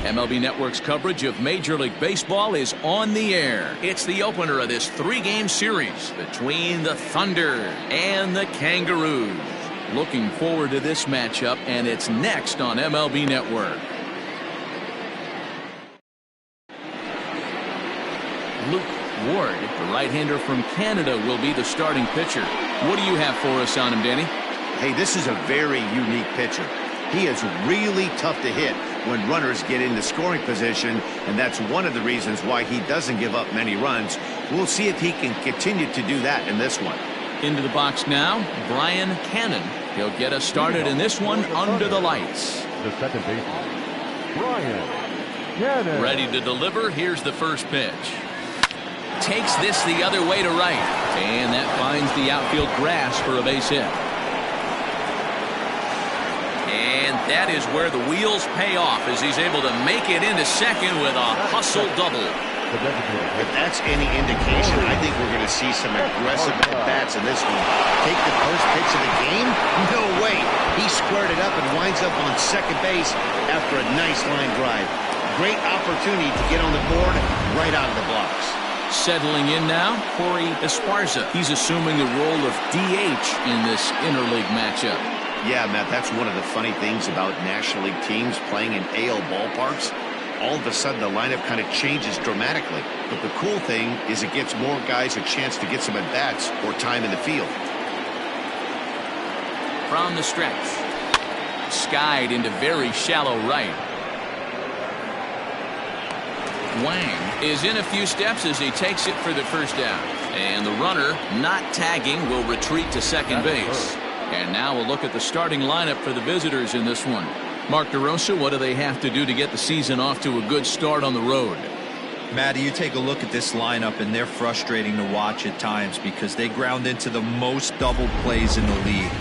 MLB Network's coverage of Major League Baseball is on the air. It's the opener of this three-game series between the Thunder and the Kangaroos. Looking forward to this matchup, and it's next on MLB Network. Luke Ward, the right-hander from Canada, will be the starting pitcher. What do you have for us on him, Danny? Hey, this is a very unique pitcher. He is really tough to hit when runners get into scoring position, and that's one of the reasons why he doesn't give up many runs. We'll see if he can continue to do that in this one. Into the box now, Brian Cannon. He'll get us started in this one under the lights. The second baseman, Brian Cannon. Ready to deliver. Here's the first pitch. Takes this the other way to right, and that finds the outfield grass for a base hit. And that is where the wheels pay off as he's able to make it into second with a hustle double. If that's any indication, I think we're going to see some aggressive at-bats in this one. Take the first pitch of the game? No way. He squared it up and winds up on second base after a nice line drive. Great opportunity to get on the board right out of the blocks. Settling in now, Corey Esparza. He's assuming the role of DH in this interleague matchup. Yeah, Matt, that's one of the funny things about National League teams playing in AL ballparks. All of a sudden, the lineup kind of changes dramatically. But the cool thing is it gives more guys a chance to get some at-bats or time in the field. From the stretch. Skied into very shallow right. Wang is in a few steps as he takes it for the first down. And the runner, not tagging, will retreat to second base. And now we'll look at the starting lineup for the visitors in this one. Mark DeRosa, what do they have to do to get the season off to a good start on the road? Matty, you take a look at this lineup, and they're frustrating to watch at times because they ground into the most double plays in the league.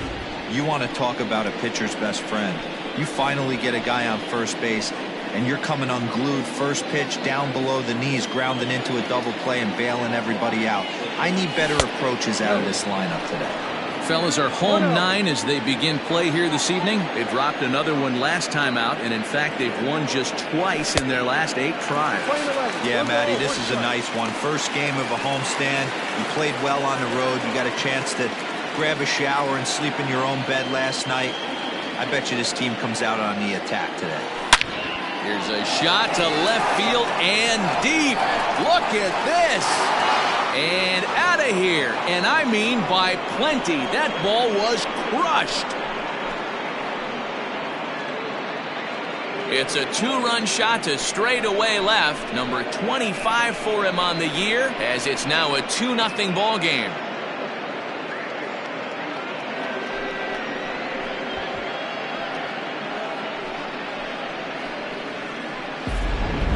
You want to talk about a pitcher's best friend. You finally get a guy on first base, and you're coming unglued first pitch down below the knees, grounding into a double play and bailing everybody out. I need better approaches out of this lineup today. Fellas are home 9 as they begin play here this evening. They dropped another one last time out, and in fact they've won just twice in their last 8 tries. Yeah, Matty, this is a nice one. First game of a homestand. You played well on the road. You got a chance to grab a shower and sleep in your own bed last night. I bet you this team comes out on the attack today. Here's a shot to left field and deep. Look at this. And out of here, and I mean by plenty. That ball was crushed. It's a 2-run shot to straightaway left. Number 25 for him on the year, as it's now a 2-0 ball game.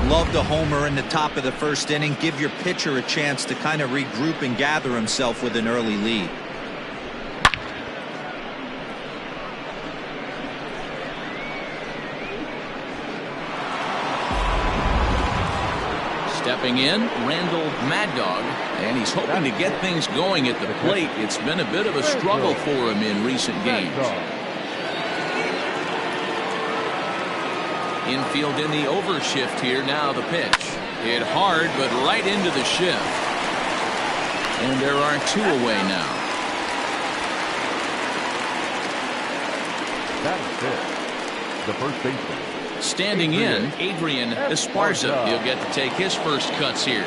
Love the homer in the top of the first inning. Give your pitcher a chance to kind of regroup and gather himself with an early lead. Stepping in, Randall Mad Dog, and he's hoping to get things going at the plate. It's been a bit of a struggle for him in recent games. Infield in the overshift here. Now the pitch. Hit hard, but right into the shift. And there are 2 away now. That's it. The first baseman. Standing in, Adrian Esparza. He'll get to take his first cuts here.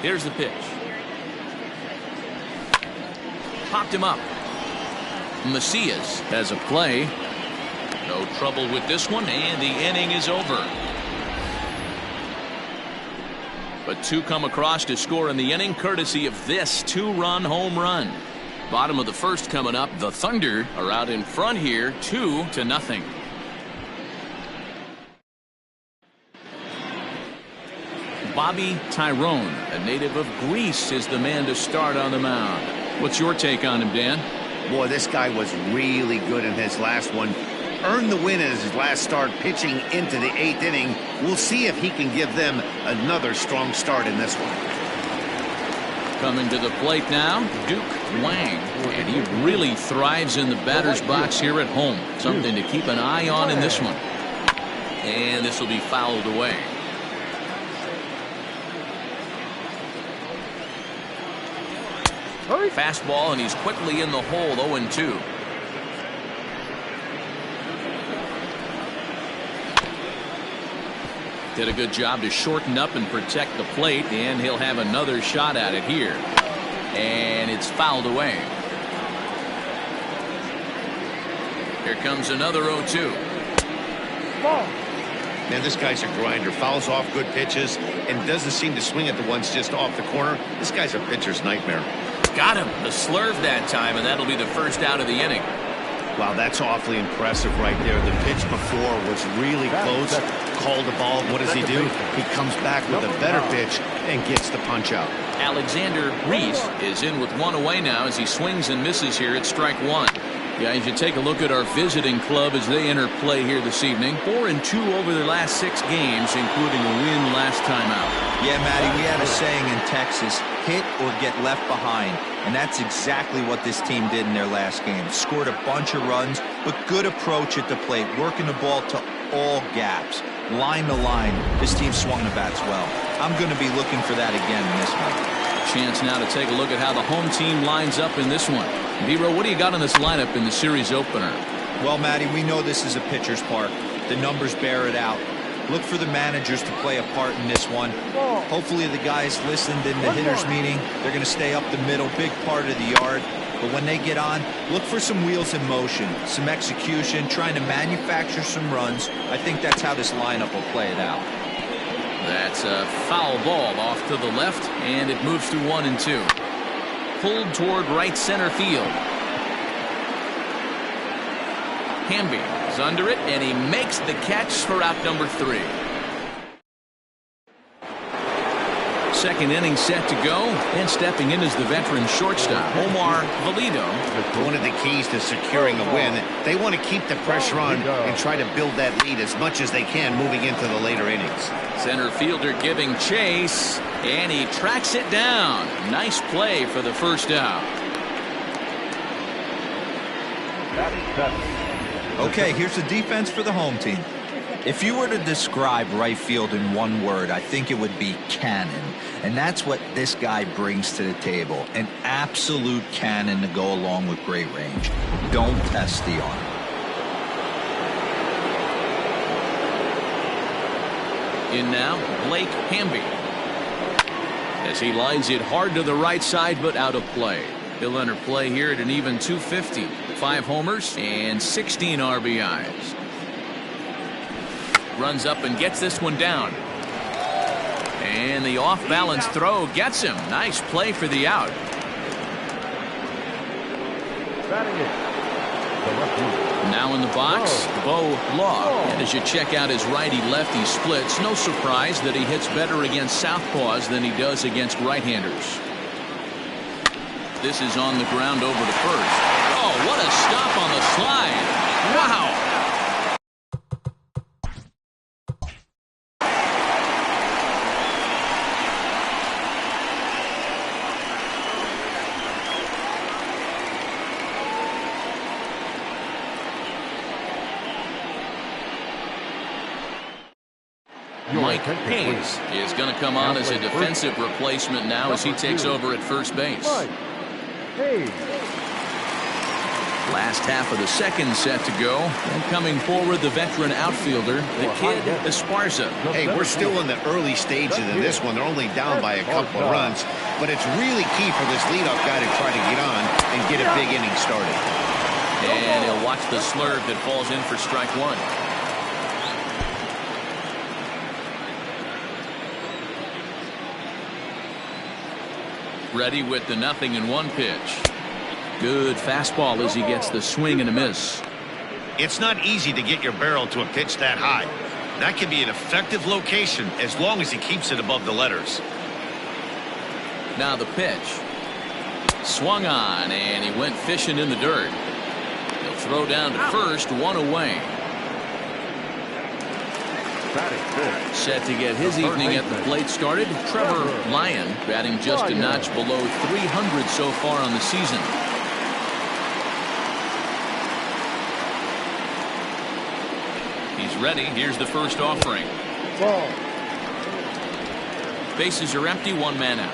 Here's the pitch. Popped him up. Macias has a play. No trouble with this one, and the inning is over. But 2 come across to score in the inning, courtesy of this 2-run home run. Bottom of the first coming up. The Thunder are out in front here, 2-0. Bobby Tyrone, a native of Greece, is the man to start on the mound. What's your take on him, Dan? Boy, this guy was really good in his last one. Earned the win in his last start, pitching into the 8th inning. We'll see if he can give them another strong start in this one. Coming to the plate now, Duke Wang, and he really thrives in the batter's box here at home. Something to keep an eye on in this one. And this will be fouled away. Fastball, and he's quickly in the hole. 0-2. Did a good job to shorten up and protect the plate, and he'll have another shot at it here. And it's fouled away. Here comes another 0-2. Man, this guy's a grinder. Fouls off good pitches and doesn't seem to swing at the ones just off the corner. This guy's a pitcher's nightmare. Got him. The slurve that time, and that'll be the first out of the inning. Wow, that's awfully impressive right there. The pitch before was really close. Called the ball. What does he do? He comes back with a better pitch and gets the punch out. Alexander Reese is in with one away now as he swings and misses here at strike one. Guys, you take a look at our visiting club as they enter play here this evening. 4-2 over their last 6 games, including a win last time out. Yeah, Matty, we had a saying in Texas, hit or get left behind. And that's exactly what this team did in their last game. Scored a bunch of runs, but good approach at the plate, working the ball to all gaps. Line to line, this team swung the bats well. I'm going to be looking for that again in this one. Chance now to take a look at how the home team lines up in this one. Vero, what do you got on this lineup in the series opener? Well, Matty, we know this is a pitcher's park. The numbers bear it out. Look for the managers to play a part in this one. Hopefully the guys listened in the hitters meeting. They're going to stay up the middle, big part of the yard. But when they get on, look for some wheels in motion, some execution, trying to manufacture some runs. I think that's how this lineup will play it out. That's a foul ball off to the left, and it moves to 1-2. Pulled toward right center field. Hamby is under it, and he makes the catch for out number 3. Second inning set to go, and stepping in is the veteran shortstop, Omar Valido. One of the keys to securing a win, they want to keep the pressure on and try to build that lead as much as they can moving into the later innings. Center fielder giving chase, and he tracks it down. Nice play for the first out. Okay, here's the defense for the home team. If you were to describe right field in one word, I think it would be cannon. And that's what this guy brings to the table. An absolute cannon to go along with great range. Don't test the arm. In now, Blake Hamby. As he lines it hard to the right side, but out of play. He'll enter play here at an even 250. 5 homers and 16 RBIs. Runs up and gets this one down. And the off-balance throw gets him. Nice play for the out. Now in the box, Bo Law. And as you check out his righty-lefty splits, no surprise that he hits better against southpaws than he does against right-handers. This is on the ground over to first. Oh, what a stop on the slide. Wow. Mike Hayes is going to come on as a defensive replacement now as he takes over at first base. Last half of the second set to go, and coming forward the veteran outfielder, the kid Esparza. Hey, we're still in the early stages of this one. They're only down by a couple of runs, but it's really key for this leadoff guy to try to get on and get a big inning started. And he'll watch the slurve that falls in for strike one. Ready with the 0-1 pitch. Good fastball as he gets the swing and a miss. It's not easy to get your barrel to a pitch that high. That can be an effective location as long as he keeps it above the letters. Now the pitch. Swung on, and he went fishing in the dirt. He'll throw down to first, 1 away. Batting fifth. Set to get his evening at the plate started. Trevor Lyon batting just a notch below 300 so far on the season. He's ready. Here's the first offering. Ball. Bases are empty, one man out.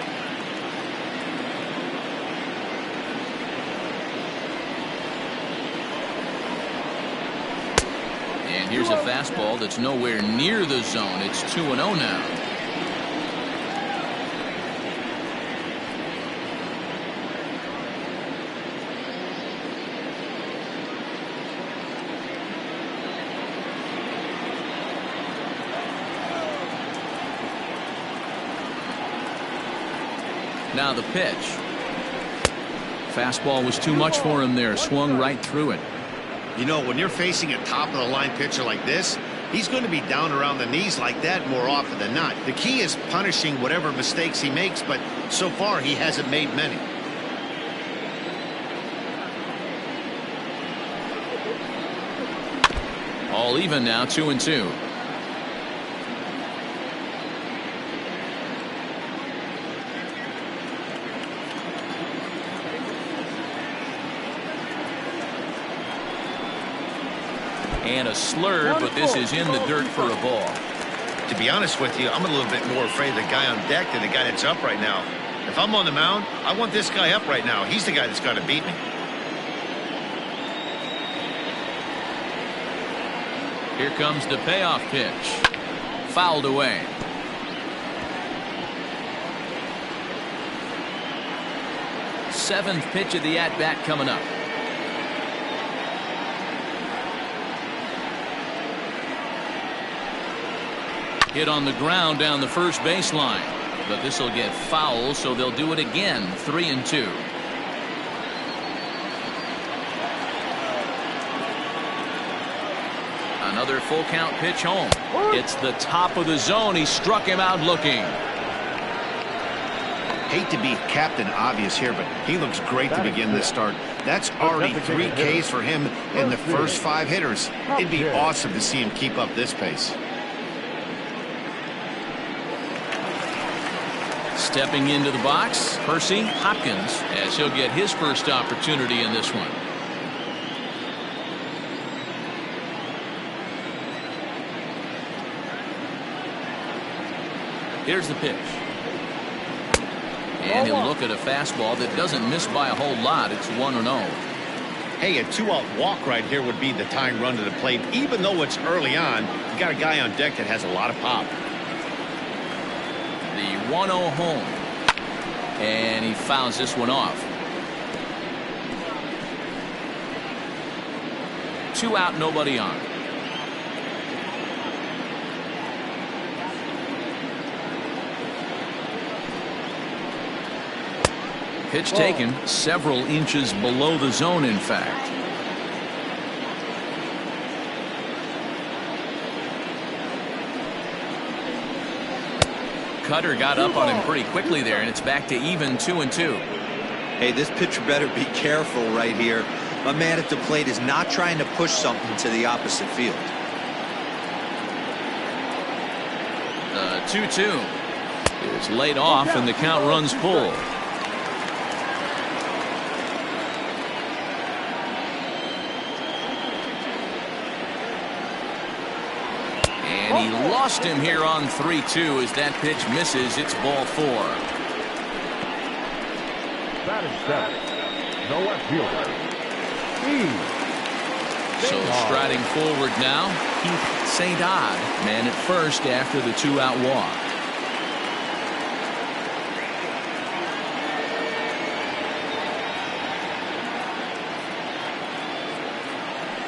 And here's a fastball that's nowhere near the zone. It's 2-0 now. Now the pitch. Fastball was too much for him there. Swung right through it. You know, when you're facing a top-of-the-line pitcher like this, he's going to be down around the knees like that more often than not. The key is punishing whatever mistakes he makes, but so far he hasn't made many. All even now, 2-2. And a slur, but this is in the dirt for a ball. To be honest with you, I'm a little bit more afraid of the guy on deck than the guy that's up right now. If I'm on the mound, I want this guy up right now. He's the guy that's got to beat me. Here comes the payoff pitch. Fouled away. Seventh pitch of the at-bat coming up. Hit on the ground down the first baseline, but this will get foul, so they'll do it again. 3-2. Another full count pitch home. It's the top of the zone. He struck him out looking. Hate to be Captain Obvious here, but he looks great to begin this start. That's already 3 Ks for him in the first 5 hitters. It'd be awesome to see him keep up this pace. Stepping into the box, Percy Hopkins, as he'll get his first opportunity in this one. Here's the pitch. And he'll look at a fastball that doesn't miss by a whole lot. It's 1-0. Hey, a 2-out walk right here would be the tying run to the plate. Even though it's early on, you got a guy on deck that has a lot of pop. The 1-0 home. And he fouls this one off. 2 out, nobody on. Pitch taken several inches below the zone, in fact. Cutter got up on him pretty quickly there, and it's back to even 2-2. Hey, this pitcher better be careful right here. My man at the plate is not trying to push something to the opposite field. 2-2 is laid off, and the count runs full. And he lost him here on 3-2 as that pitch misses. It's ball 4. Batting seventh. The left fielder. So striding forward now, Keith St. Odd, man at first after the 2-out walk.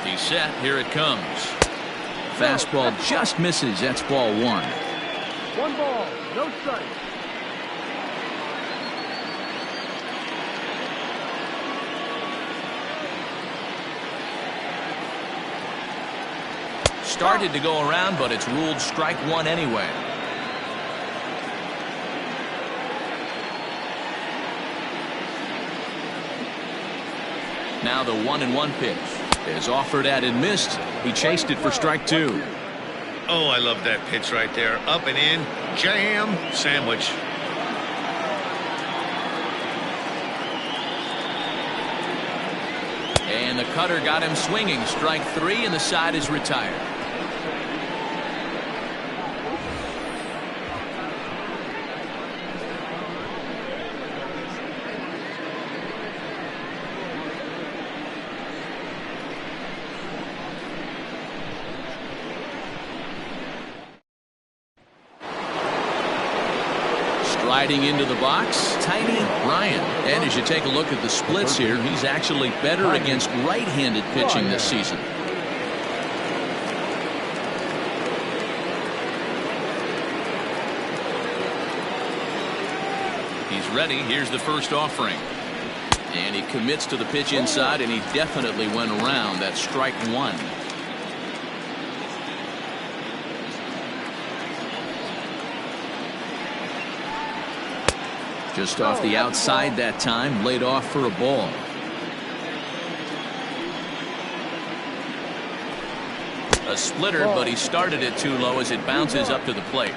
He's set. Here it comes. Fastball just misses. That's ball 1. 1 ball, no strike. Started to go around, but it's ruled strike 1 anyway. Now the 1-1 pitch is offered at and missed. He chased it for strike 2. Oh, I love that pitch right there. Up and in, jam, sandwich. And the cutter got him swinging. Strike 3, and the side is retired. Striding into the box, Tiny Bryant. And as you take a look at the splits here, he's actually better against right-handed pitching this season. He's ready. Here's the first offering. And he commits to the pitch inside, and he definitely went around. That's strike 1. Just off the outside that time, laid off for a ball. A splitter, but he started it too low as it bounces up to the plate.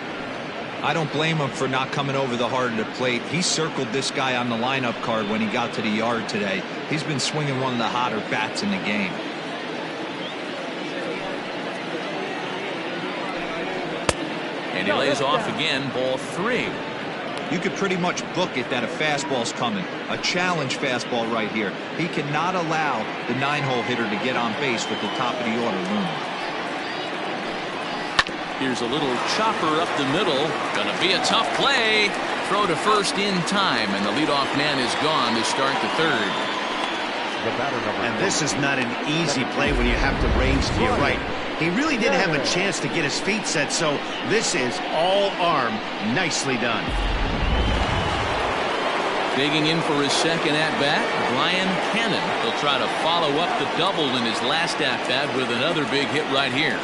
I don't blame him for not coming over the heart of the plate. He circled this guy on the lineup card when he got to the yard today. He's been swinging one of the hotter bats in the game. And he lays off again, ball 3. You could pretty much book it that a fastball's coming. A challenge fastball right here. He cannot allow the 9-hole hitter to get on base with the top of the order looming. Here's a little chopper up the middle. Gonna be a tough play. Throw to first in time, and the leadoff man is gone to start the third. And this is not an easy play when you have to range to your right. He really didn't have a chance to get his feet set, so this is all arm. Nicely done. Digging in for his second at-bat, Brian Cannon. He'll try to follow up the double in his last at-bat with another big hit right here.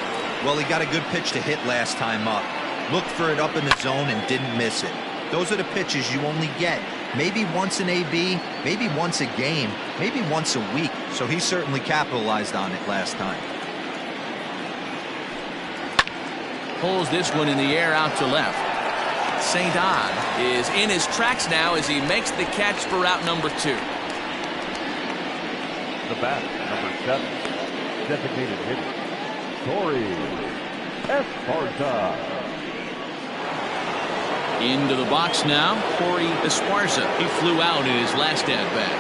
Well, he got a good pitch to hit last time up. Looked for it up in the zone and didn't miss it. Those are the pitches you only get maybe once in AB, maybe once a game, maybe once a week. So he certainly capitalized on it last time. Pulls this one in the air out to left. St. Odd is in his tracks now as he makes the catch for out number 2. The bat, number 7, designated hitter, Corey Esparza. Into the box now, Corey Esparza. He flew out in his last at-bat.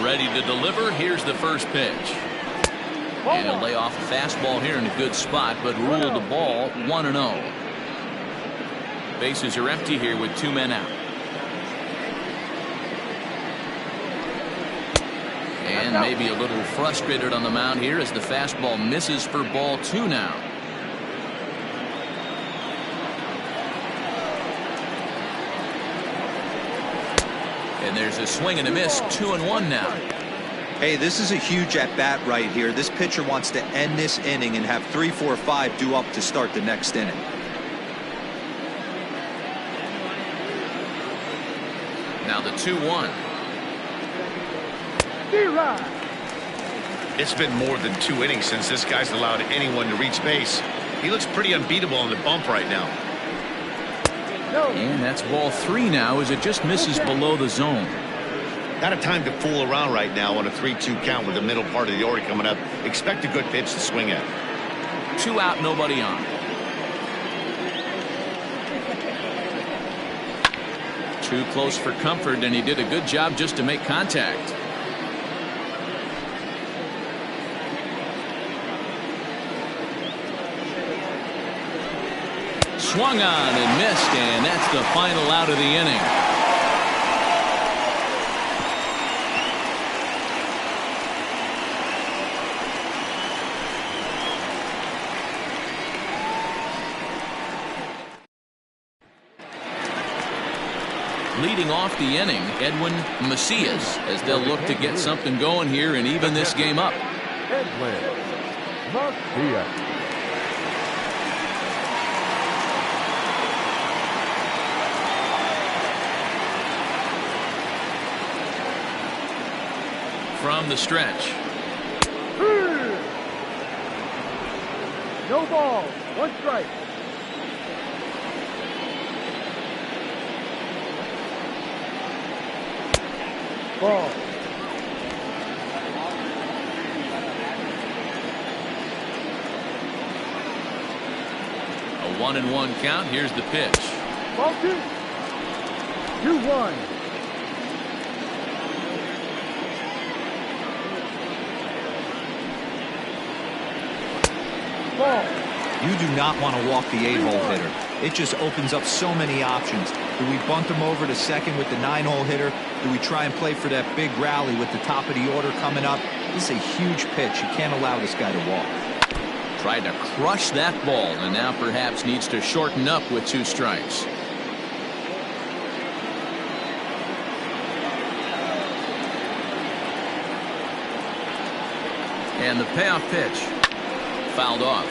Ready to deliver. Here's the first pitch. And he'll lay off a fastball here in a good spot, but ruled the ball 1-0. Bases are empty here with 2 men out. And maybe a little frustrated on the mound here as the fastball misses for ball 2 now. And there's a swing and a miss. 2-1 now. Hey, this is a huge at-bat right here. This pitcher wants to end this inning and have 3, 4, 5 due up to start the next inning. Now the 2-1. It's been more than 2 innings since this guy's allowed anyone to reach base. He looks pretty unbeatable on the bump right now. And that's ball 3 now as it just misses below the zone. Not a time to fool around right now on a 3-2 count with the middle part of the order coming up. Expect a good pitch to swing at. 2 out, nobody on. Too close for comfort, and he did a good job just to make contact. Swung on and missed, and that's the final out of the inning. Leading off the inning, Edwin Macias, as they'll look to get something going here and even this game up. Edwin Macias. From the stretch. No ball. One strike. Ball. A 1-1 count. Here's the pitch. Ball 2. 2-1. Ball. You do not want to walk the 8-hole hitter. It just opens up so many options. Do we bunt him over to second with the 9-hole hitter? Do we try and play for that big rally with the top of the order coming up? This is a huge pitch. You can't allow this guy to walk. Tried to crush that ball, and now perhaps needs to shorten up with 2 strikes. And the payoff pitch. Fouled off.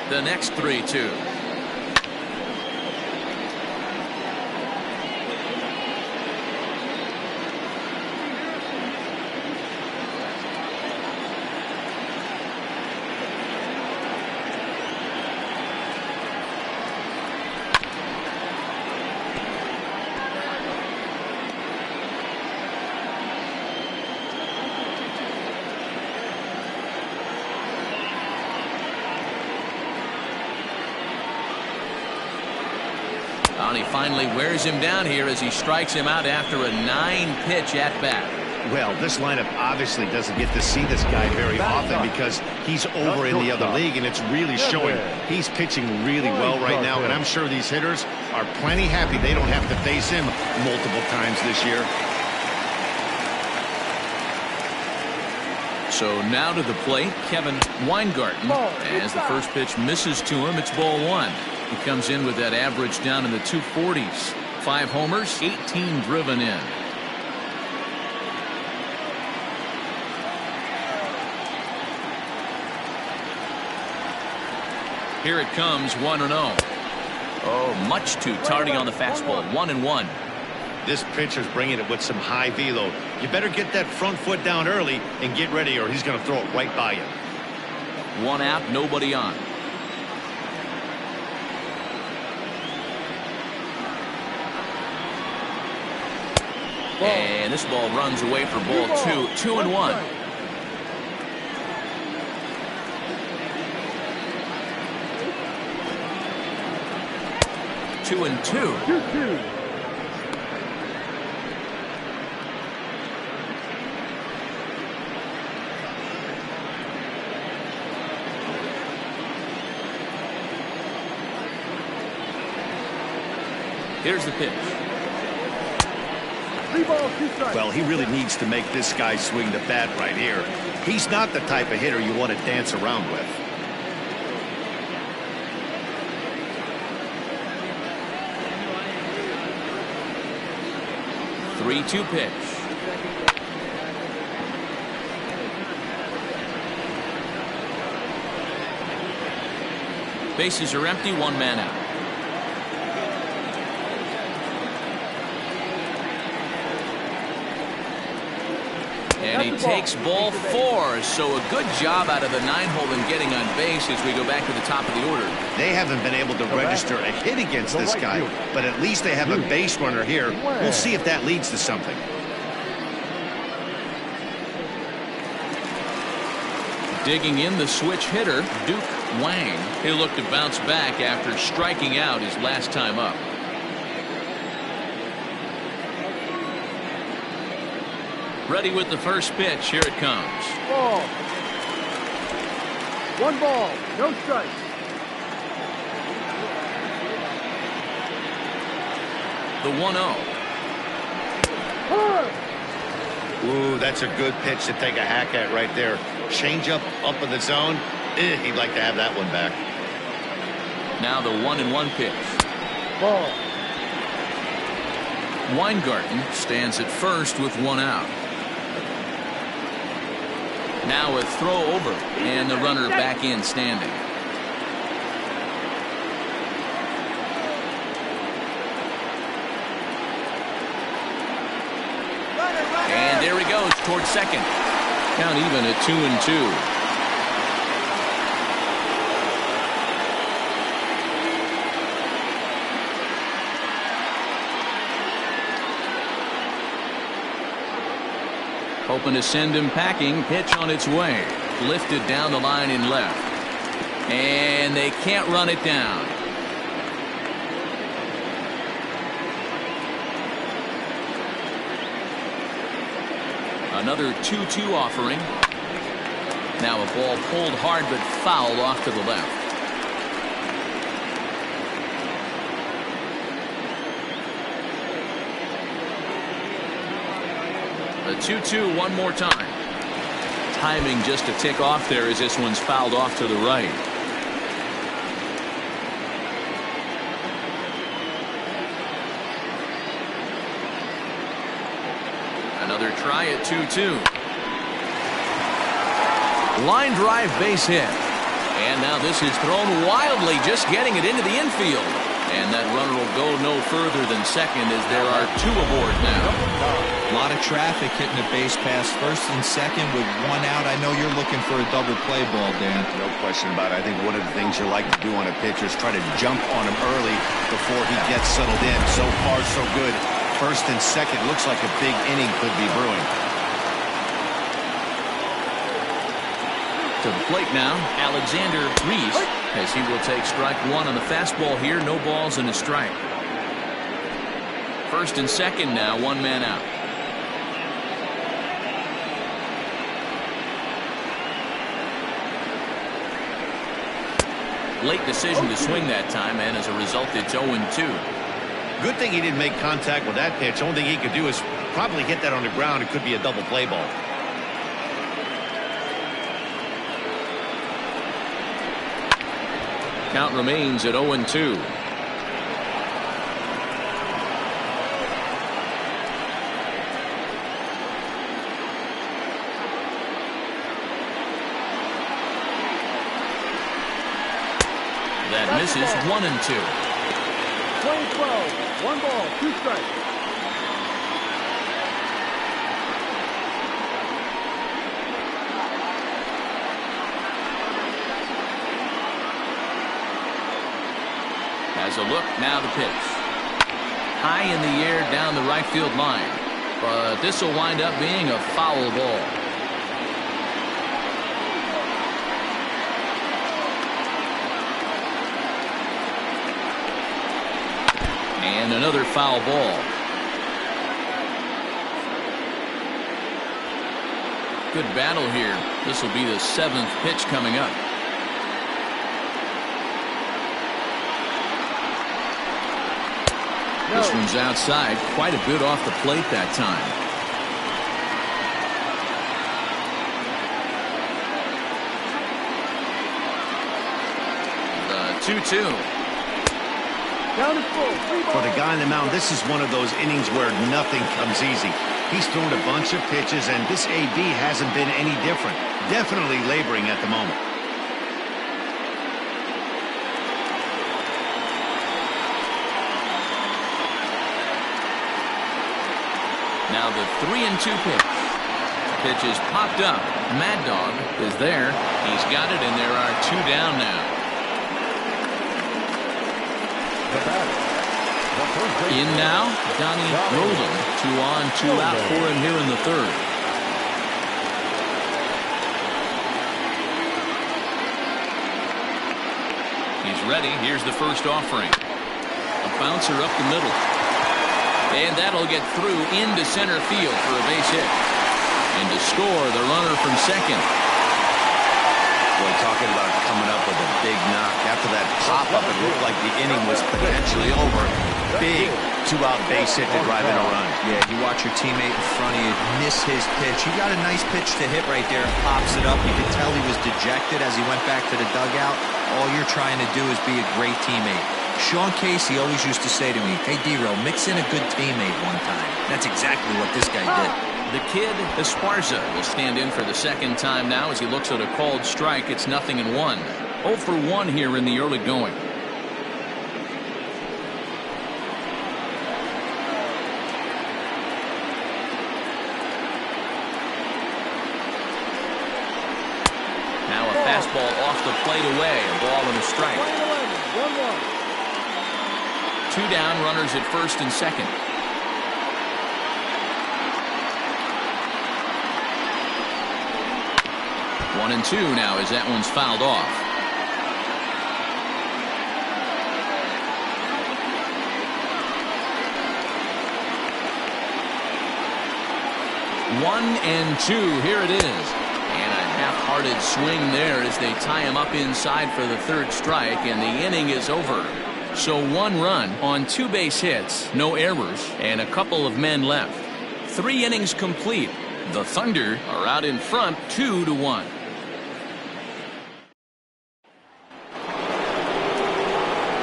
The next 3-2. And he finally wears him down here as he strikes him out after a 9-pitch at-bat. Well, this lineup obviously doesn't get to see this guy very often because he's over in the other league, and it's really showing. He's pitching really well right now, and I'm sure these hitters are plenty happy they don't have to face him multiple times this year. So now to the plate, Kevin Weingarten. As the first pitch misses to him, it's ball 1. He comes in with that average down in the 240s. 5 homers, 18 driven in. Here it comes, 1-0. Oh, much too tardy on the fastball. 1-1. This pitcher's bringing it with some high velo. You better get that front foot down early and get ready, or he's going to throw it right by you. 1 out, nobody on. And this ball runs away for ball 2. 2-1. Two and two. 2-2. Here's the pitch. 3 balls, 2 strikes. Well, he really needs to make this guy swing the bat right here. He's not the type of hitter you want to dance around with. 3-2 pitch. Bases are empty, 1 man out. And he takes ball 4, so a good job out of the 9-hole in getting on base as we go back to the top of the order. They haven't been able to register a hit against this guy, but at least they have a base runner here. We'll see if that leads to something. Digging in the switch hitter, Duke Wang. He'll look to bounce back after striking out his last time up. Ready with the first pitch. Here it comes. Ball. 1 ball, no strikes. The 1-0. Ooh, that's a good pitch to take a hack at right there. Change up in the zone. He'd like to have that one back. Now the 1-1 pitch. Ball. Weingarten stands at first with 1 out. Now a throw over, and the runner back in standing. And there he goes towards second. Count even at 2-2. Hoping to send him packing. Pitch on its way. Lifted down the line in left. And they can't run it down. Another 2-2 offering. Now a ball pulled hard but fouled off to the left. The 2-2 one more time. Timing just a tick off there as this one's fouled off to the right. Another try at 2-2. Line drive base hit. And now this is thrown wildly, just getting it into the infield. And that runner will go no further than second as there are two aboard now. A lot of traffic hitting the base pass first and second with one out. I know you're looking for a double play ball, Dan. No question about it. I think one of the things you like to do on a pitcher is try to jump on him early before he gets settled in. So far, so good. First and second looks like a big inning could be brewing. To the plate now, Alexander Reese, as he will take strike one on the fastball here. No balls and a strike. First and second now, one man out. Late decision to swing that time, and as a result, it's 0-2. Good thing he didn't make contact with that pitch. Only thing he could do is probably hit that on the ground. It could be a double play ball. Count remains at 0-2. That misses. 1-2. 20-12. 1 ball, 2 strikes. As a look, now the pitch. High in the air down the right field line. But this will wind up being a foul ball. And another foul ball. Good battle here. This will be the 7th pitch coming up. This one's outside, quite a bit off the plate that time. The 2-2. Down is full. For the guy on the mound, this is one of those innings where nothing comes easy. He's thrown a bunch of pitches, and this AB hasn't been any different. Definitely laboring at the moment. Now the 3-2 pitch. Pitch is popped up. Mad Dog is there. He's got it, and there are 2 down now. In now, Donnie Rosen. 2 on, 2 out for him here in the 3rd. He's ready. Here's the first offering. A bouncer up the middle. And that'll get through into center field for a base hit. And to score, the runner from second. Boy, talking about coming up with a big knock. After that pop-up, it looked like the inning was potentially over. Big 2-out base hit to drive in a run. Yeah, you watch your teammate in front of you miss his pitch. He got a nice pitch to hit right there and pops it up. You could tell he was dejected as he went back to the dugout. All you're trying to do is be a great teammate. Sean Casey always used to say to me, hey, D-Row, mix in a good teammate one time. That's exactly what this guy did. The kid, Esparza, will stand in for the 2nd time now as he looks at a called strike. It's 0-1. 0 for 1 here in the early going. fastball off the plate away. A ball and a strike. 2 down, runners at first and second. 1-2 now as that one's fouled off. One and two, here it is. And a half-hearted swing there as they tie him up inside for the third strike, and the inning is over. So 1 run on 2 base hits, no errors, and a couple of men left. 3 innings complete. The Thunder are out in front 2-1.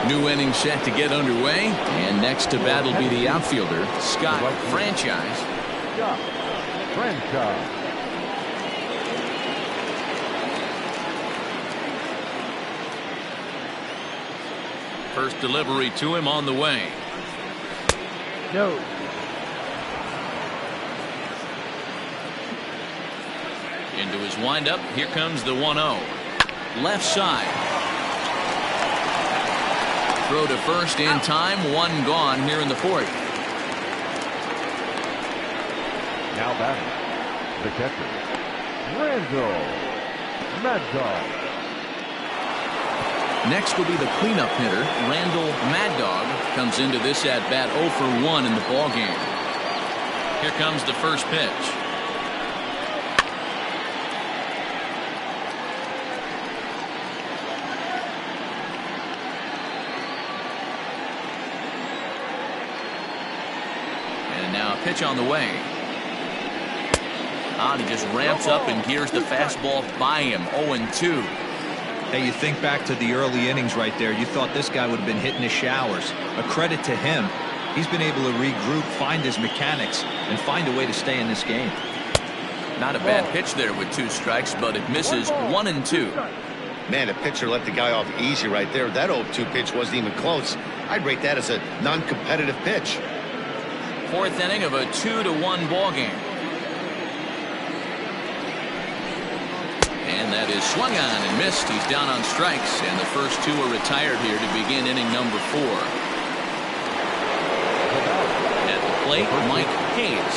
New inning set to get underway, and next to bat will be the outfielder, Scott Franchise. First delivery to him on the way. No. Into his windup. Here comes the 1-0. Left side. Throw to first in time. 1 gone here in the fourth. Now batting, the catcher, Randall Mad Dog. Next will be the cleanup hitter, Randall Mad Dog. Comes into this at bat 0 for 1 in the ball game. Here comes the first pitch. And now a pitch on the way. He just ramps up and gears the fastball by him. 0-2. Hey, you think back to the early innings right there. You thought this guy would have been hitting his showers. A credit to him. He's been able to regroup, find his mechanics, and find a way to stay in this game. Not a bad pitch there with 2 strikes, but it misses. 1-2. Man, a pitcher let the guy off easy right there. That 0-2 pitch wasn't even close. I'd rate that as a non-competitive pitch. 4th inning of a 2-1 ball game. And that is swung on and missed. He's down on strikes, and the first 2 are retired here to begin inning number 4. At the plate, Mike Hayes.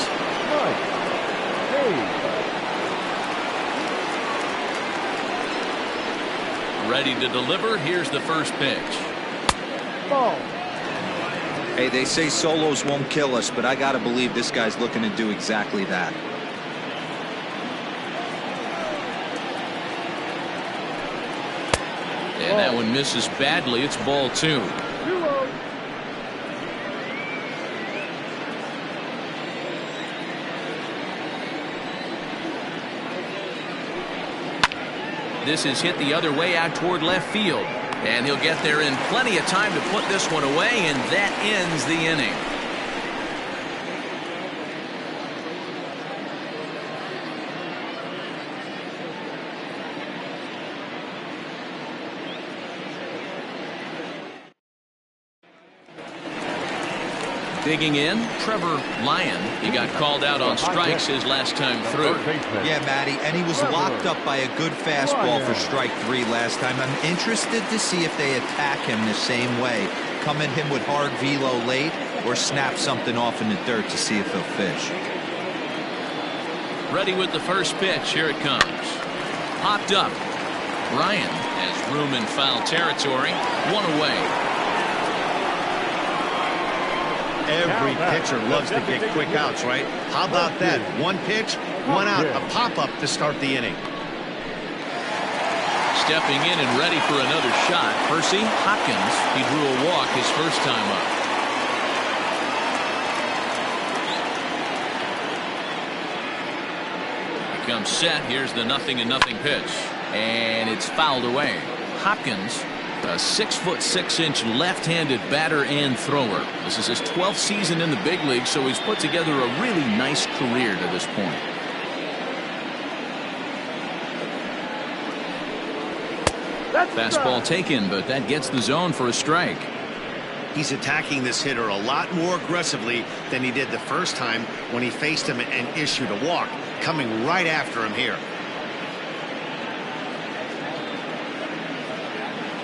Ready to deliver. Here's the first pitch. Ball. Hey, they say solos won't kill us, but I gotta believe this guy's looking to do exactly that. And that one misses badly. It's ball 2. This is hit the other way out toward left field. And he'll get there in plenty of time to put this one away, and that ends the inning. Digging in, Trevor Lyon. He got called out on strikes his last time through. Yeah, Matty, and he was locked up by a good fastball for strike 3 last time. I'm interested to see if they attack him the same way. Come at him with hard velo late or snap something off in the dirt to see if he'll fish. Ready with the first pitch. Here it comes. Popped up. Ryan has room in foul territory. 1 away. Every pitcher loves to get quick outs, right? How about that? 1 pitch, 1 out, a pop-up to start the inning. Stepping in and ready for another shot, Percy Hopkins. He drew a walk his first time up. He comes set. Here's the 0-0 pitch. And it's fouled away. Hopkins, a 6'6" left-handed batter and thrower. This is his 12th season in the big league, so he's put together a really nice career to this point. Fastball taken, but that gets the zone for a strike. He's attacking this hitter a lot more aggressively than he did the first time when he faced him and issued a walk. Coming right after him here.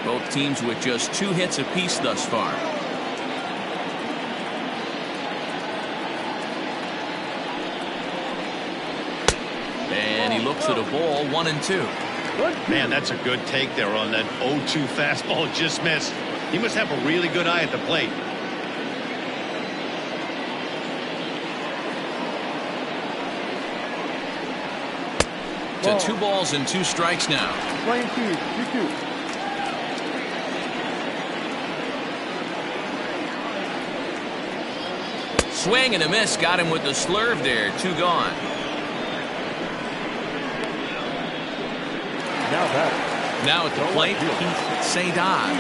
Both teams with just 2 hits apiece thus far. And he looks at a ball, 1-2. Man, that's a good take there on that 0-2 fastball. Just missed. He must have a really good eye at the plate. To 2 balls and 2 strikes now. Playing 2-2. Swing and a miss. Got him with the slurve there. 2 gone. Now at the plate, Keith Saydon.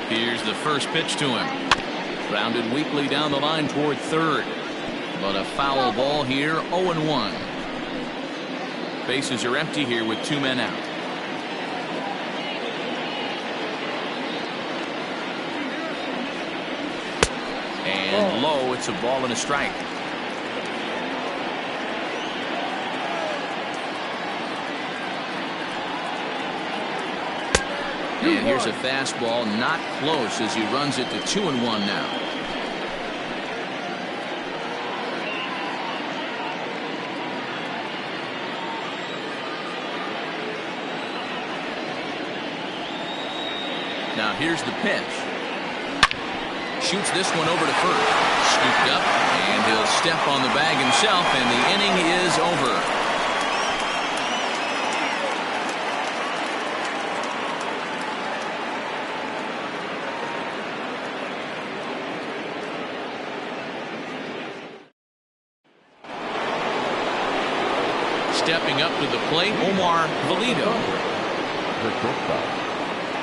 Here's the first pitch to him. Grounded weakly down the line toward third. But a foul ball here, 0-1. Bases are empty here with 2 men out. And low, it's a ball and a strike. And here's a fastball, not close, as he runs it to 2-1 now. Now here's the pitch. Shoots this one over to first. Scooped up, and he'll step on the bag himself, and the inning is over. Stepping up to the plate, Omar Valido. The shortstop,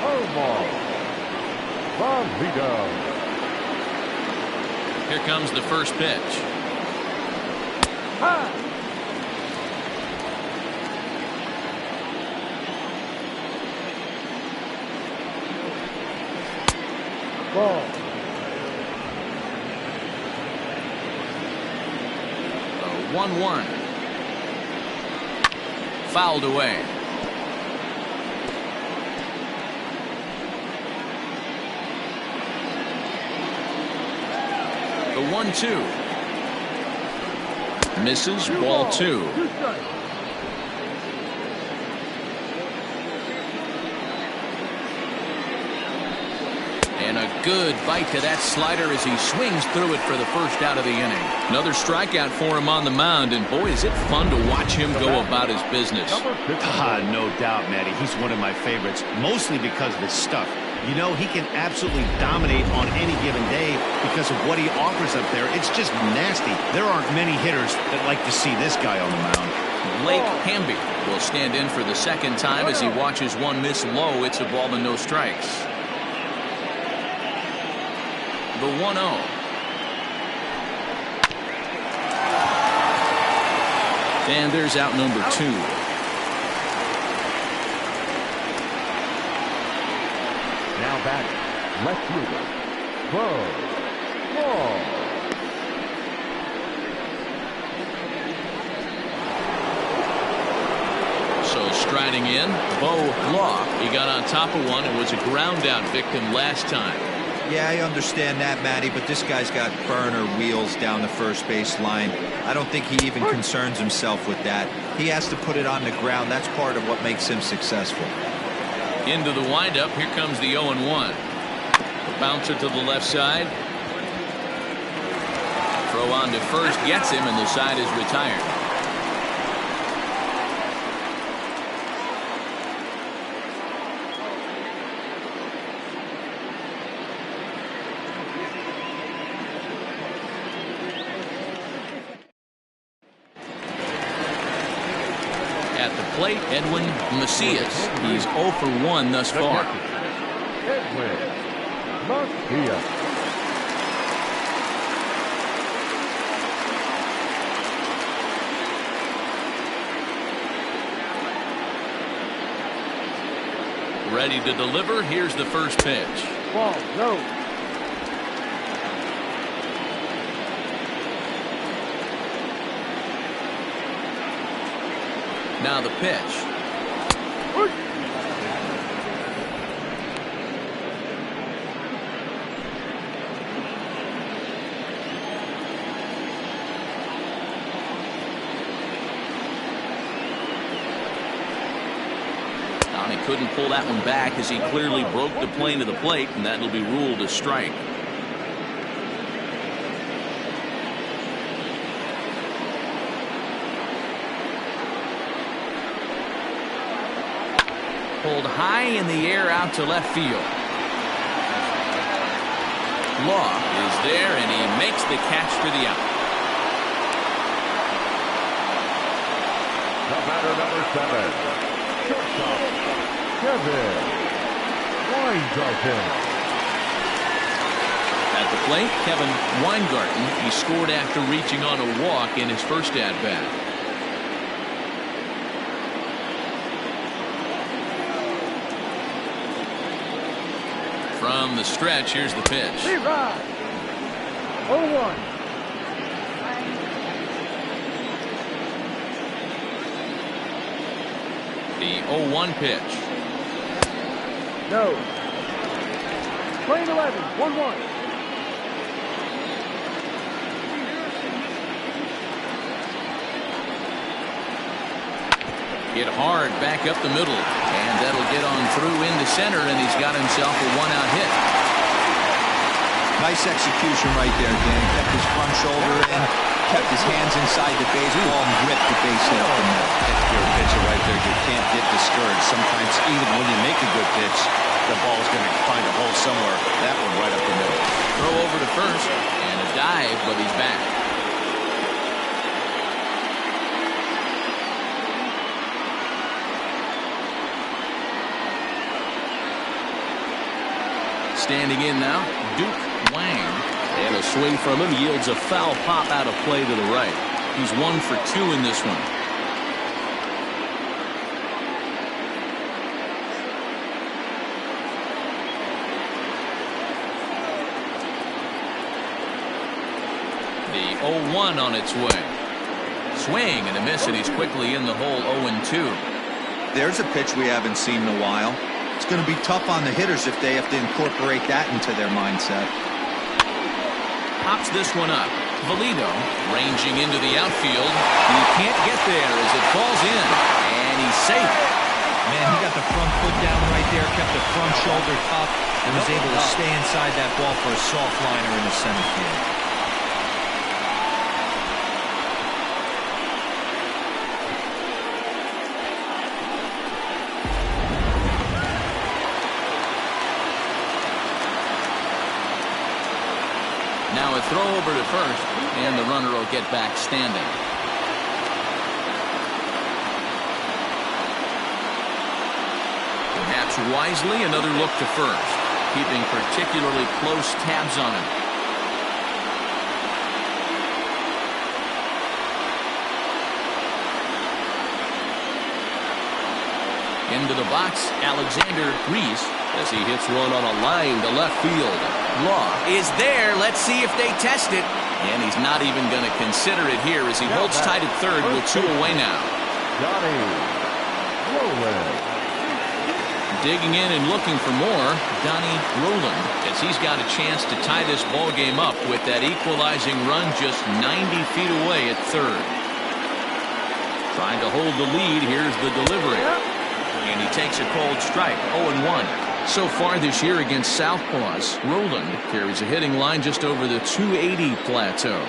Omar Valido. Here comes the first pitch. Ball. 1-1. Fouled away. The 1-2. Misses, ball 2. And a good bite to that slider as he swings through it for the first out of the inning. Another strikeout for him on the mound, and boy, is it fun to watch him go about his business. No doubt, Matty. He's one of my favorites, mostly because of his stuff. You know, he can absolutely dominate on any given day because of what he offers up there. It's just nasty. There aren't many hitters that like to see this guy on the mound. Blake Hamby will stand in for the second time as he watches one miss low. It's a ball and no strikes. The 1-0. And there's out number 2. Now back, left fielder, Bo Law. So striding in, Bo Law. He got on top of one and was a ground out victim last time. Yeah, I understand that, Matty, but this guy's got burner wheels down the first base line. I don't think he even concerns himself with that. He has to put it on the ground. That's part of what makes him successful. Into the windup, here comes the 0-1. The bouncer to the left side. Throw on to first, gets him, and the side is retired. Plate, Edwin Macias. He's 0 for 1 thus far. Edwin Macias. Ready to deliver. Here's the first pitch. Ball, no. Now the pitch. He couldn't pull that one back as he clearly broke the plane to the plate, and that'll be ruled a strike. Pulled high in the air out to left field. Law is there, and he makes the catch for the out. The batter, number 7, shortstop, Kevin Weingarten. At the plate, Kevin Weingarten. He scored after reaching on a walk in his first at-bat. From the stretch, here's the pitch. 0-1. The 0-1 pitch. No. Playing 11. 1-1. Hit hard back up the middle, and that'll get on through into center, and he's got himself a one-out hit. Nice execution right there, Dan. Kept his front shoulder in, kept his hands inside the baseball, and ripped the base hit up the middle. If you're a pitcher right there, you can't get discouraged. Sometimes even when you make a good pitch, the ball's going to find a hole somewhere. That one right up the middle. Throw over to first, and a dive, but he's back. Standing in now, Duke Wang. And a swing from him yields a foul pop out of play to the right. He's 1 for 2 in this one. The 0-1 on its way. Swing and a miss, and he's quickly in the hole. 0-2. There's a pitch we haven't seen in a while. It's going to be tough on the hitters if they have to incorporate that into their mindset. Pops this one up. Valido ranging into the outfield. He can't get there as it falls in, and he's safe. Man, he got the front foot down right there, kept the front shoulder up, and was able to stay inside that ball for a soft liner in the center field. Now a throw over to first, and the runner will get back standing. Perhaps wisely, another look to first, keeping particularly close tabs on him. Into the box, Alexander Reese, as he hits one on a line to left field. Law is there. Let's see if they test it. And he's not even going to consider it here as he holds tight at third with 2 away now. Johnny Rowland. Digging in and looking for more, Donnie Rowland, as he's got a chance to tie this ball game up with that equalizing run just 90 feet away at third. Trying to hold the lead. Here's the delivery. And he takes a cold strike. 0-1. So far this year against Southpaws, Rowland carries a hitting line just over the 280 plateau.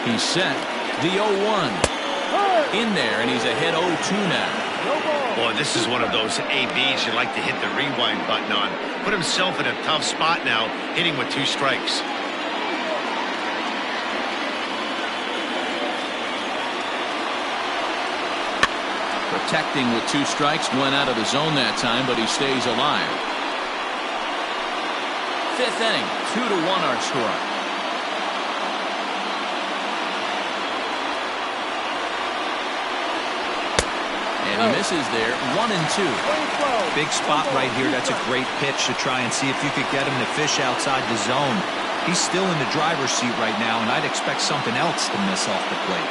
He's set. The 0-1. In there, and he's ahead 0-2 now. Boy, this is one of those ABs you like to hit the rewind button on. Put himself in a tough spot now, hitting with 2 strikes. Protecting with 2 strikes, went out of the zone that time, but he stays alive. 5th inning, 2-1 our score. And he misses there. 1-2. Big spot right here. That's a great pitch to try and see if you could get him to fish outside the zone. He's still in the driver's seat right now, and I'd expect something else to miss off the plate.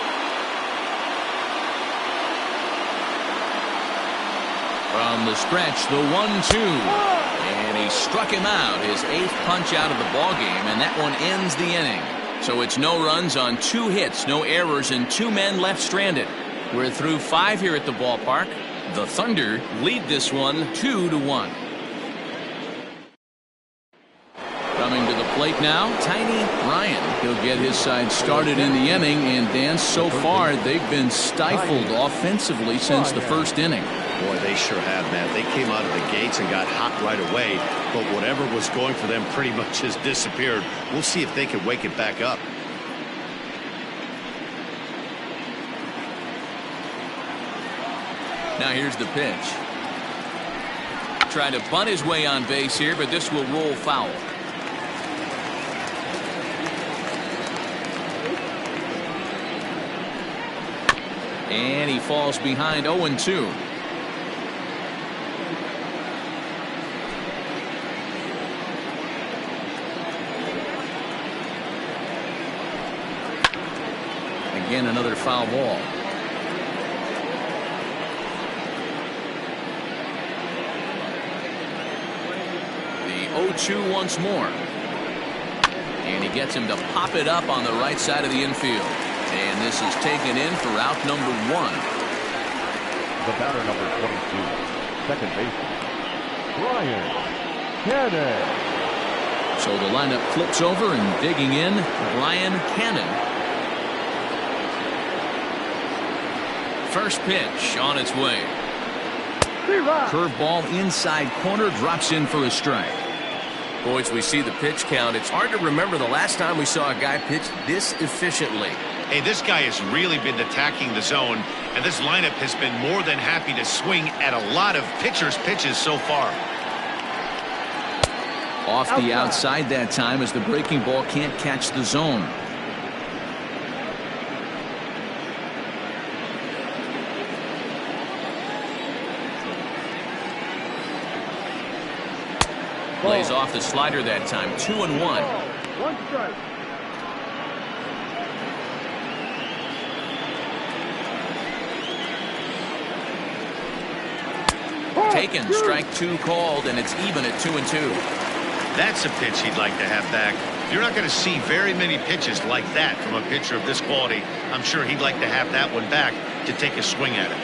From the stretch, the 1-2. And he struck him out, his 8th punch out of the ballgame, and that one ends the inning. So it's no runs on 2 hits, no errors, and 2 men left stranded. We're through 5 here at the ballpark. The Thunder lead this one 2-1. Coming to the plate now, Tiny Ryan. He'll get his side started in the inning, and Dan, so far they've been stifled offensively since the first inning. Boy, they sure have, man. They came out of the gates and got hot right away, but whatever was going for them pretty much has disappeared. We'll see if they can wake it back up. Now here's the pitch. Trying to bunt his way on base here, but this will roll foul. And he falls behind 0-2. Again, another foul ball. The 0-2 once more. And he gets him to pop it up on the right side of the infield. And this is taken in for out number 1. The batter, number 22, second baseman, Ryan Cannon. So the lineup flips over, and digging in, Ryan Cannon. First pitch on its way. Curveball inside corner, drops in for a strike. Boys, we see the pitch count. It's hard to remember the last time we saw a guy pitch this efficiently. Hey, this guy has really been attacking the zone, and this lineup has been more than happy to swing at a lot of pitchers' pitches so far. Off the outside that time, as the breaking ball can't catch the zone. Plays off the slider that time. 2-1. 1 strike. Taken, strike 2 called, and it's even at 2-2. That's a pitch he'd like to have back. You're not going to see very many pitches like that from a pitcher of this quality. I'm sure he'd like to have that one back to take a swing at it.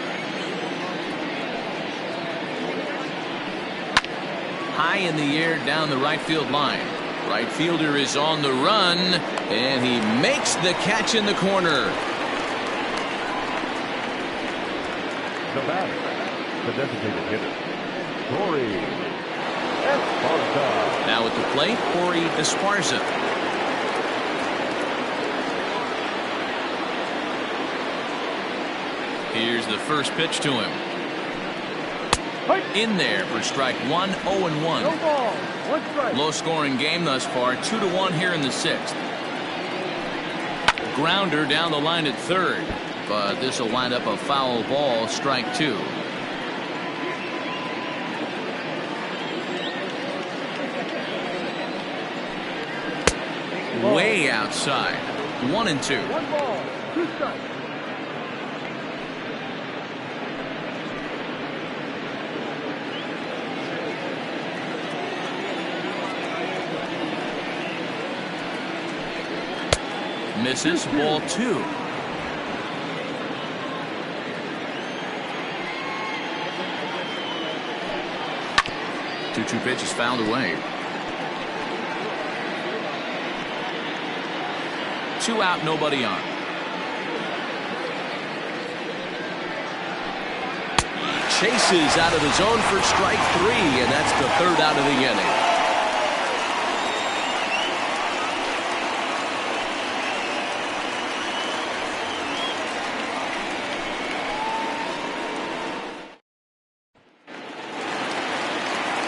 High in the air down the right field line. Right fielder is on the run, and he makes the catch in the corner. The batter, the designated hitter, Corey Esparza. Now at the plate, Corey Esparza. Here's the first pitch to him. In there for strike 1, 0-1. No ball. 1 strike. Low scoring game thus far, 2-1 here in the 6th. Grounder down the line at third, but this will wind up a foul ball, strike 2. Way outside, 1-2. 1 ball. 2 strikes. Misses, ball 2. Two pitches fouled away. 2 out, nobody on. Chases out of the zone for strike 3, and that's the 3rd out of the inning.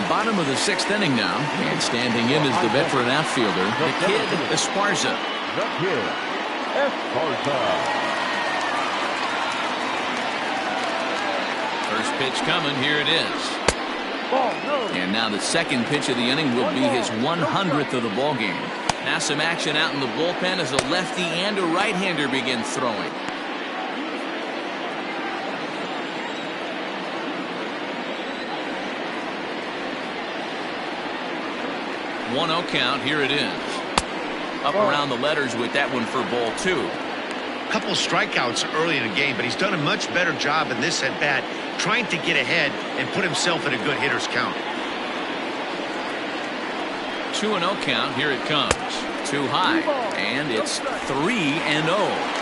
Bottom of the 6th inning now, and standing in is the veteran outfielder, the kid Esparza. The kid Esparza. First pitch coming, here it is. Ball, no. And now the second pitch of the inning will be his 100th of the ball game. Now some action out in the bullpen as a lefty and a right-hander begin throwing. 1-0 count. Here it is. Up around the letters with that one for ball 2. Couple strikeouts early in the game, but he's done a much better job in this at bat, trying to get ahead and put himself in a good hitter's count. 2-0 count. Here it comes. Too high, and it's 3-0.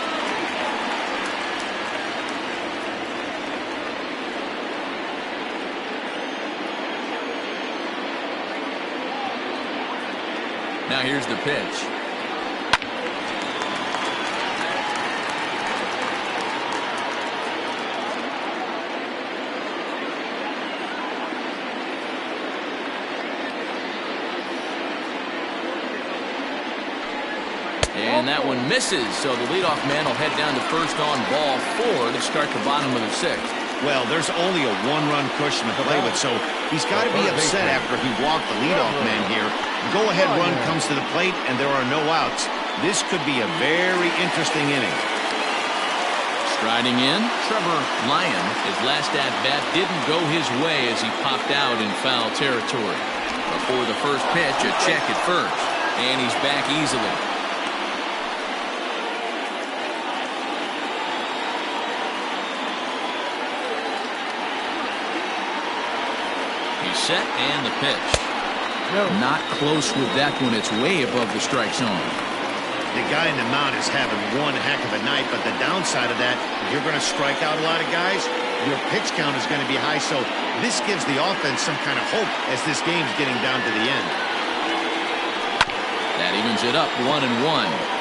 Now here's the pitch. And that one misses, so the leadoff man will head down to first on ball 4 to start the bottom of the 6th. Well, there's only a one-run cushion to play with, so he's got to be upset after he walked the leadoff man here. Go-ahead run comes to the plate, and there are no outs. This could be a very interesting inning. Striding in, Trevor Lyon. His last at-bat didn't go his way as he popped out in foul territory. Before the first pitch, a check at first, and he's back easily. Set and the pitch. Not close with that one. It's way above the strike zone. The guy in the mound is having one heck of a night, but the downside of that, if you're going to strike out a lot of guys, your pitch count is going to be high, so this gives the offense some kind of hope as this game's getting down to the end. That evens it up 1-1.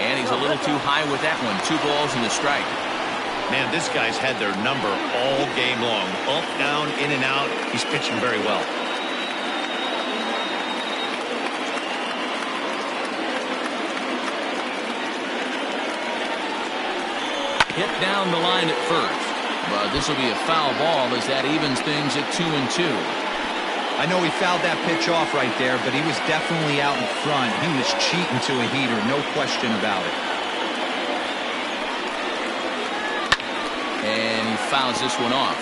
And he's a little too high with that one. 2 balls and a strike. Man, this guy's had their number all game long. Up, down, in and out. He's pitching very well. Hit down the line at first. But this will be a foul ball as that evens things at 2-2. I know he fouled that pitch off right there, but he was definitely out in front. He was cheating to a heater, no question about it. And he fouls this one off.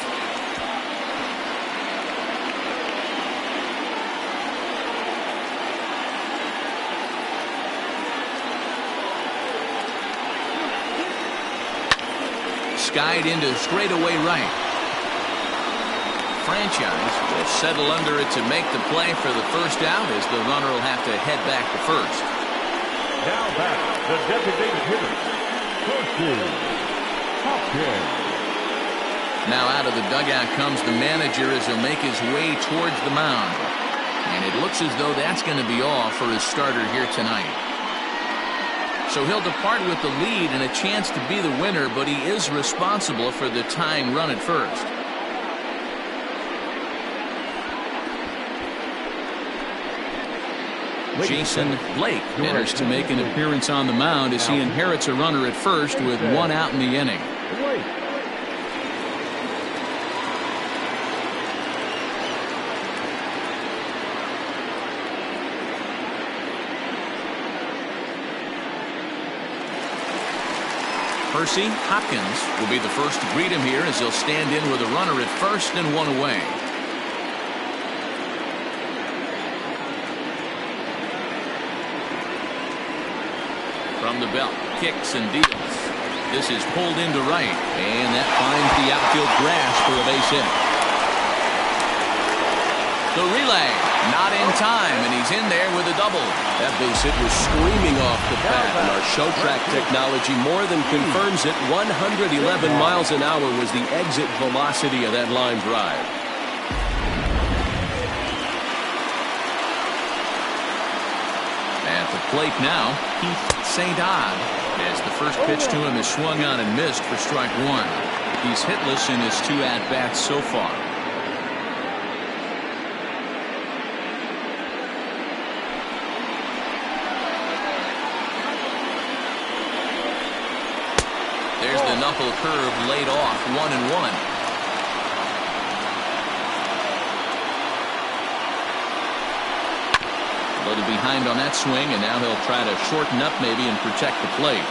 Skied into straightaway right. Franchise will settle under it to make the play for the first out as the runner will have to head back to first. Now back, the designated hitter, Hopkins. Now out of the dugout comes the manager as he'll make his way towards the mound. And it looks as though that's going to be all for his starter here tonight. So he'll depart with the lead and a chance to be the winner, but he is responsible for the tying run at first. Jason Blake enters to make an appearance on the mound as he inherits a runner at first with 1 out in the inning. Percy Hopkins will be the first to greet him here as he'll stand in with a runner at first and 1 away. From the belt, kicks and deals. This is pulled into right, and that finds the outfield grass for a base hit. The relay, not in time, and he's in there with a double. That base hit was screaming off the bat, and our show track technology more than confirms it. 111 miles an hour was the exit velocity of that line drive. At the plate now, Keith St. Odd, as the first pitch to him is swung on and missed for strike 1. He's hitless in his 2 at-bats so far. knuckle curve laid off, 1-1. A little behind on that swing, and now he'll try to shorten up maybe and protect the plate.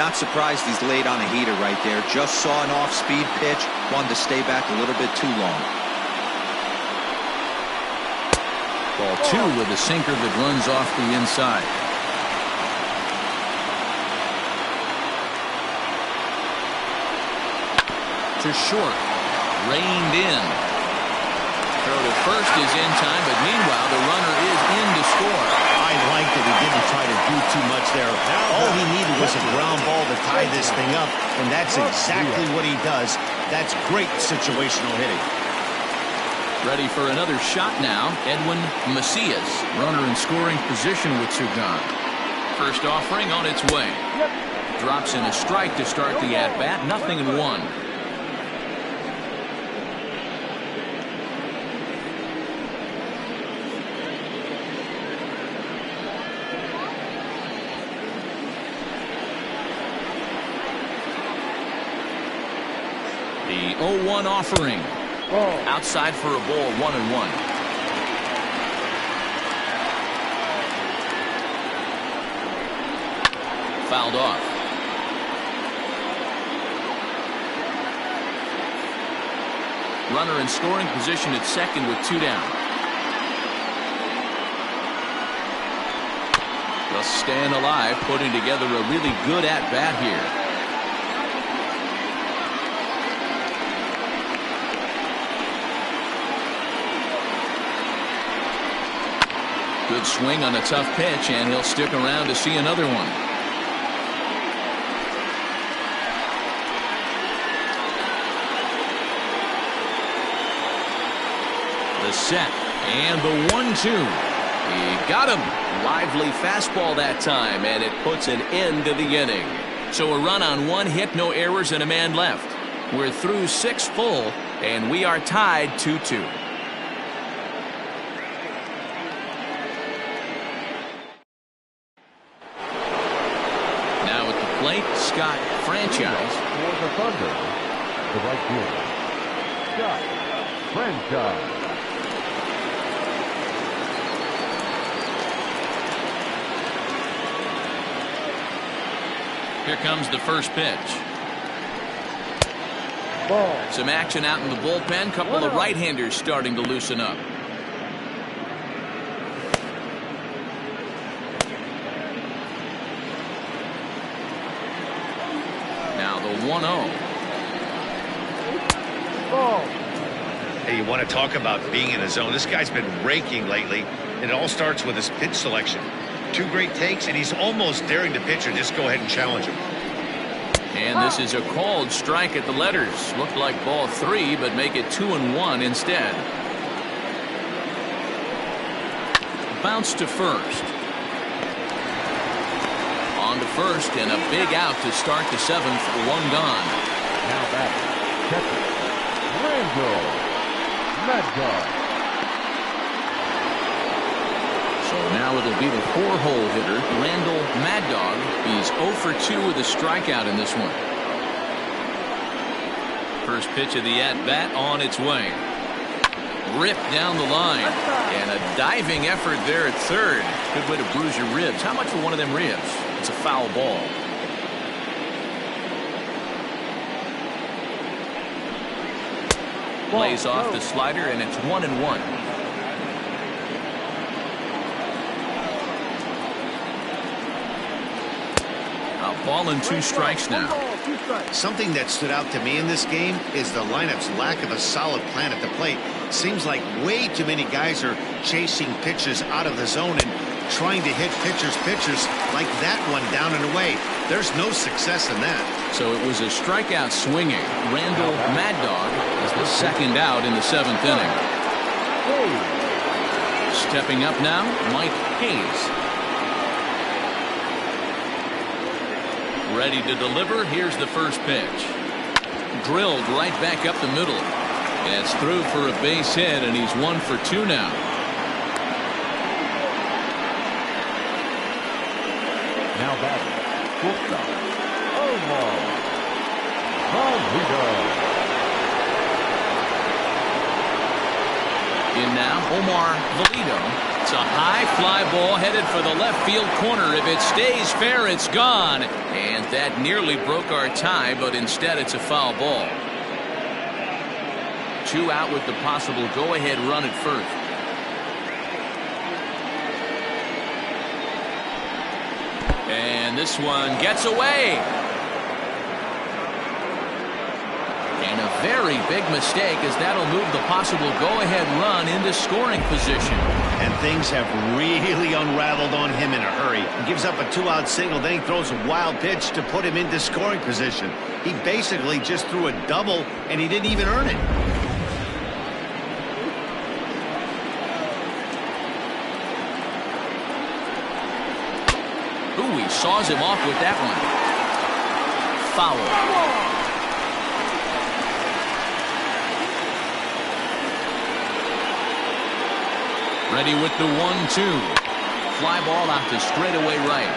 Not surprised he's laid on a heater right there. Just saw an off-speed pitch. Wanted to stay back a little bit too long. Ball 2 with a sinker that runs off the inside. To short. Reined in. Throw to first is in time, but meanwhile the runner is in to score. I like that he didn't try to do too much there. All he needed was a ground ball to tie this thing up, and that's exactly what he does. That's great situational hitting. Ready for another shot now, Edwin Macias. Runner in scoring position with two gone. First offering on its way. Drops in a strike to start the at-bat, 0-1. The 0-1 offering. Outside for a ball, 1-1. Fouled off. Runner in scoring position at second with two down. Just staying alive, putting together a really good at-bat here. Good swing on a tough pitch, and he'll stick around to see another one. The set and the 1-2. He got him. Lively fastball that time, and it puts an end to the inning. So a run on one hit, no errors, and a man left. We're through 6 full, and we are tied 2-2. Scott Franchise. For the Thunder, the right fielder, Scott Franchise. Here comes the first pitch. Ball. Some action out in the bullpen. Couple of right-handers starting to loosen up. Now the 1-0. Ball. Hey, you want to talk about being in a zone? This guy's been raking lately, and it all starts with his pitch selection. 2 great takes, and he's almost daring the pitcher. Just go ahead and challenge him. And this is a called strike at the letters. Looked like ball 3, but make it 2-1 instead. Bounce to first. On to first, and a big out to start the 7th. 1 gone. Now back, catcher, Randall Maddox. So now it'll be the 4-hole hitter, Randall Mad Dog. He's 0 for 2 with a strikeout in this one. First pitch of the at-bat on its way. Ripped down the line. And a diving effort there at third. Good way to bruise your ribs. How much for one of them ribs? It's a foul ball. Plays off the slider, and it's 1-1. Ball and 2 strikes now. Something that stood out to me in this game is the lineup's lack of a solid plan at the plate. Seems like way too many guys are chasing pitches out of the zone and trying to hit pitchers like that one down and away. There's no success in that. So it was a strikeout swinging. Randall Mad Dog is the second out in the 7th inning. Stepping up now, Mike Hayes. Ready to deliver. Here's the first pitch. Drilled right back up the middle. It's through for a base hit, and he's 1 for 2 now. Now batting, shortstop, Omar Carlito. In now, Omar Valido. It's a high fly ball headed for the left field corner. If it stays fair, it's gone. And that nearly broke our tie, but instead it's a foul ball. 2 out with the possible go-ahead run at first. And this one gets away. And a very big mistake, as that'll move the possible go-ahead run into scoring position. And things have really unraveled on him in a hurry. He gives up a 2-out single, then he throws a wild pitch to put him into scoring position. He basically just threw a double, and he didn't even earn it. Ooh, he saws him off with that one. Foul. Ready with the 1-2. Fly ball out to straightaway right.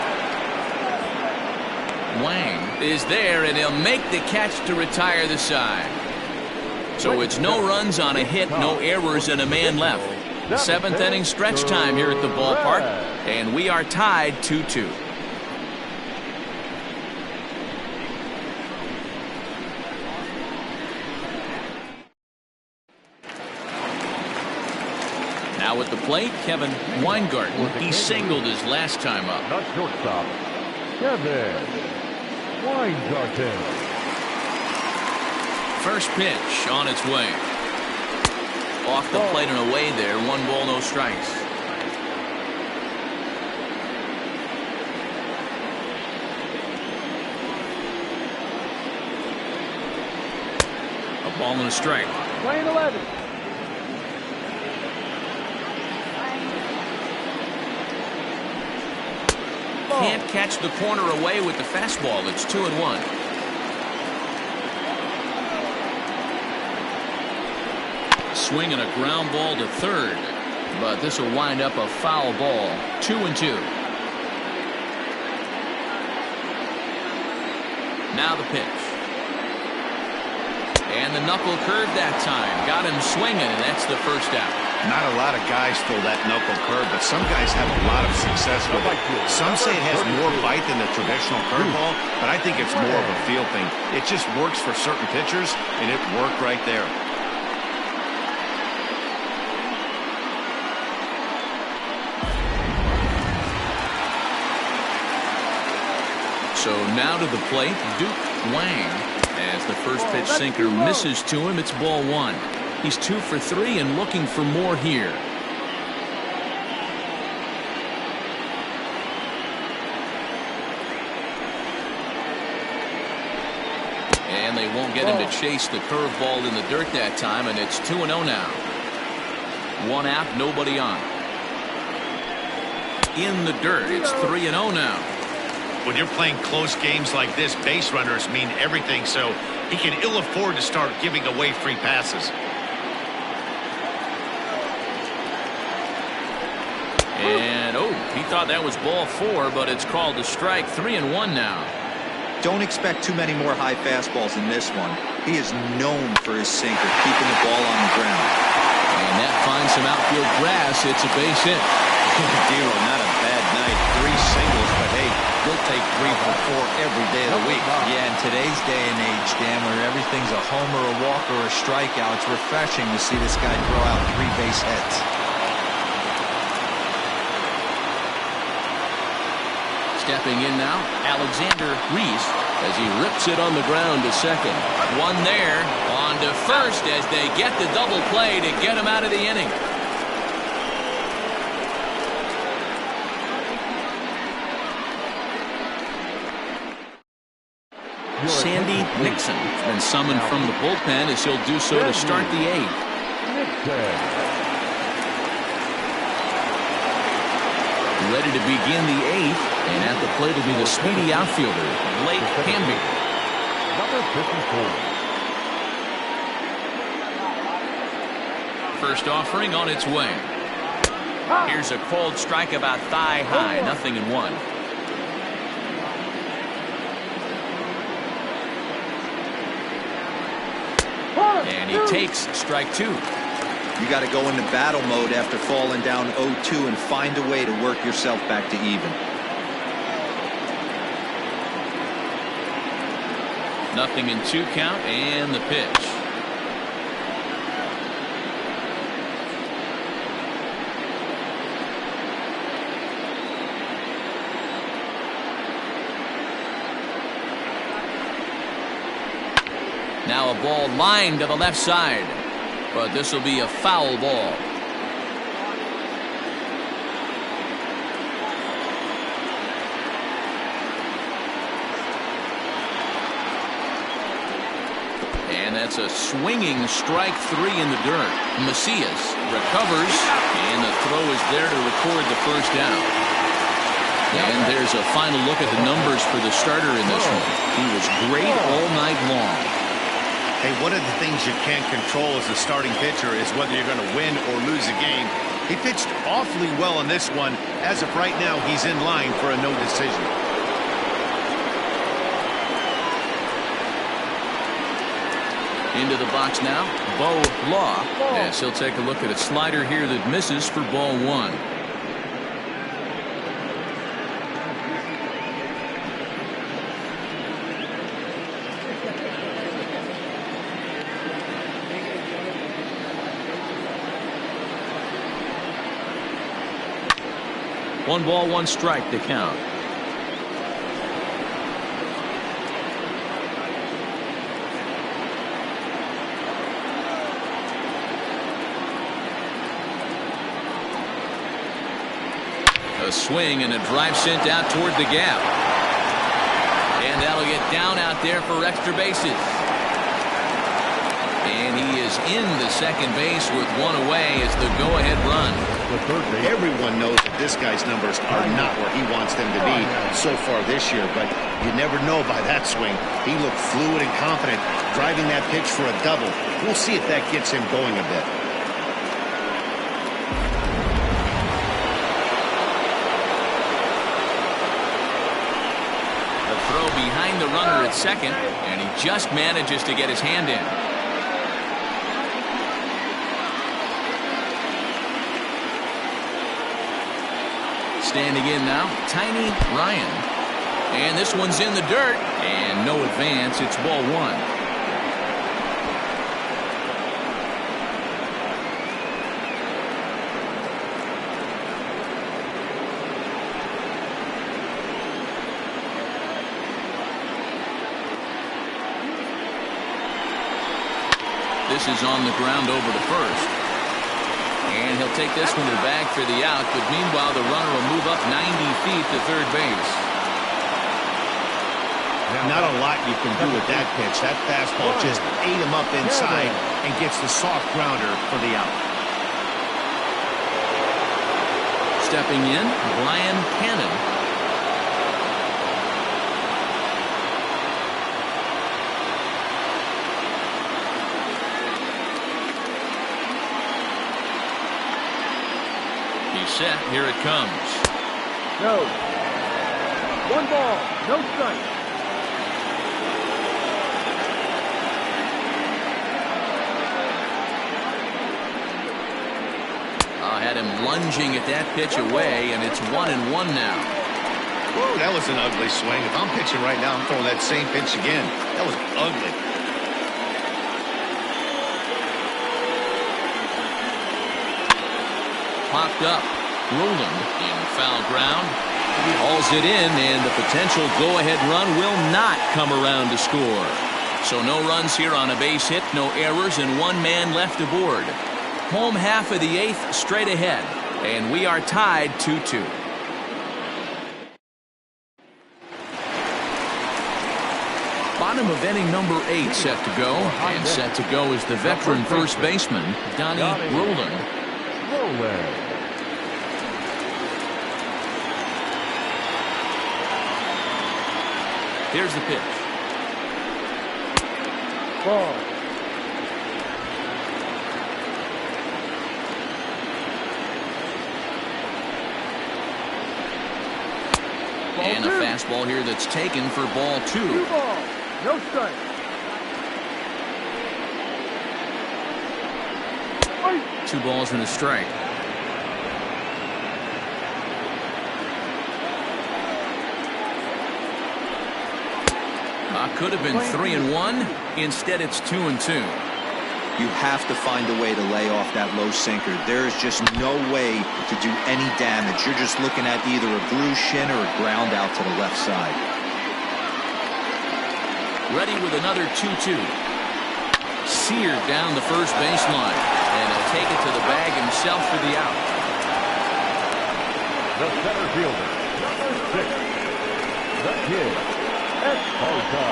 Wang is there, and he'll make the catch to retire the side. So it's no runs on a hit, no errors, and a man left. The 7th inning stretch time here at the ballpark, and we are tied 2-2. Now at the plate, Kevin Weingarten. He singled his last time up. Not shortstop, Kevin Weingarten. First pitch on its way. Off the plate and away there. 1 ball, no strikes. A ball and a strike. Playing 11. Can't catch the corner away with the fastball. It's 2-1. Swing and a ground ball to third, but this will wind up a foul ball. 2-2. Now the pitch. And the knuckle curve that time. Got him swinging, and that's the first out. Not a lot of guys throw that knuckle curve, but some guys have a lot of success with it. Some say it has more bite than the traditional curveball, but I think it's more of a feel thing. It just works for certain pitchers, and it worked right there. So now to the plate, Duke Wang. As the first pitch sinker misses to him, it's ball 1. He's 2 for 3 and looking for more here. And they won't get him to chase the curveball in the dirt that time, and it's 2-0 now. 1 out, nobody on. In the dirt, it's 3-0 now. When you're playing close games like this, base runners mean everything, so he can ill afford to start giving away free passes. And, oh, he thought that was ball 4, but it's called a strike. 3-1 now. Don't expect too many more high fastballs in this one. He is known for his sinker, keeping the ball on the ground. And that finds some outfield grass. It's a base hit. Dero, not a bad night. 3 singles, but hey, he'll take 3 for 4 every day of the week. Yeah, in today's day and age, Dan, where everything's a homer, a walk, or a strikeout, it's refreshing to see this guy throw out 3 base hits. Stepping in now, Alexander Reese, as he rips it on the ground to second. One there, on to first as they get the double play to get him out of the inning. Sandy Nixon has been summoned from the bullpen, as he'll do so to start the 8th. Ready to begin the 8th, and at the plate will be the speedy outfielder, Blake Hamby. Number 54. First offering on its way. Here's a cold strike about thigh high, 0-1. he takes strike 2. You got to go into battle mode after falling down 0-2 and find a way to work yourself back to even. Nothing in 2 count, and the pitch. Now a ball lined to the left side, but this will be a foul ball. And that's a swinging strike 3 in the dirt. Macias recovers, and the throw is there to record the first down. And there's a final look at the numbers for the starter in this one. He was great all night long. Hey, one of the things you can't control as a starting pitcher is whether you're going to win or lose a game. He pitched awfully well in this one. As of right now, he's in line for a no decision. Into the box now, Bo Law. Yes, he'll take a look at a slider here that misses for ball 1. One ball, one strike to count. A swing and a drive sent out toward the gap. And that'll get down out there for extra bases. And he is in the second base with one away as the go-ahead run. Everyone knows that this guy's numbers are not where he wants them to be so far this year, but you never know by that swing. He looked fluid and confident, driving that pitch for a double. We'll see if that gets him going a bit. The throw behind the runner at second, and he just manages to get his hand in. Standing in now, Tiny Ryan. And this one's in the dirt. And no advance. It's ball 1. This is on the ground over to first. And he'll take this one to the bag for the out, but meanwhile the runner will move up 90 feet to third base. Not a lot you can do with that pitch. That fastball just ate him up inside and gets the soft grounder for the out. Stepping in, Brian Cannon. Set. Here it comes. No. One ball. No strike. Had him lunging at that pitch away, and it's 1-1 now. Whoa, that was an ugly swing. If I'm pitching right now, I'm throwing that same pitch again. That was ugly. Popped up. Roland in foul ground. Hauls it in, and the potential go-ahead run will not come around to score. So no runs here on a base hit, no errors, and one man left aboard. Home half of the 8th straight ahead, and we are tied 2-2. Bottom of inning number 8 set to go, and set to go is the veteran first baseman, Donnie Roland. Here's the pitch. Ball. And a fastball here that's taken for ball 2. 2 balls. No strike. 2 balls and a strike. Could have been 3-1. Instead, it's 2-2. You have to find a way to lay off that low sinker. There is just no way to do any damage. You're just looking at either a bruised shin or a ground out to the left side. Ready with another 2-2. Seared down the first baseline. And he'll take it to the bag himself for the out. The center fielder, number 6, the kid, Esparza.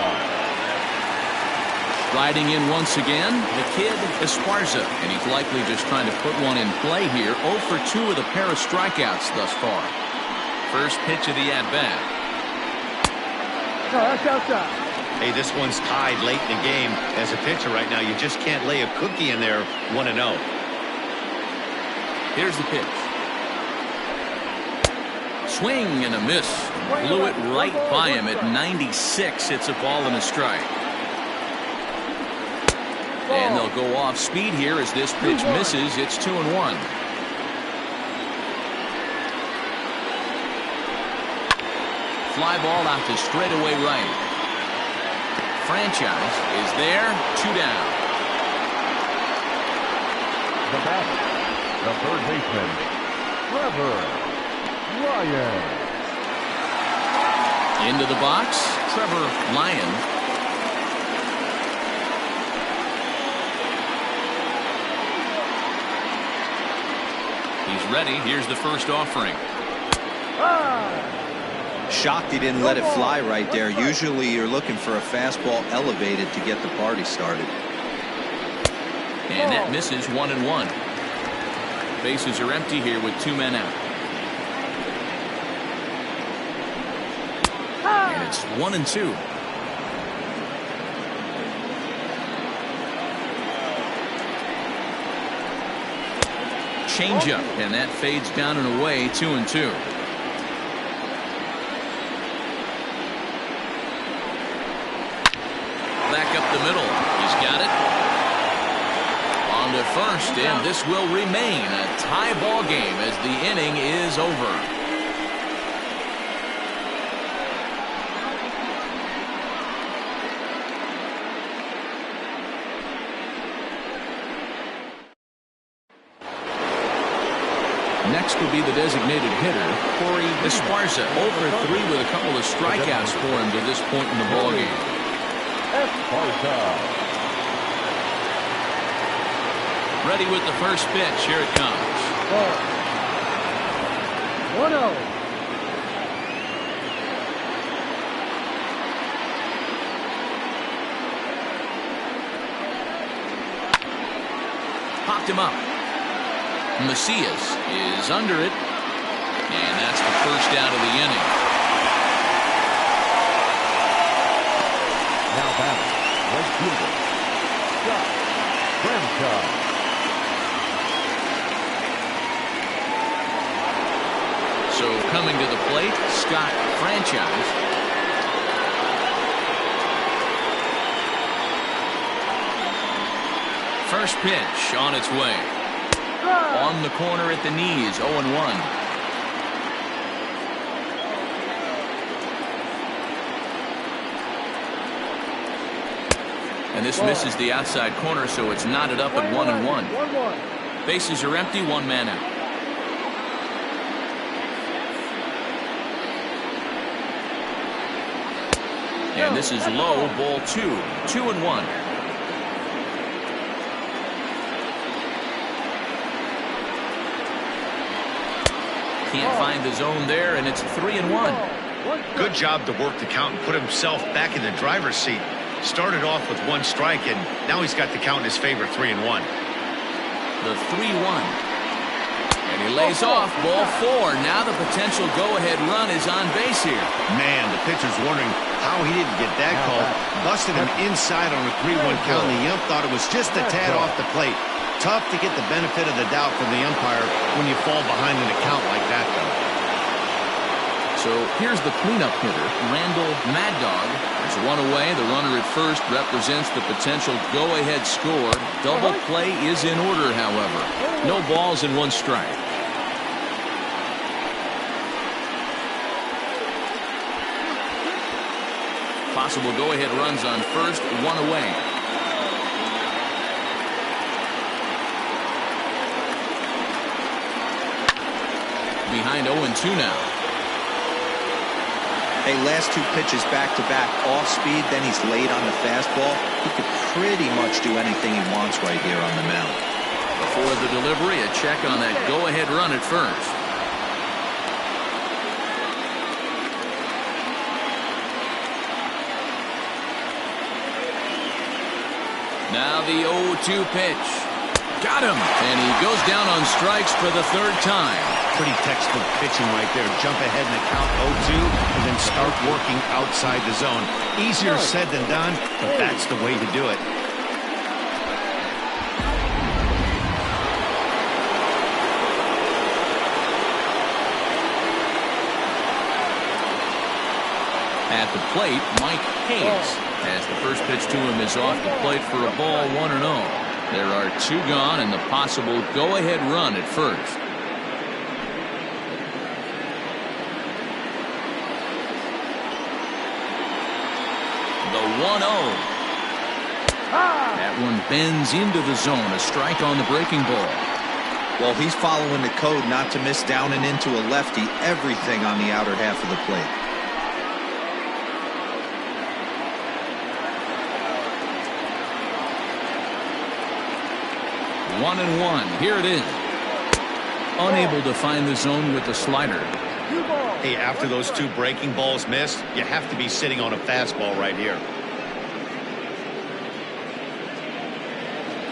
Riding in once again, the kid Esparza, and he's likely just trying to put one in play here. 0 for 2 with a pair of strikeouts thus far. First pitch of the at-bat. No, that's outside. Hey, this one's tied late in the game. As a pitcher right now, you just can't lay a cookie in there 1-0. Here's the pitch. Swing and a miss. Blew it right by him at 96. It's a ball and a strike. And they'll go off speed here as this pitch misses. It's 2-1. Fly ball out to straightaway right. Franchise is there. 2 down. The batter, the third baseman, Trevor Ryan. Into the box, Trevor Ryan. He's ready. Here's the first offering. Shocked he didn't let it fly right there. Usually you're looking for a fastball elevated to get the party started. And that misses. 1-1. Bases are empty here with 2 men out. And it's 1-2. Changeup, and that fades down and away. 2-2. Back up the middle. He's got it. On to first, and this will remain a tie ball game as the inning is over. Next will be the designated hitter, Corey Esparza. 0 for 3 with a couple of strikeouts for him to this point in the ballgame. Esparza. Ready with the first pitch. Here it comes. 1-0. Popped him up. Macias is under it, and that's the first out of the inning. Now batting, right fielder, Scott Franchise. So coming to the plate, Scott Franchise. First pitch on its way. On the corner at the knees, 0-1. And this misses the outside corner, so it's knotted up at 1-1. Bases are empty, 1 man out. And this is low, ball 2. 2-1. Can't find the zone there, and it's 3-1. Good job to work the count and put himself back in the driver's seat. Started off with 1 strike, and now he's got the count in his favor, 3-1. The 3-1. And he lays off, ball 4. Now the potential go-ahead run is on base here. Man, the pitcher's wondering how he didn't get that call. Busted him inside on a 3-1 count, and the ump thought it was just a tad off the plate. Tough to get the benefit of the doubt from the umpire when you fall behind in a count like that, though. So here's the cleanup hitter, Randall Mad Dog. There's one away. The runner at first represents the potential go-ahead score. Double play is in order, however. No balls and 1 strike. Possible go-ahead runs on first, 1 away. Behind 0-2 now. Hey, last 2 pitches back-to-back off speed, then he's late on the fastball. He could pretty much do anything he wants right here on the mound. Before the delivery, a check on that go-ahead run at first. Now the 0-2 pitch. Got him! And he goes down on strikes for the 3rd time. Pretty textbook pitching right there. Jump ahead in the count 0-2 and then start working outside the zone. Easier said than done, but that's the way to do it. At the plate, Mike Hayes. As the first pitch to him is off the plate for a ball, 1-0. There are 2 gone and the possible go-ahead run at first. The 1-0. That one bends into the zone. A strike on the breaking ball. Well, he's following the code not to miss down and into a lefty. Everything on the outer half of the plate. One and one. Here it is. Unable to find the zone with the slider. Hey, after those 2 breaking balls missed, you have to be sitting on a fastball right here.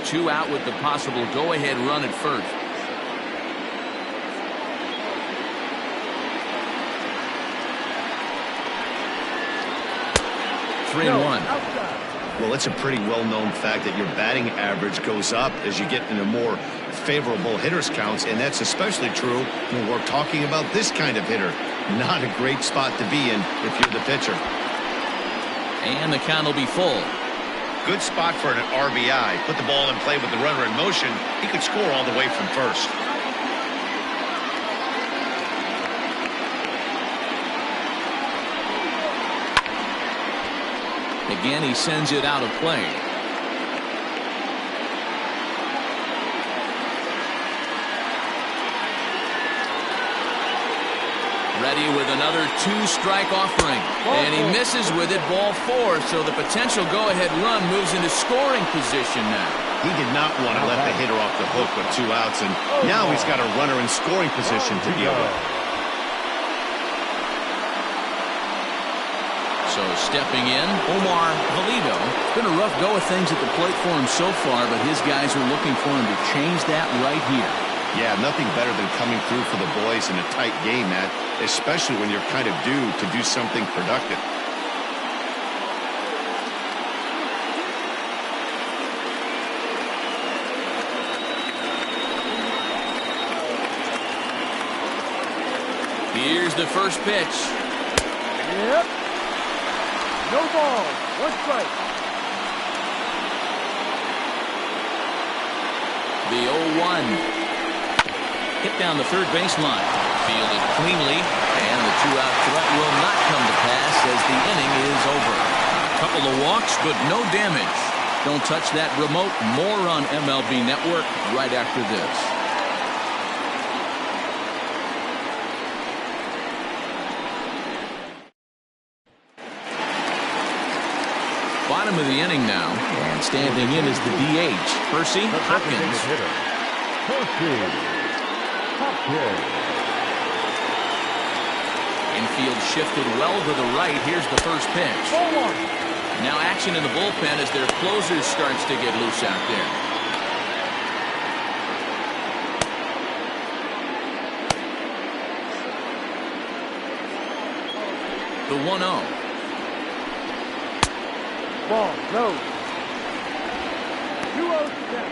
2 out with the possible go-ahead run at first. Three and 1. Well, it's a pretty well-known fact that your batting average goes up as you get into more favorable hitters counts, and that's especially true when we're talking about this kind of hitter. Not a great spot to be in if you're the pitcher. And the count will be full. Good spot for an RBI. Put the ball in play with the runner in motion. He could score all the way from first. Again, he sends it out of play. Ready with another 2-strike offering. And he misses with it, ball 4. So the potential go-ahead run moves into scoring position now. He did not want to let the hitter off the hook with 2 outs, and now he's got a runner in scoring position to deal with. So stepping in, Omar Valido. It's been a rough go of things at the plate for him so far, but his guys are looking for him to change that right here. Yeah, nothing better than coming through for the boys in a tight game, Matt, especially when you're kind of due to do something productive. Here's the first pitch. Yep. No ball. 1 strike. The 0-1. Hit down the third baseline. Fielded cleanly, and the 2-out threat will not come to pass as the inning is over. A couple of walks, but no damage. Don't touch that remote. More on MLB Network right after this. Bottom of the inning now, and standing in is the DH, Percy Hopkins. Infield shifted well to the right. Here's the first pitch. Now action in the bullpen as their closer starts to get loose out there. The 1-0. Ball, no. 2-0 down.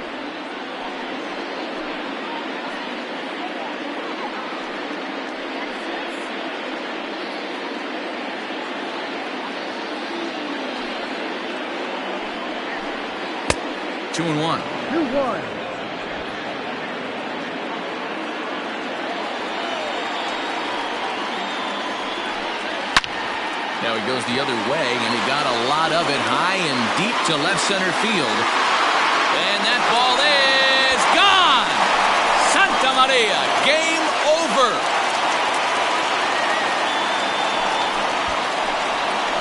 2-1. 2-1. Now he goes the other way, and he got a lot of it high and deep to left center field. And that ball is gone! Santa Maria, game over!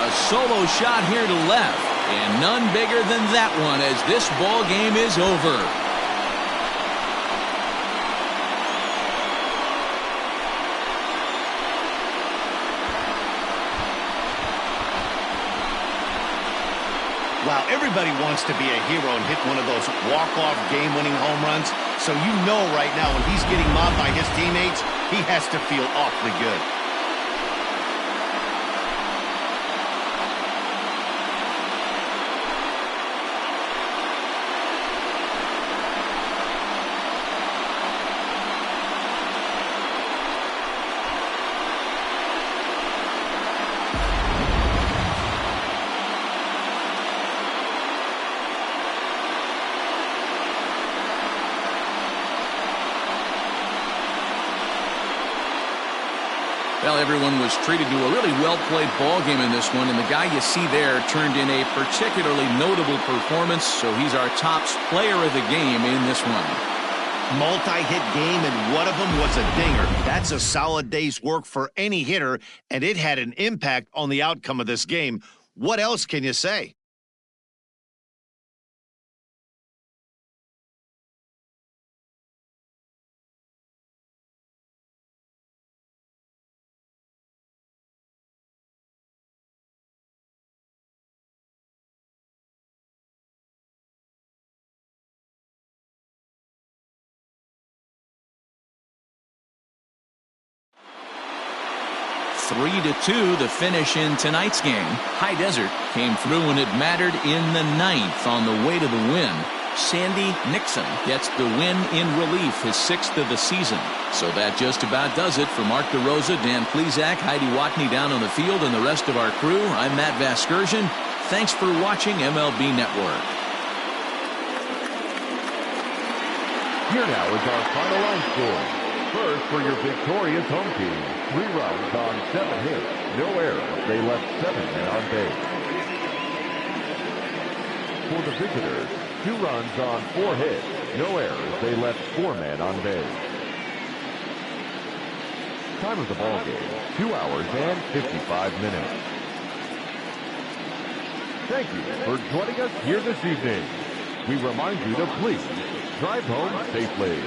A solo shot here to left, and none bigger than that one as this ball game is over. Wow, everybody wants to be a hero and hit one of those walk-off game-winning home runs. So you know right now when he's getting mobbed by his teammates, he has to feel awfully good. Well, everyone was treated to a really well-played ball game in this one, and the guy you see there turned in a particularly notable performance, so he's our top player of the game in this one. Multi-hit game, and one of them was a dinger. That's a solid day's work for any hitter, and it had an impact on the outcome of this game. What else can you say? Three to 2, the finish in tonight's game. High Desert came through when it mattered in the 9th on the way to the win. Sandy Nixon gets the win in relief, his 6th of the season. So that just about does it for Mark DeRosa, Dan Plesac, Heidi Watney down on the field, and the rest of our crew. I'm Matt Vasgersian. Thanks for watching MLB Network. Here now is our final line score. First, for your victorious home team, 3 runs on 7 hits, no errors. They left 7 men on base. For the visitors, 2 runs on 4 hits, no errors. They left 4 men on base. Time of the ball game, 2 hours and 55 minutes. Thank you for joining us here this evening. We remind you to please drive home safely.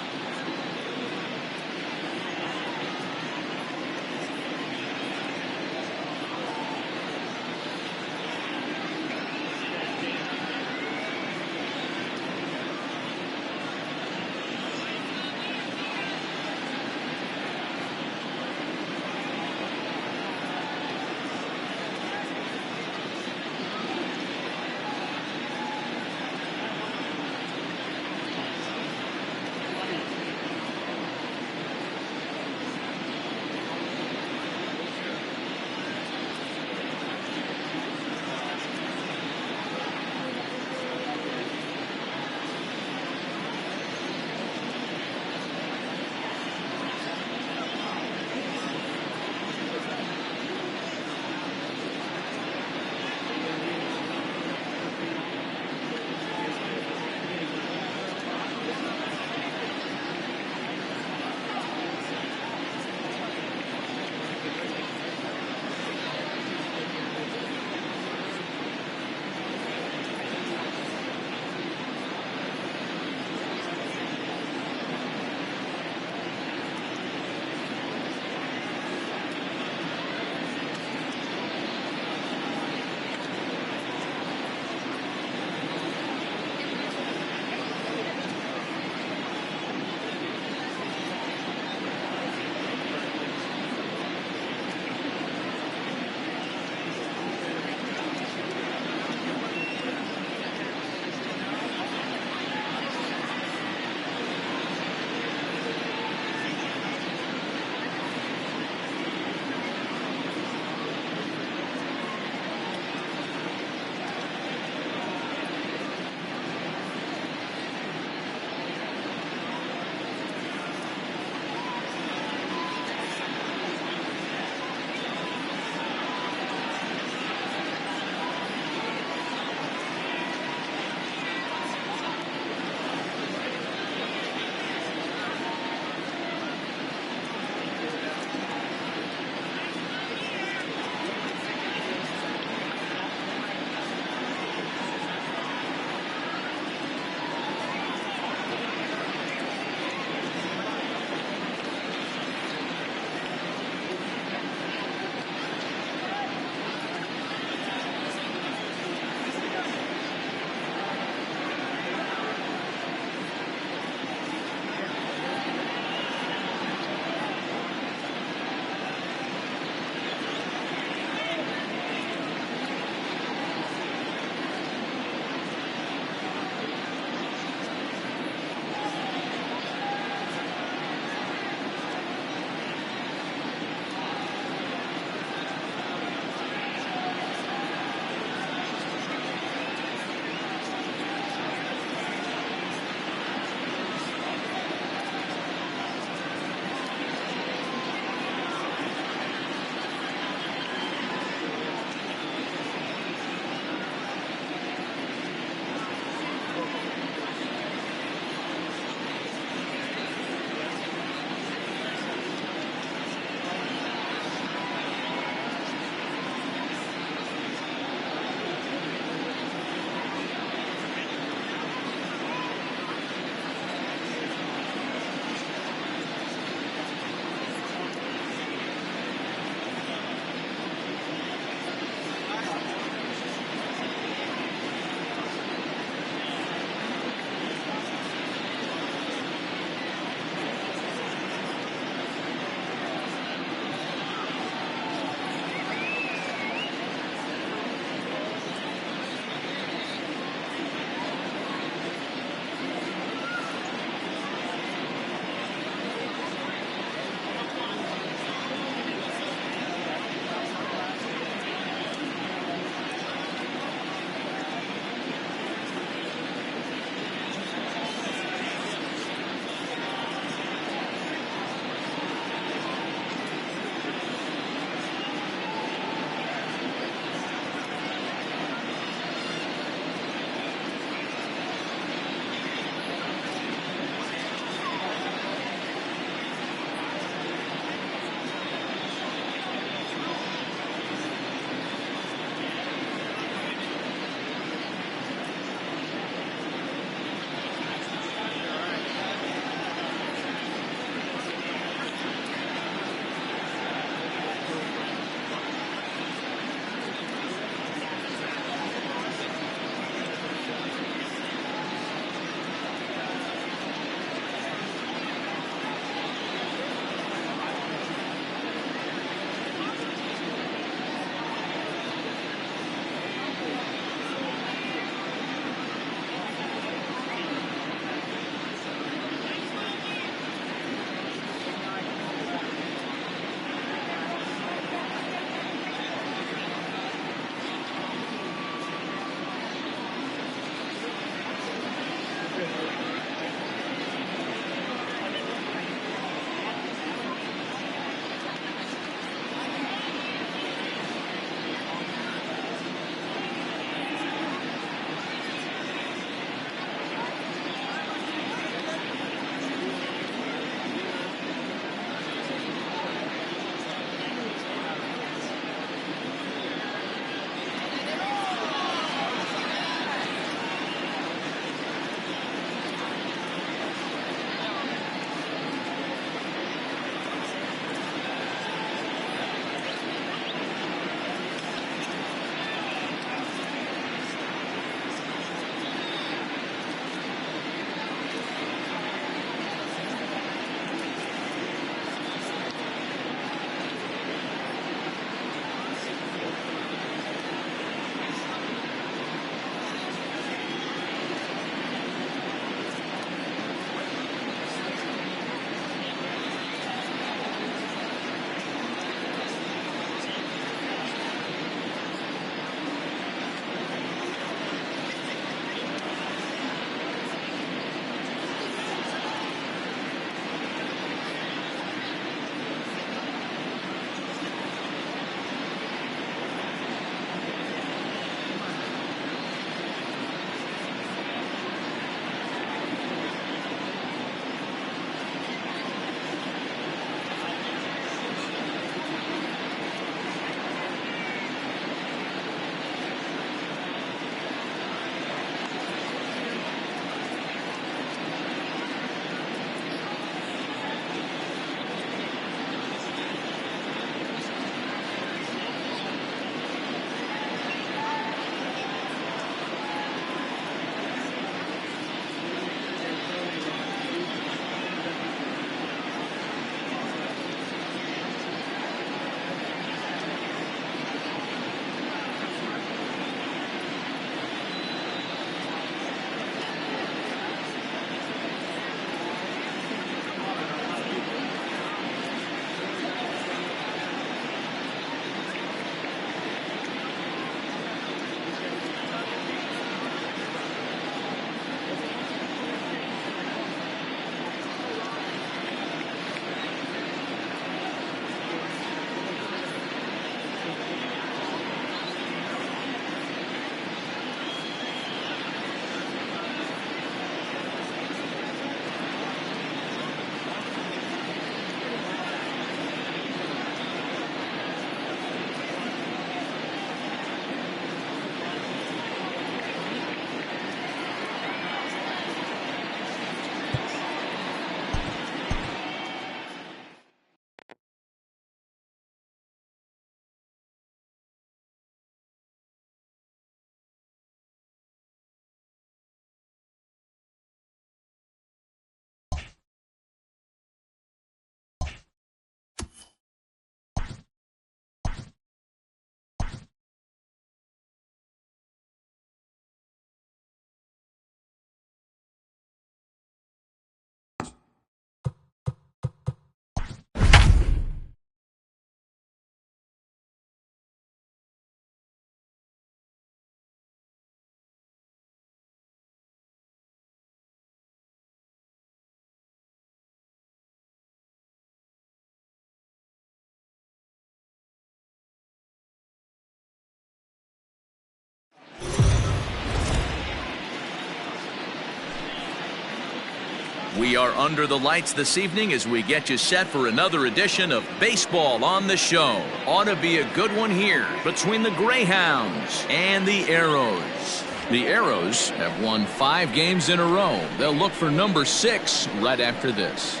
We are under the lights this evening as we get you set for another edition of Baseball on the Show. Ought to be a good one here between the Greyhounds and the Arrows. The Arrows have won 5 games in a row. They'll look for number 6 right after this.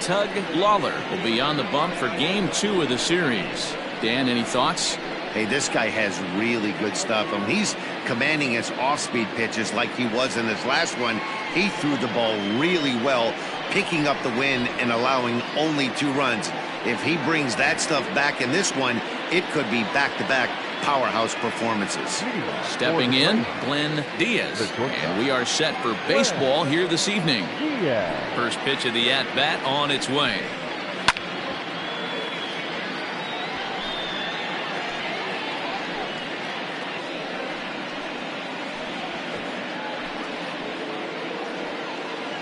Tug Lawler will be on the bump for Game 2 of the series. Dan, any thoughts? Hey, this guy has really good stuff. I mean, he's commanding his off-speed pitches like he was in his last one. He threw the ball really well, picking up the win and allowing only 2 runs. If he brings that stuff back in this one, it could be back-to-back powerhouse performances. Stepping in, Glenn Diaz. And we are set for baseball here this evening. First pitch of the at-bat on its way.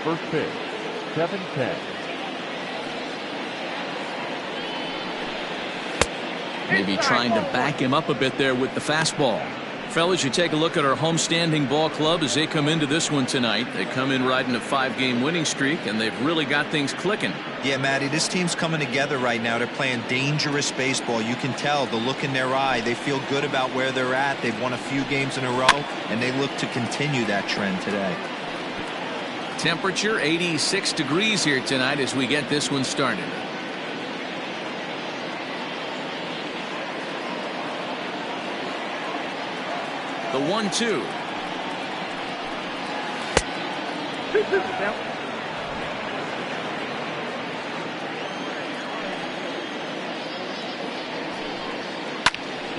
First pitch, 7-10. Maybe trying to back him up a bit there with the fastball. Fellas, you take a look at our homestanding ball club as they come into this one tonight. They come in riding a 5-game winning streak, and they've really got things clicking. Yeah, Matty, this team's coming together right now. They're playing dangerous baseball. You can tell the look in their eye. They feel good about where they're at. They've won a few games in a row, and they look to continue that trend today. Temperature 86 degrees here tonight as we get this one started. The 1-2.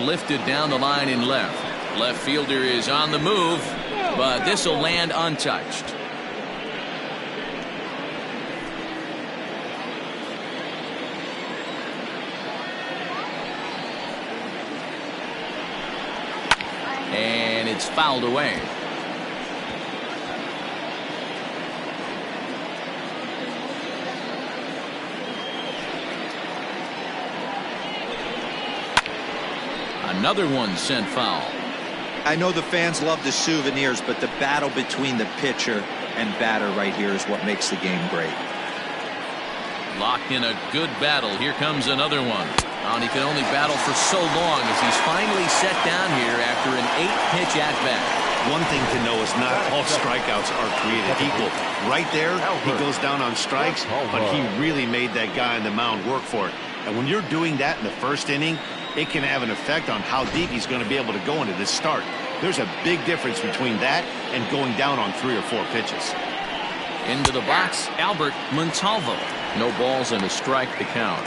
Lifted down the line in left. Left fielder is on the move, but this will land untouched. And it's fouled away. Another one sent foul. I know the fans love the souvenirs, but the battle between the pitcher and batter right here is what makes the game great. Locked in a good battle. Here comes another one. And he can only battle for so long as he's finally set down here after an 8-pitch at-bat. One thing to know is not all strikeouts are created equal. Right there, he goes down on strikes, but he really made that guy on the mound work for it. And when you're doing that in the first inning, it can have an effect on how deep he's going to be able to go into this start. There's a big difference between that and going down on 3 or 4 pitches. Into the box, Albert Montalvo. No balls and a strike to count.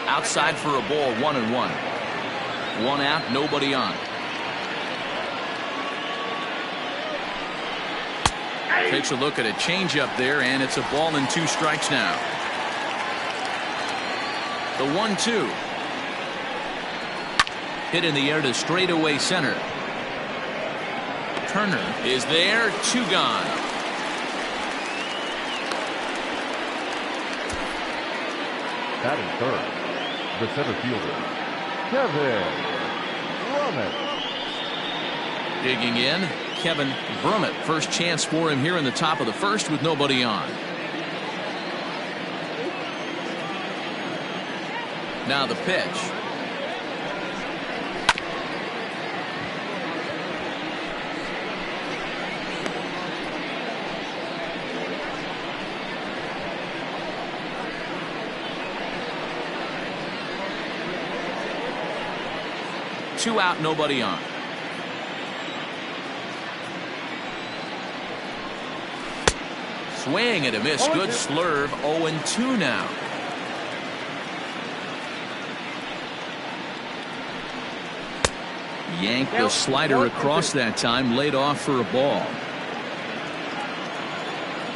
Outside for a ball, 1-1. 1 out, nobody on. Takes a look at a changeup there, and it's a ball and 2 strikes now. The 1-2. Hit in the air to straightaway center. Turner is there, 2 gone. Batting third, the center fielder, Kevin Brummett. Digging in, Kevin Brummett. First chance for him here in the top of the first with nobody on. Now the pitch. Two out, nobody on. Swing and a miss. Good slurve. 0-2 now. Yanked the slider across that time. Laid off for a ball.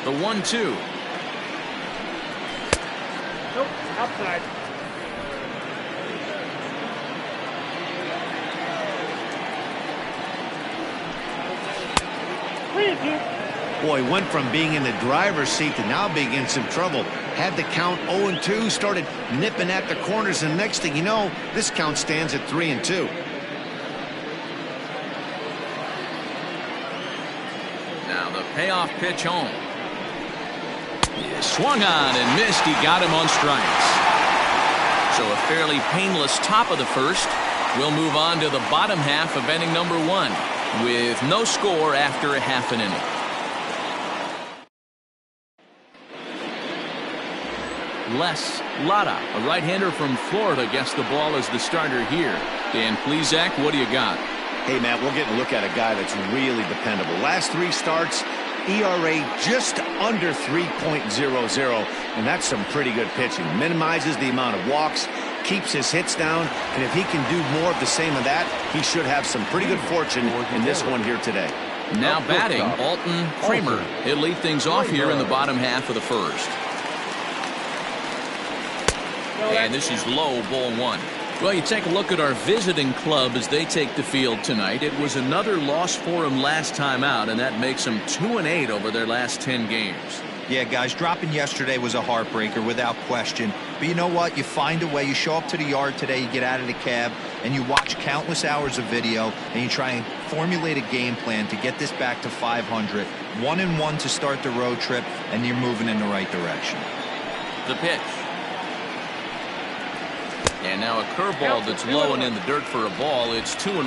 The 1-2. Nope, outside. Clean. Thank you. Boy, went from being in the driver's seat to now being in some trouble. Had the count 0-2, started nipping at the corners, and next thing you know, this count stands at 3-2. Now the payoff pitch home. He swung on and missed. He got him on strikes. So a fairly painless top of the first. We'll move on to the bottom half of inning number 1 with no score after a half an inning. Les Lara, a right-hander from Florida, gets the ball as the starter here. Dan Plesac, what do you got? Hey, Matt, we're getting a look at a guy that's really dependable. Last 3 starts, ERA just under 3.00, and that's some pretty good pitching. Minimizes the amount of walks, keeps his hits down, and if he can do more of the same of that, he should have some pretty good fortune in this one here today. Now batting, Alton Kramer. He'll lead things off here in the bottom half of the first. And this is low, ball 1. Well, you take a look at our visiting club as they take the field tonight. It was another loss for them last time out, and that makes them 2-8 over their last 10 games. Yeah, guys, dropping yesterday was a heartbreaker without question. But you know what? You find a way. You show up to the yard today, you get out of the cab, and you watch countless hours of video, and you try and formulate a game plan to get this back to 500. 1-1 to start the road trip, and you're moving in the right direction. The pitch. And now a curveball that's low and in the dirt for a ball. It's 2-1.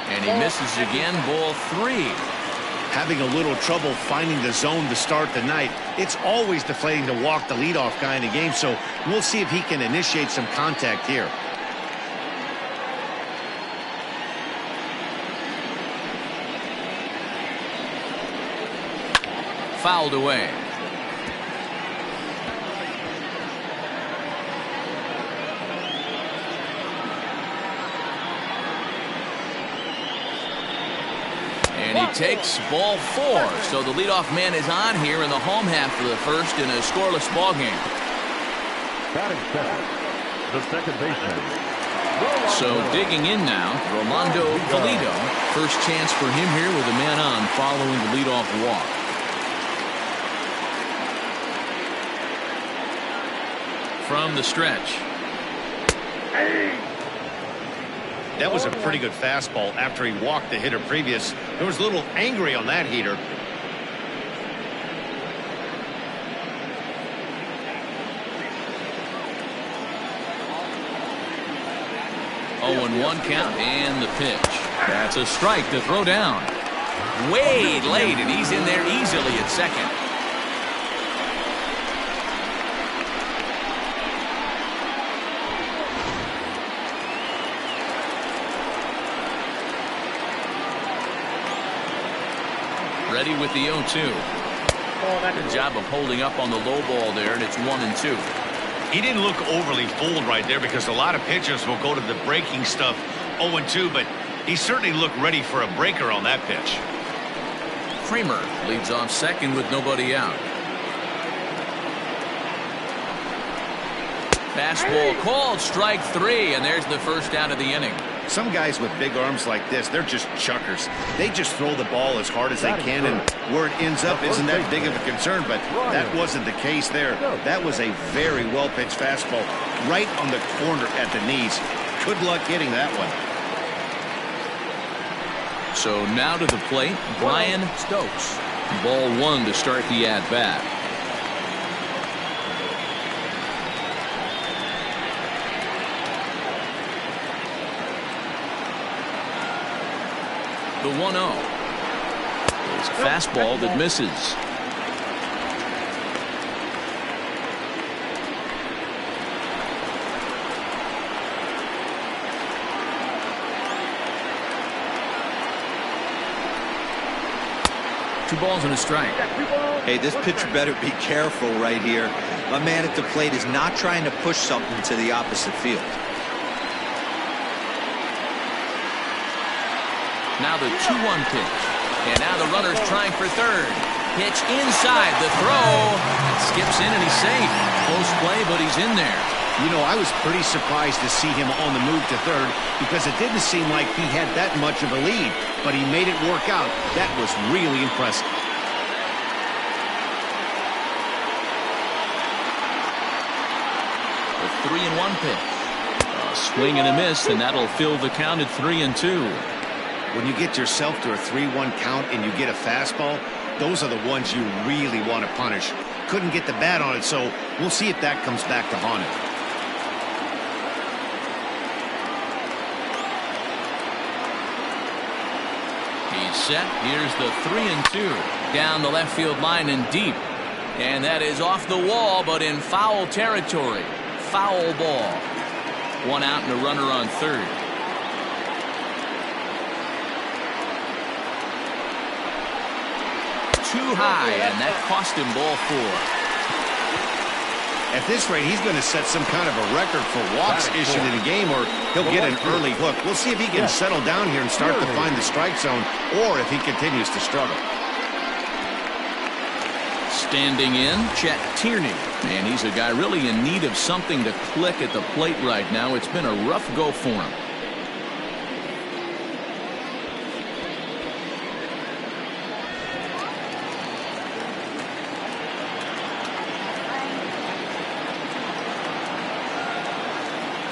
And he misses again, ball 3. Having a little trouble finding the zone to start the night. It's always deflating to walk the leadoff guy in the game, so we'll see if he can initiate some contact here. Fouled away. And he takes ball 4. So the leadoff man is on here in the home half of the first in a scoreless ball game. Batting second, the second baseman. So digging in now, Rolando Toledo. First chance for him here with a man on following the leadoff walk. From the stretch. That was a pretty good fastball after he walked the hitter previous. There was a little angry on that heater. Oh, and 1 count and the pitch. That's a strike to throw down. Way late, and he's in there easily at second. Ready with the 0-2. Good job of holding up on the low ball there, and it's 1-2. He didn't look overly fooled right there because a lot of pitchers will go to the breaking stuff 0-2, but he certainly looked ready for a breaker on that pitch. Kramer leads off second with nobody out. Fastball called, strike 3, and there's the first out of the inning. Some guys with big arms like this, they're just chuckers. They just throw the ball as hard as they can, and where it ends up isn't that big of a concern, but that wasn't the case there. That was a very well-pitched fastball right on the corner at the knees. Good luck getting that one. So now to the plate, Brian Stokes. Ball 1 to start the at-bat. The 1-0. It's a fastball that misses. Two balls and a strike. Hey, this pitcher better be careful right here. My man at the plate is not trying to push something to the opposite field. Now the 2-1 pitch. And now the runner's trying for third. Pitch inside. The throw skips in and he's safe. Close play, but he's in there. You know, I was pretty surprised to see him on the move to third because it didn't seem like he had that much of a lead, but he made it work out. That was really impressive. The 3-1 pitch. A swing and a miss, and that'll fill the count at 3-2. When you get yourself to a 3-1 count and you get a fastball, those are the ones you really want to punish. Couldn't get the bat on it, so we'll see if that comes back to haunt him. He's set. Here's the 3-2. Down the left field line and deep. And that is off the wall, but in foul territory. Foul ball. One out and a runner on third. Too high, and that cost him ball 4. At this rate, he's going to set some kind of a record for walks issued in a game, or he'll get an early hook. We'll see if he can settle down here and start to find the strike zone, or if he continues to struggle. Standing in, Chet Tierney. And he's a guy really in need of something to click at the plate right now. It's been a rough go for him.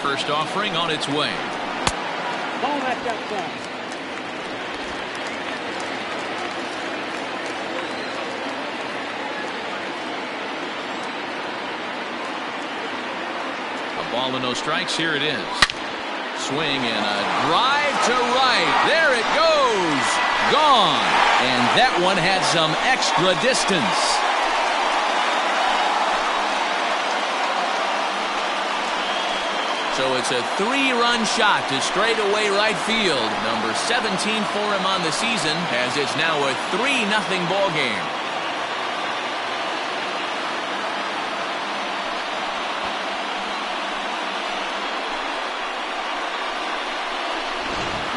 First offering on its way. Ball back up front. A ball and no strikes. Here it is. Swing and a drive to right. There it goes. Gone. And that one had some extra distance. So it's a 3-run shot to straightaway right field. Number 17 for him on the season, as it's now a 3-0 ball game.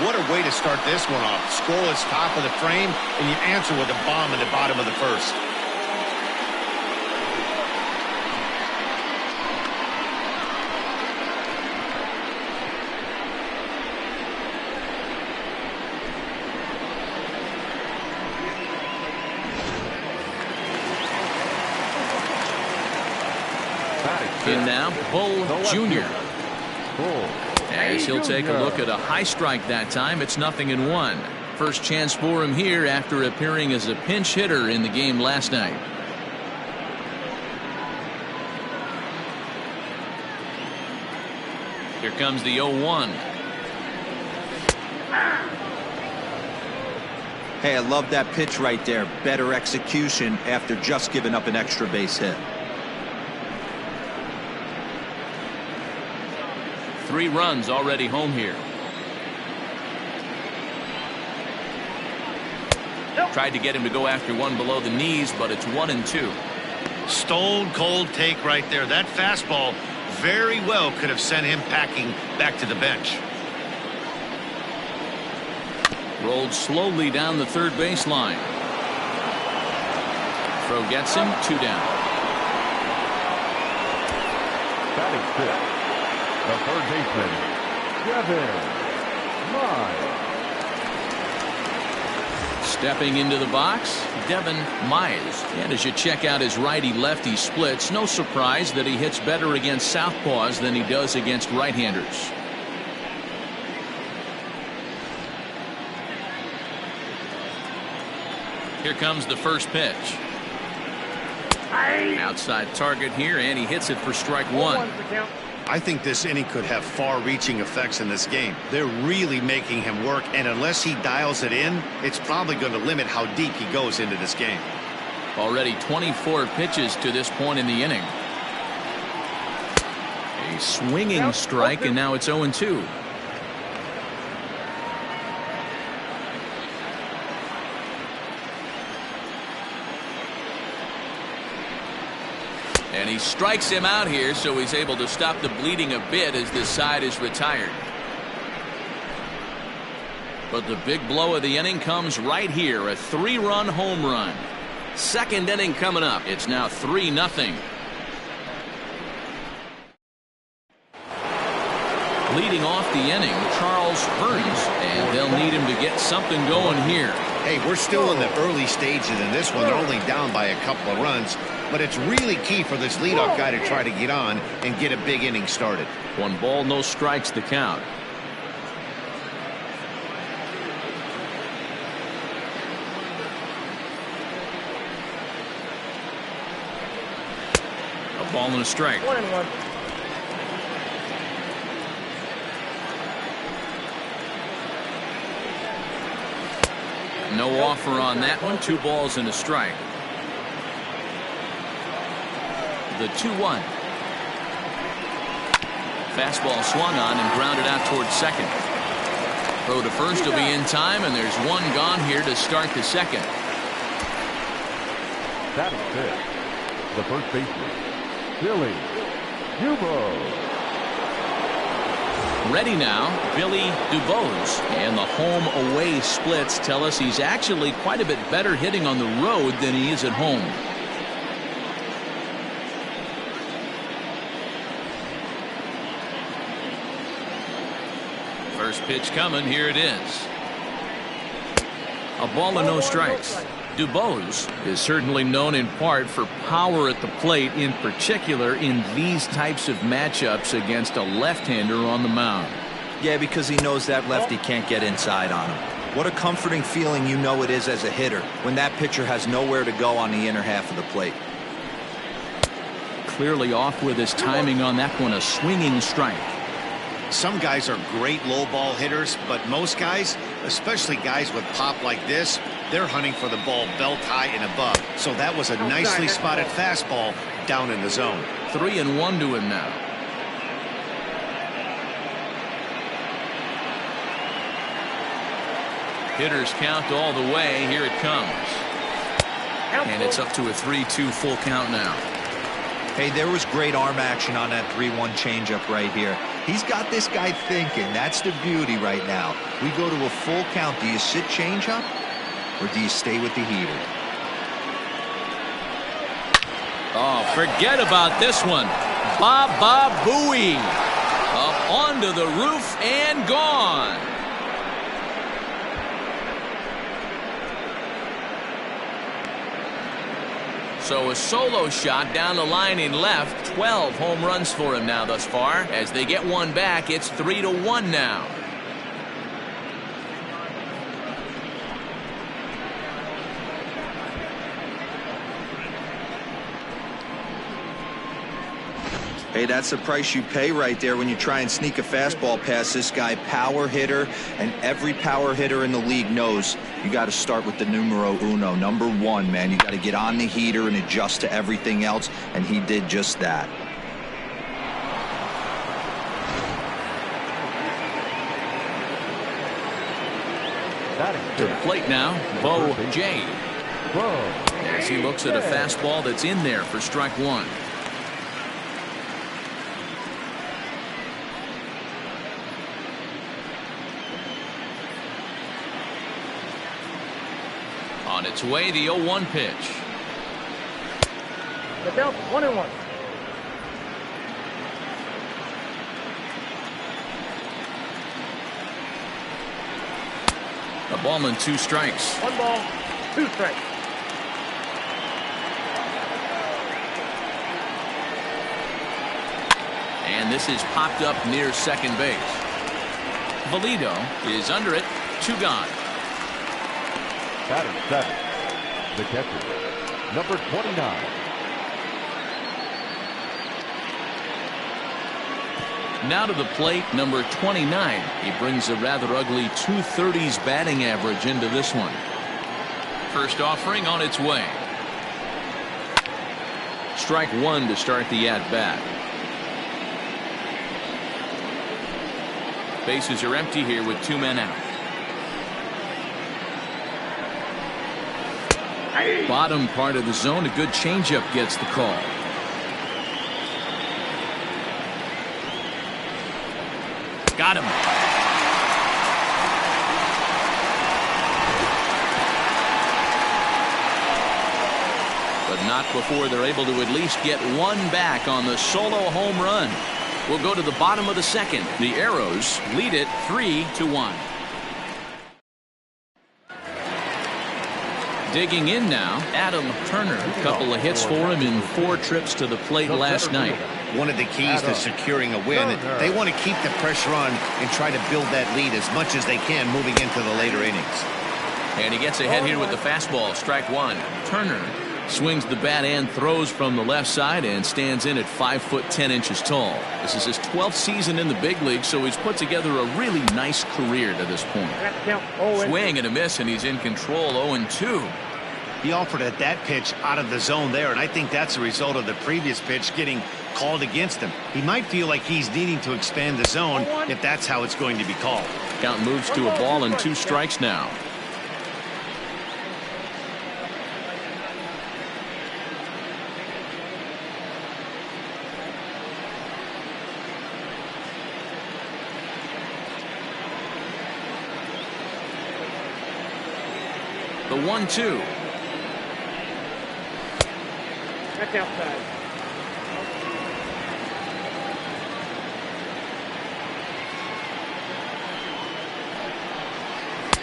What a way to start this one off. Scoreless top of the frame, and you answer with a bomb in the bottom of the first. In now, Bull Jr. As he'll take a look at a high strike that time. It's 0-1. First chance for him here after appearing as a pinch hitter in the game last night. Here comes the 0-1. Hey, I love that pitch right there. Better execution after just giving up an extra base hit. 3 runs already home here. Tried to get him to go after one below the knees, but it's 1-2. Stone cold take right there. That fastball very well could have sent him packing back to the bench. Rolled slowly down the third baseline. Throw gets him. 2 down. Batting fifth, the third baseman, Devin Mize. Stepping into the box, Devin Mize. And as you check out his righty-lefty splits, no surprise that he hits better against southpaws than he does against right-handers. Here comes the first pitch. Outside target here, and he hits it for strike 1. I think this inning could have far-reaching effects in this game. They're really making him work, and unless he dials it in, it's probably going to limit how deep he goes into this game. Already 24 pitches to this point in the inning. A swinging strike, and now it's 0-2. And he strikes him out here, so he's able to stop the bleeding a bit as this side is retired. But the big blow of the inning comes right here, a 3-run home run. Second inning coming up. It's now 3-0. Leading off the inning, Charles Burns, and they'll need him to get something going here. Hey, we're still in the early stages in this one. They're only down by a couple of runs, but it's really key for this leadoff guy to try to get on and get a big inning started. 1 ball, no strikes the count. A ball and a strike. 1-1. No offer on that one. 2 balls and a strike. The 2-1. Fastball swung on and grounded out towards second. Throw to first will be in time, and there's 1 gone here to start the second. Batting fifth, the first baseman, Billy Dubose. Ready now, Billy Dubose. And the home-away splits tell us he's actually quite a bit better hitting on the road than he is at home. First pitch coming. Here it is. A ball and no strikes. Dubose is certainly known in part for power at the plate, in particular in these types of matchups against a left-hander on the mound. Yeah, because he knows that lefty can't get inside on him. What a comforting feeling you know it is as a hitter when that pitcher has nowhere to go on the inner half of the plate. Clearly off with his timing on that one. A swinging strike. Some guys are great low ball hitters, but most guys, especially guys with pop like this, they're hunting for the ball belt high and above. So that was a nicely spotted fastball down in the zone. 3-1 to him now. Hitters count all the way. Here it comes. And it's up to a 3-2 full count now. Hey, there was great arm action on that 3-1 changeup right here. He's got this guy thinking. That's the beauty right now. We go to a full count. Do you sit changeup or do you stay with the heater? Oh, forget about this one. Baba Booey. Up onto the roof and gone. So a solo shot down the line in left. 12 home runs for him now thus far. As they get one back, it's 3-1 now. Hey, that's the price you pay right there when you try and sneak a fastball past this guy. Power hitter, and every power hitter in the league knows you got to start with the numero uno, number 1, man. You got to get on the heater and adjust to everything else, and he did just that. To the plate now, Bo Jay. As he looks at a fastball that's in there for strike 1. On its way, the 0-1 pitch. The belt, 1-1. A ball and 2 strikes. 1 ball, 2 strikes. And this is popped up near second base. Valido is under it. 2 gone. Batting 7, the catcher, number 29. Now to the plate, number 29. He brings a rather ugly 230s batting average into this one. First offering on its way. Strike 1 to start the at-bat. Bases are empty here with 2 men out. Bottom part of the zone, a good changeup gets the call. Got him. But not before they're able to at least get one back on the solo home run. We'll go to the bottom of the second. The Arrows lead it 3-1. Digging in now, Adam Turner. A couple of hits for him in 4 trips to the plate last night. One of the keys to securing a win, they want to keep the pressure on and try to build that lead as much as they can moving into the later innings. And he gets ahead here with the fastball. Strike one. Turner swings the bat and throws from the left side and stands in at 5'10" tall. This is his 12th season in the big league, so he's put together a really nice career to this point. Swing and a miss, and he's in control. 0-2. He offered at that pitch out of the zone there, and I think that's a result of the previous pitch getting called against him. He might feel like he's needing to expand the zone if that's how it's going to be called. Count moves to a ball and 2 strikes now. The 1-2. That's outside.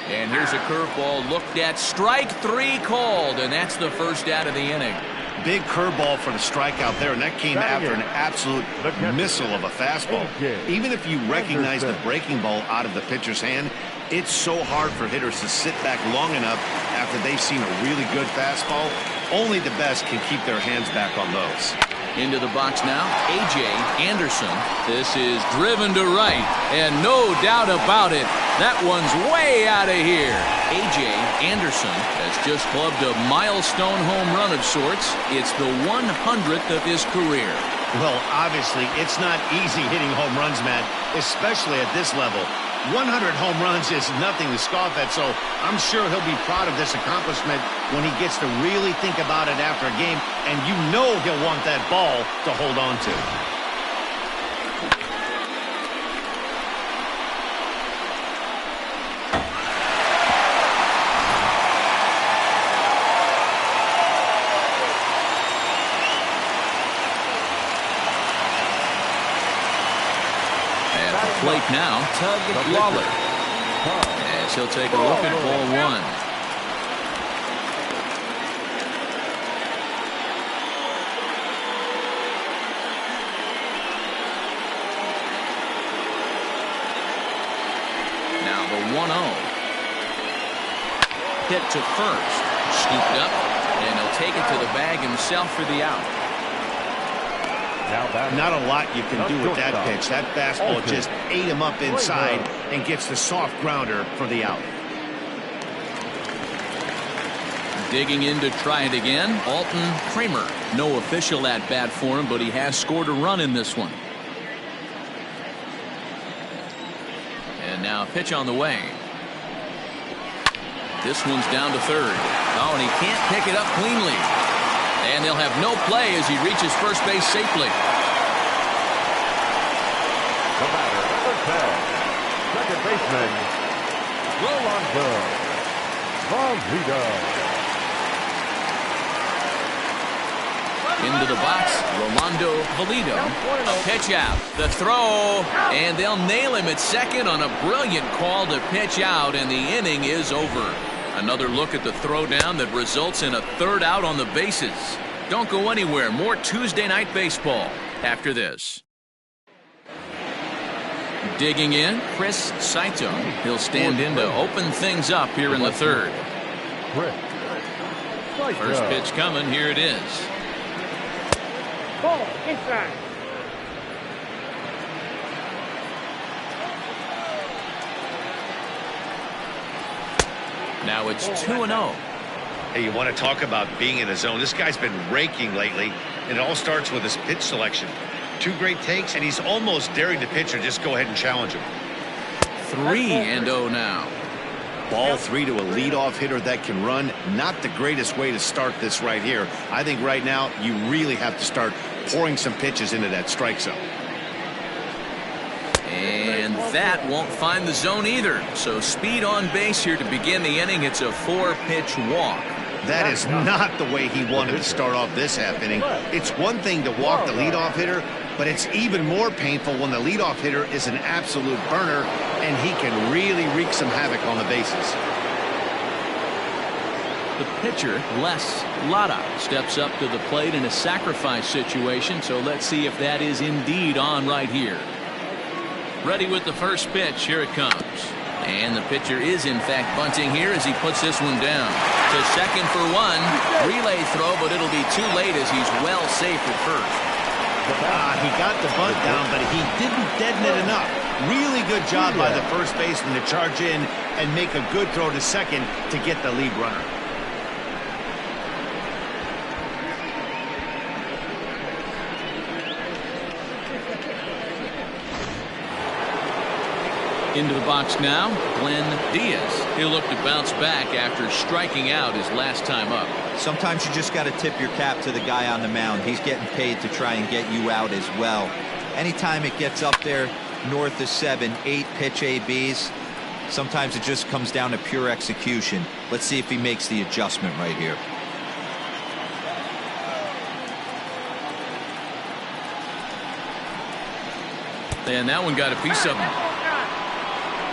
And here's a curveball looked at. Strike 3 called, and that's the first out of the inning. Big curveball for the strikeout there, and that came after an absolute missile of a fastball. Even if you recognize the breaking ball out of the pitcher's hand, it's so hard for hitters to sit back long enough after they've seen a really good fastball. Only the best can keep their hands back on those. Into the box now, A.J. Anderson. This is driven to right, and no doubt about it, that one's way out of here. A.J. Anderson has just clubbed a milestone home run of sorts. It's the 100th of his career. Well, obviously, it's not easy hitting home runs, Matt, especially at this level. 100 home runs is nothing to scoff at, so I'm sure he'll be proud of this accomplishment when he gets to really think about it after a game, and you know he'll want that ball to hold on to. Plate now, Tug Lawler. As he'll take a look at ball 1. Now the 1-0. Hit to first. Scooped up, and he'll take it to the bag himself for the out. Not a lot you can do with that pitch. That fastball just ate him up inside and gets the soft grounder for the out. Digging in to try it again, Alton Kramer. No official at bat for him, but he has scored a run in this one. And now pitch on the way. This one's down to third. Oh, and he can't pick it up cleanly. And they'll have no play as he reaches first base safely. The batter, number 10, second baseman, Rolando Valida. Into the box, Rolando Valida. A pitch out, the throw, and they'll nail him at second on a brilliant call to pitch out, and the inning is over. Another look at the throwdown that results in a third out on the bases. Don't go anywhere. More Tuesday Night Baseball after this. Digging in, Chris Saito. He'll stand in to open things up here in the third. First pitch coming. Here it is. Ball inside. Now it's 2-0. Hey, you want to talk about being in a zone? This guy's been raking lately, and it all starts with his pitch selection. 2 great takes, and he's almost daring the pitcher just go ahead and challenge him. 3-0 now. Ball 3 to a leadoff hitter that can run. Not the greatest way to start this right here. I think right now you really have to start pouring some pitches into that strike zone. And that won't find the zone either. So speed on base here to begin the inning. It's a 4-pitch walk. That is not the way he wanted to start off this half inning. It's one thing to walk the leadoff hitter, but it's even more painful when the leadoff hitter is an absolute burner and he can really wreak some havoc on the bases. The pitcher, Les Lara, steps up to the plate in a sacrifice situation, so let's see if that is indeed on right here. Ready with the first pitch. Here it comes. And the pitcher is in fact bunting here as he puts this one down. To second for one. Relay throw, but it'll be too late as he's well safe at first. He got the bunt down, but he didn't deaden it enough. Really good job by the first baseman to charge in and make a good throw to second to get the lead runner. Into the box now, Glenn Diaz. He'll look to bounce back after striking out his last time up. Sometimes you just got to tip your cap to the guy on the mound. He's getting paid to try and get you out as well. Anytime it gets up there north of 7, 8 pitch ABs, sometimes it just comes down to pure execution. Let's see if he makes the adjustment right here. And that one got a piece of him.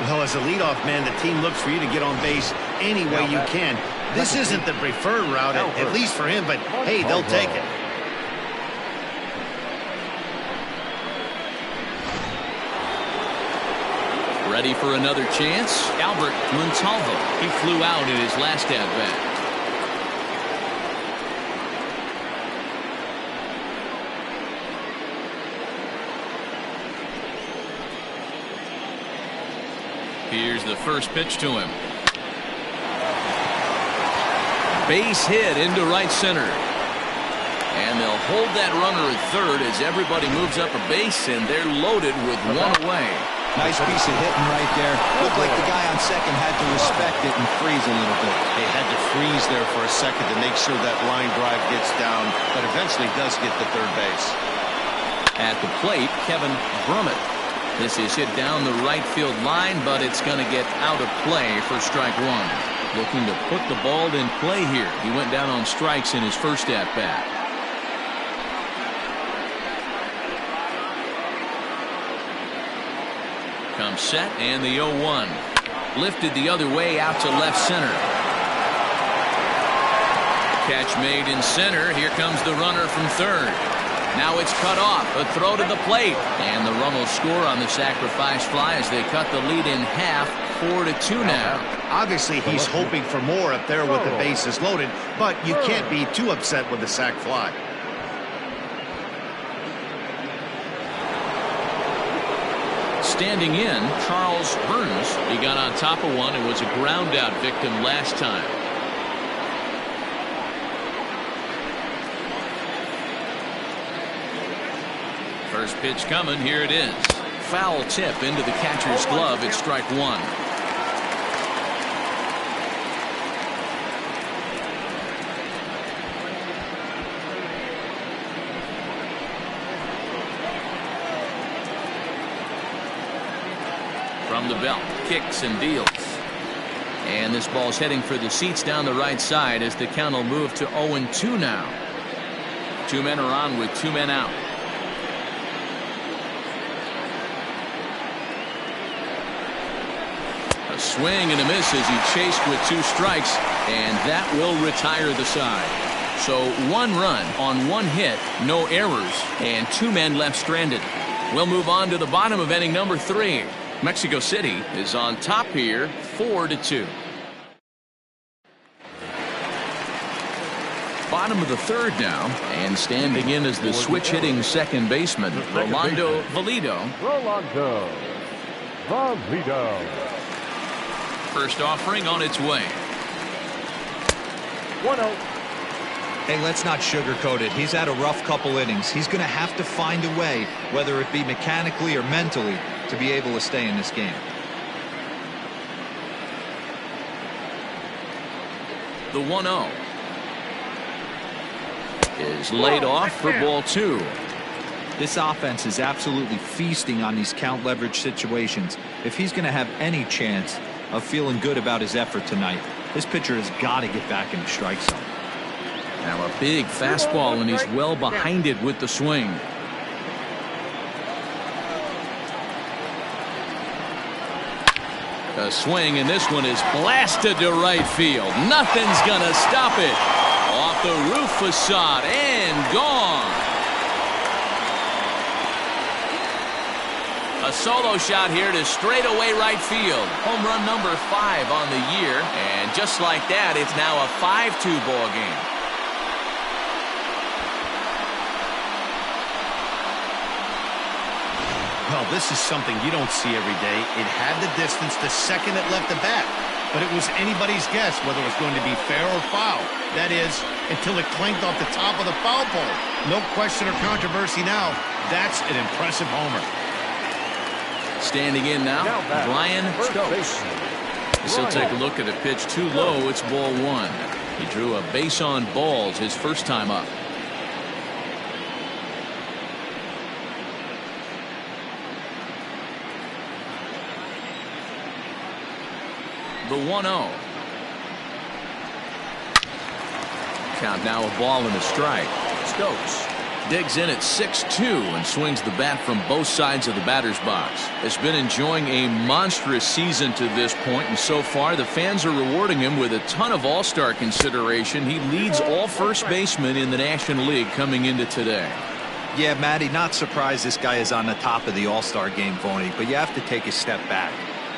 Well, as a leadoff man, the team looks for you to get on base any way you can. This isn't the preferred route, at least for him, but hey, they'll take it. Ready for another chance? Albert Montalvo. He flew out in his last at-bat. Here's the first pitch to him. Base hit into right center. And they'll hold that runner at third as everybody moves up a base, and they're loaded with one away. Nice piece of hitting right there. Looked like the guy on second had to respect it and freeze a little bit. They had to freeze there for a second to make sure that line drive gets down, but eventually does get to third base. At the plate, Kevin Brummett. This is hit down the right field line, but it's going to get out of play for strike one. Looking to put the ball in play here. He went down on strikes in his first at-bat. Comes set, and the 0-1. Lifted the other way out to left center. Catch made in center. Here comes the runner from third. Now it's cut off. A throw to the plate. And the run will score on the sacrifice fly as they cut the lead in half, 4-2 now. Obviously, he's hoping for more up there with the bases loaded, but you can't be too upset with the sac fly. Standing in, Charles Burns. He got on top of one and was a ground out victim last time. First pitch coming. Here it is. Foul tip into the catcher's glove. It's strike one. From the belt, kicks and deals. And this ball's heading for the seats down the right side as the count will move to 0-2 now. Two men are on with two men out. A swing and a miss as he chased with two strikes, and that will retire the side. So one run on one hit, no errors, and two men left stranded. We'll move on to the bottom of inning number 3. Mexico City is on top here, 4-2. Bottom of the third now, and standing in as the switch-hitting second baseman, Rolando Valido. First offering on its way. 1-0. Hey, let's not sugarcoat it. He's had a rough couple innings. He's going to have to find a way, whether it be mechanically or mentally, to be able to stay in this game. The 1-0 is laid off for ball 2. This offense is absolutely feasting on these count leverage situations. If he's going to have any chance of feeling good about his effort tonight, This pitcher has got to get back in the strike zone. Now a big fastball, and he's well behind it with the swing. A swing, and this one is blasted to right field. Nothing's gonna stop it. Off the roof facade and gone. A solo shot here to straightaway right field. Home run number 5 on the year, and just like that, it's now a 5-2 ball game. Well, this is something you don't see every day. It had the distance the second it left the bat, but it was anybody's guess whether it was going to be fair or foul. That is, until it clanked off the top of the foul pole. No question or controversy now. That's an impressive homer. Standing in now, Brian Stokes. He'll take a look at a pitch too low. It's ball 1. He drew a base on balls his first time up. The 1-0. Count now, a ball and a strike. Stokes digs in at 6-2 and swings the bat from both sides of the batter's box. Has been enjoying a monstrous season to this point, and so far the fans are rewarding him with a ton of all-star consideration. He leads all first basemen in the National League coming into today. Yeah, Matty, not surprised this guy is on the top of the all-star game voting, but you have to take a step back.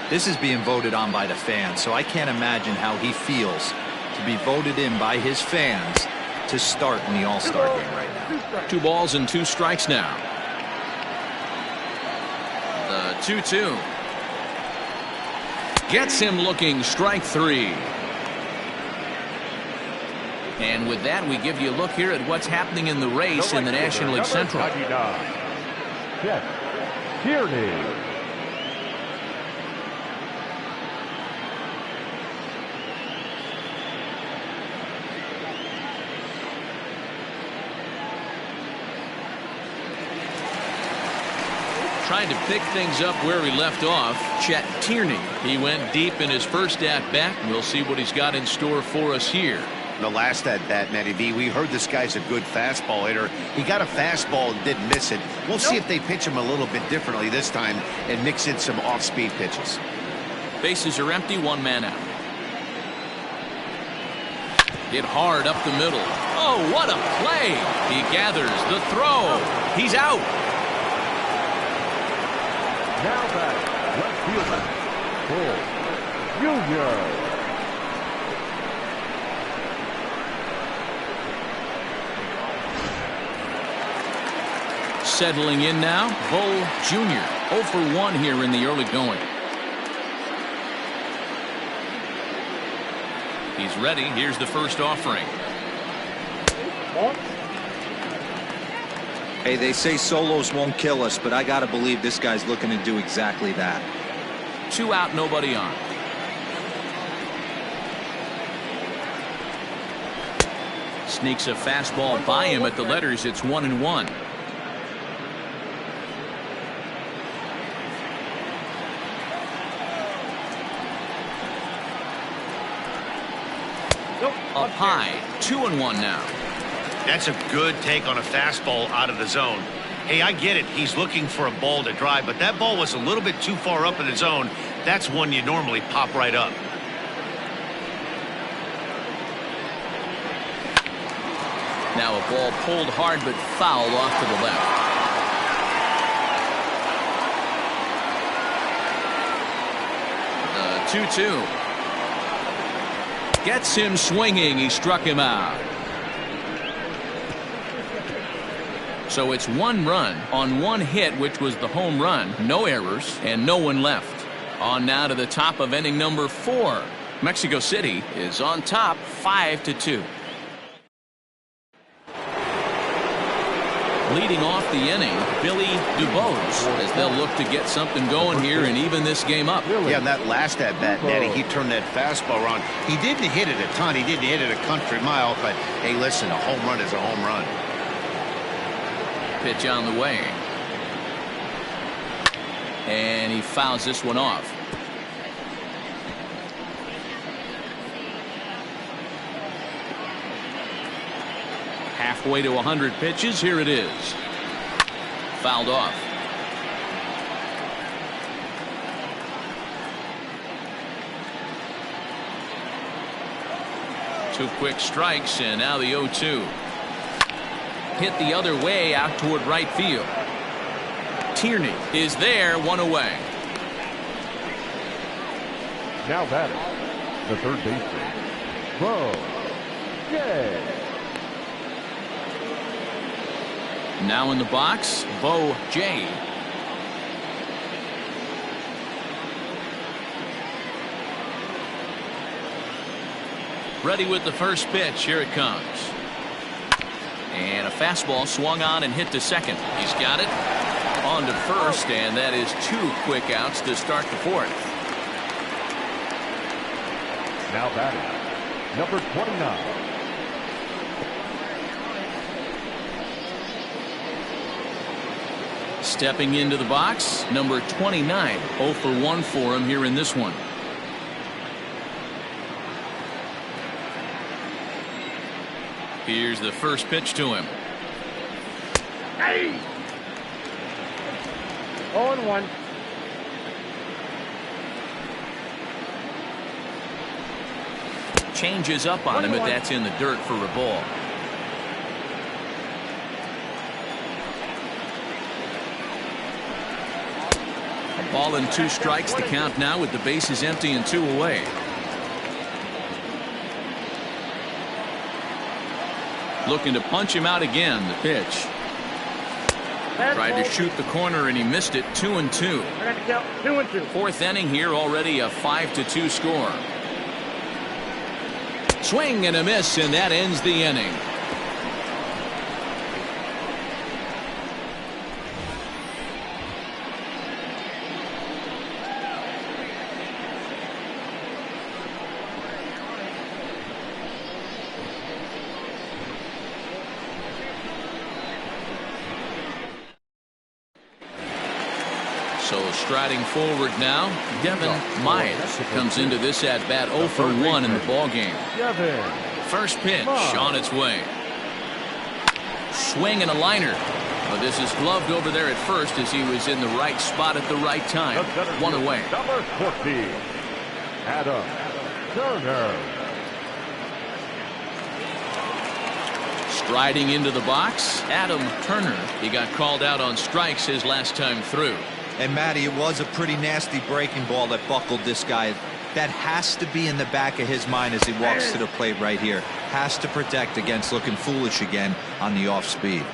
This is being voted on by the fans, so I can't imagine how he feels to be voted in by his fans to start in the All-Star game right now. 2 balls and 2 strikes now. The 2-2. Gets him looking, strike 3. And with that, we give you a look here at what's happening in the race in the National League Central. Jeff Tierney. Trying to pick things up where he left off, Chet Tierney. He went deep in his first at-bat. We'll see what he's got in store for us here. The last at-bat, Matty V, we heard this guy's a good fastball hitter. He got a fastball and didn't miss it. We'll see if they pitch him a little bit differently this time and mix in some off-speed pitches. Bases are empty, 1 man out. Hit hard up the middle. Oh, what a play! He gathers the throw. He's out. Now back, left fielder, Cole Jr. Settling in now, Bull Jr. 0 for 1 here in the early going. He's ready. Here's the first offering. Hey, they say solos won't kill us, but I got to believe this guy's looking to do exactly that. 2 out, nobody on. Sneaks a fastball by him at the letters. It's 1-1. Up high, 2-1 now. That's a good take on a fastball out of the zone. Hey, I get it. He's looking for a ball to drive, but that ball was a little bit too far up in the zone. That's one you normally pop right up. Now a ball pulled hard but fouled off to the left. The 2-2. Gets him swinging. He struck him out. So it's 1 run on 1 hit, which was the home run. No errors and no one left. On now to the top of inning number 4. Mexico City is on top 5-2. Leading off the inning, Billy Dubose, as they'll look to get something going here and even this game up. Yeah, that last at-bat, Natty, he turned that fastball around. He didn't hit it a ton. He didn't hit it a country mile, but, hey, listen, a home run is a home run. Pitch on the way. And he fouls this one off. Halfway to 100 pitches. Here it is. Fouled off. Two quick strikes, and now the 0-2. Hit the other way out toward right field. Tierney is there, one away. Now batting, the third baseman, Bo Jay. Now in the box, Bo Jay. Ready with the first pitch. Here it comes. And a fastball swung on and hit to second. He's got it. On to first, and that is two quick outs to start the fourth. Now batting, number 29. Stepping into the box, number 29. 0 for 1 for him here in this one. Here's the first pitch to him. Hey! 0-1. Changes up on him, but that's in the dirt for a ball. A ball and 2 strikes to count now with the bases empty and 2 away. Looking to punch him out again. The pitch. Tried to shoot the corner and he missed it. 2-2. 2-2. Fourth inning here, already a 5-2 score. Swing and a miss, and that ends the inning. So striding forward now, Devin Myers comes into this at bat 0 for 1 in the ball game. First pitch on its way. Swing and a liner. But this is gloved over there at first as he was in the right spot at the right time. 1 away. Number 14, Adam Turner. Striding into the box, Adam Turner. He got called out on strikes his last time through. And Matty, it was a pretty nasty breaking ball that buckled this guy. That has to be in the back of his mind as he walks to the plate right here. Has to protect against looking foolish again on the off speed.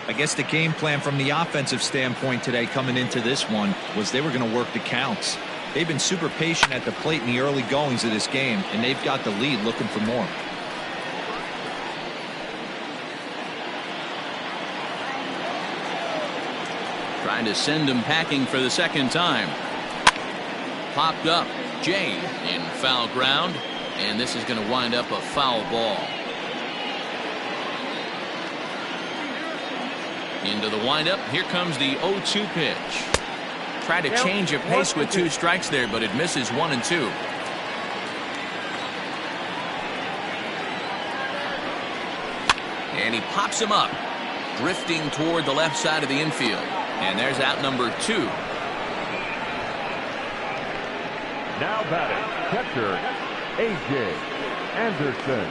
I guess the game plan from the offensive standpoint today coming into this one was they were going to work the counts. They've been super patient at the plate in the early goings of this game, and they've got the lead looking for more. Trying to send him packing for the second time. Popped up. Jay in foul ground, and this is going to wind up a foul ball. Into the windup. Here comes the 0-2 pitch. Try to change a pace with 2 strikes there, but it misses 1 and 2. And he pops him up, drifting toward the left side of the infield. And there's out number 2. Now batting, catcher A.J. Anderson.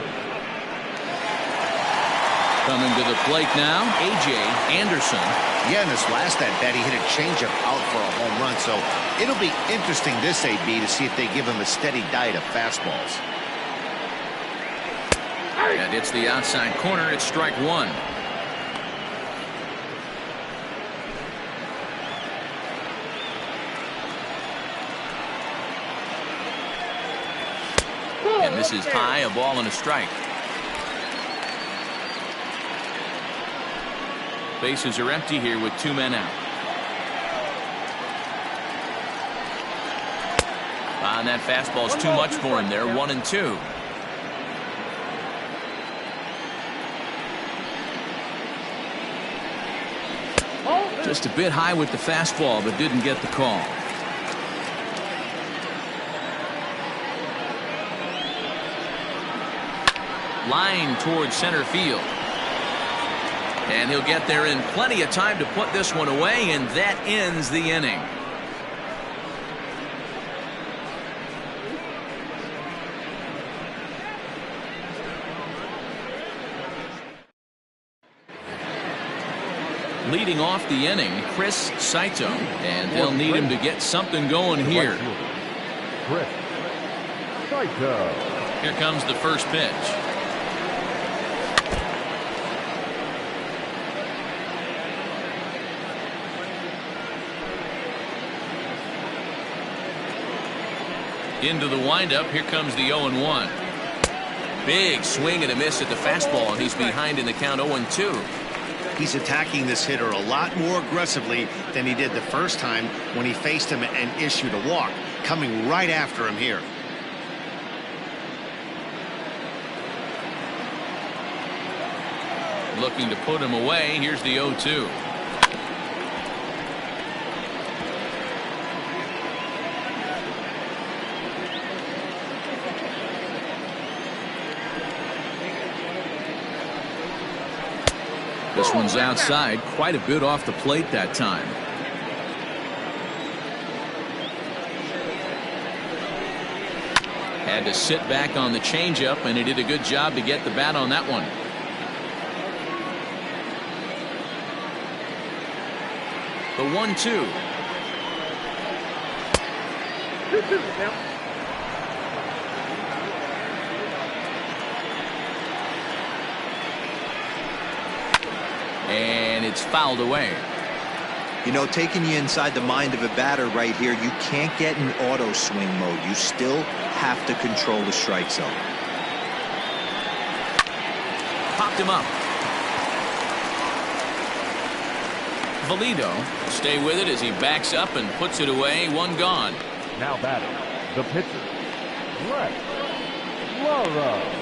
Coming to the plate now, A.J. Anderson. Yeah, in this last at bat, he hit a changeup out for a home run. So it'll be interesting this AB to see if they give him a steady diet of fastballs. And it's the outside corner. It's strike 1. And this is high, a ball and a strike. Bases are empty here with 2 men out. And that fastball's too much for him there. 1 and 2. Just a bit high with the fastball, but didn't get the call. Line towards center field. And he'll get there in plenty of time to put this one away, and that ends the inning. Leading off the inning, Chris Saito, and they'll need him to get something going here. Chris Saito. Here comes the first pitch. Into the windup, here comes the 0-1. Big swing and a miss at the fastball, and he's behind in the count 0-2. He's attacking this hitter a lot more aggressively than he did the first time when he faced him and issued a walk. Coming right after him here. Looking to put him away. Here's the 0-2. This one's outside, quite a bit off the plate that time. Had to sit back on the changeup, and he did a good job to get the bat on that one. The 1-2. 2-2 now. And it's fouled away. You know, taking you inside the mind of a batter right here, you can't get in auto swing mode. You still have to control the strike zone. Popped him up. Valido stay with it as he backs up and puts it away. One gone. Now batting, the pitcher, Lex Lara.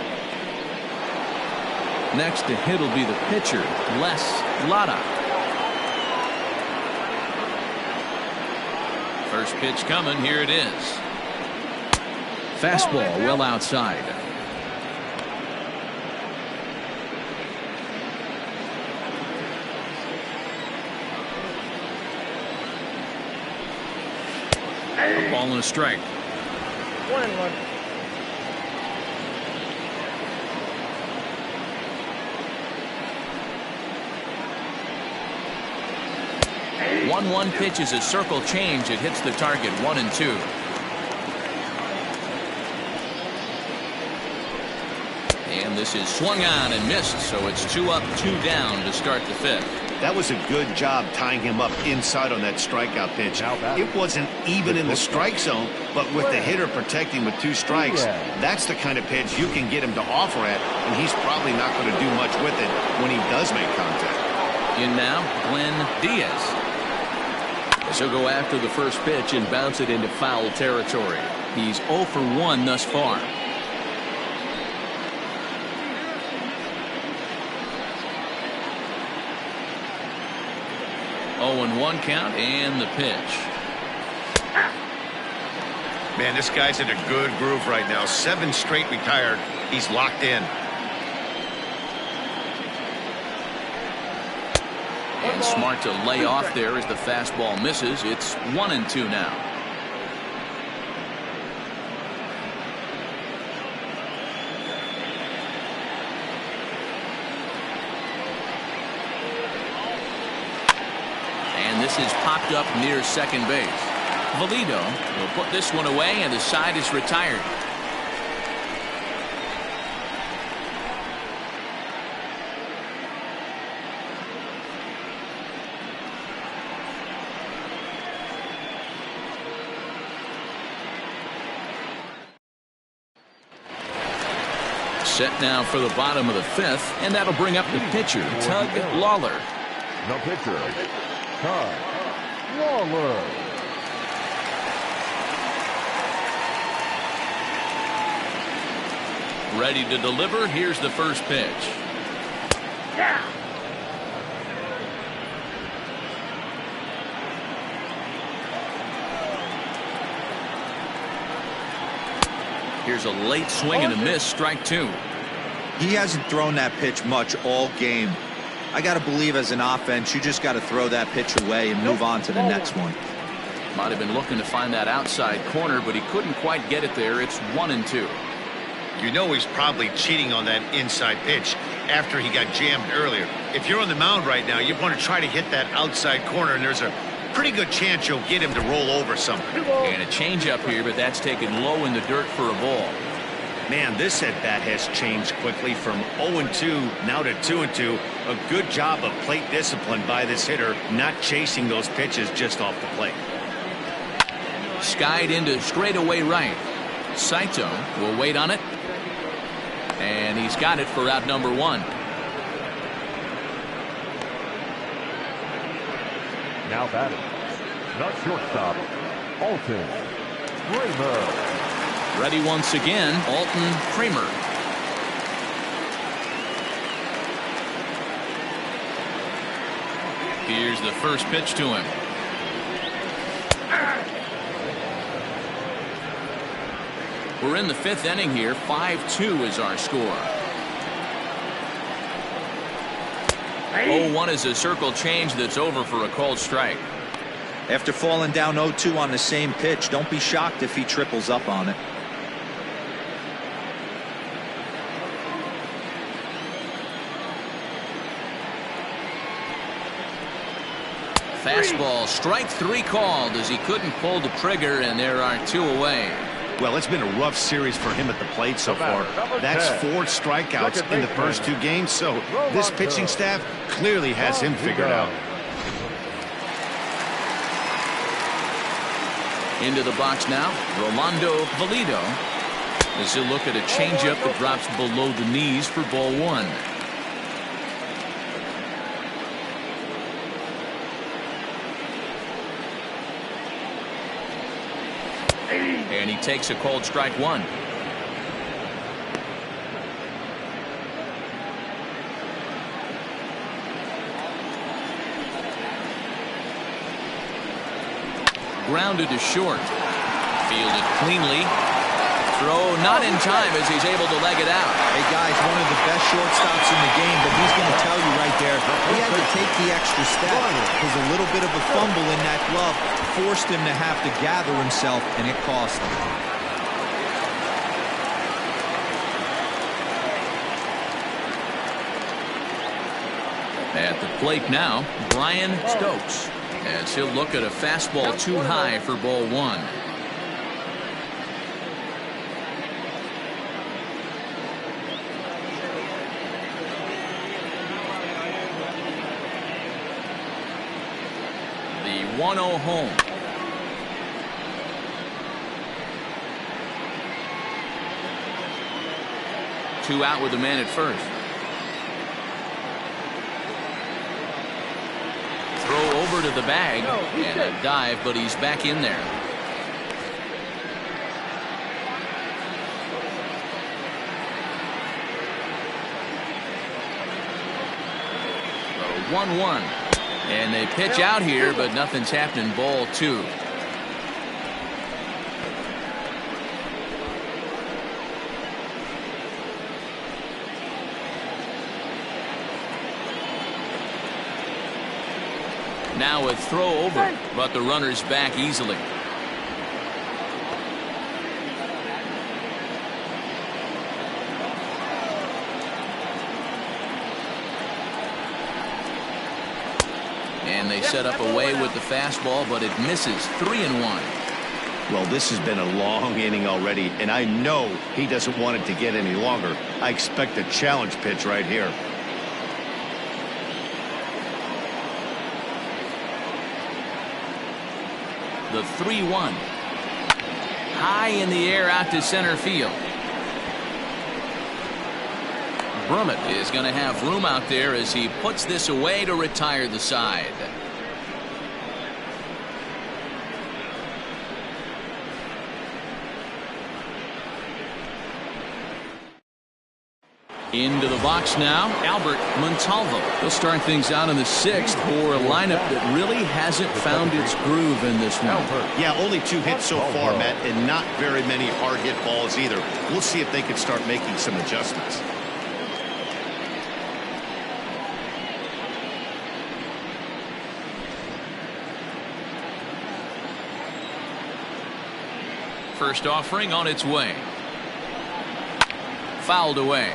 Next to hit will be the pitcher, Les Lara. First pitch coming. Here it is. Fastball well outside. A ball and a strike. 1-1. 1-1 pitch is a circle change. It hits the target. 1-2. And this is swung on and missed, so it's 2 up, 2 down to start the 5th. That was a good job tying him up inside on that strikeout pitch. It wasn't even in the strike zone, but with the hitter protecting with 2 strikes, that's the kind of pitch you can get him to offer at, and he's probably not going to do much with it when he does make contact. In now, Glenn Diaz. As he'll go after the first pitch and bounce it into foul territory. He's 0 for 1 thus far. Oh, and 1 count and the pitch. Man, this guy's in a good groove right now. 7 straight retired. He's locked in. And smart to lay off there as the fastball misses. It's 1-2 now. And this is popped up near second base. Valido will put this one away, and the side is retired. Set now for the bottom of the 5th, and that'll bring up the pitcher, Tug Lawler. The pitcher, Tug Lawler. Ready to deliver. Here's the first pitch. Yeah. Here's a late swing and a miss. Strike 2. He hasn't thrown that pitch much all game. I got to believe as an offense, you just got to throw that pitch away and move on to the next one. Might have been looking to find that outside corner, but he couldn't quite get it there. It's 1-2. You know he's probably cheating on that inside pitch after he got jammed earlier. If you're on the mound right now, you want to try to hit that outside corner, and there's a pretty good chance you'll get him to roll over something. And a changeup here, but that's taken low in the dirt for a ball. Man, this at-bat has changed quickly from 0-2 now to 2-2. A good job of plate discipline by this hitter, not chasing those pitches just off the plate. Skied into straightaway right. Saito will wait on it. And he's got it for out number 1. Now batting, the shortstop, Alton Kramer. Ready once again, Alton Kramer. Here's the first pitch to him. We're in the 5th inning here. 5-2 is our score. 0-1 is a circle change that's over for a called strike. After falling down 0-2 on the same pitch, don't be shocked if he triples up on it. Fastball, strike 3 called as he couldn't pull the trigger, and there are 2 away. Well, it's been a rough series for him at the plate so far. That's 4 strikeouts in the first 2 games, so this pitching staff clearly has him figured out. Into the box now, Rolando Valido. As he'll look at a changeup that drops below the knees for ball 1. And he takes a called strike 1. Grounded to short. Fielded cleanly. Throw not in time as he's able to leg it out. Hey guys, one of the best shortstops in the game, but he's going to tell you right there, he had to take the extra step because a little bit of a fumble in that glove forced him to have to gather himself, and it cost him. At the plate now, Brian Stokes, as he'll look at a fastball too high for ball 1. The 1-0 home. Two out with the man at first. Throw over to the bag and a dive, but he's back in there. So 1-1. And they pitch out here, but nothing's happening. Ball 2. Now a throw over, but the runner's back easily. And they set up away with the fastball, but it misses. 3-1. Well, this has been a long inning already, and I know he doesn't want it to get any longer. I expect a challenge pitch right here. The 3-1. High in the air out to center field. Brummett is going to have room out there as he puts this away to retire the side. Into the box now, Albert Montalvo. He'll start things out in the 6th for a lineup that really hasn't found its groove in this one. Yeah, only 2 hits so far, Matt, and not very many hard hit balls either. We'll see if they can start making some adjustments. first offering on its way. Fouled away.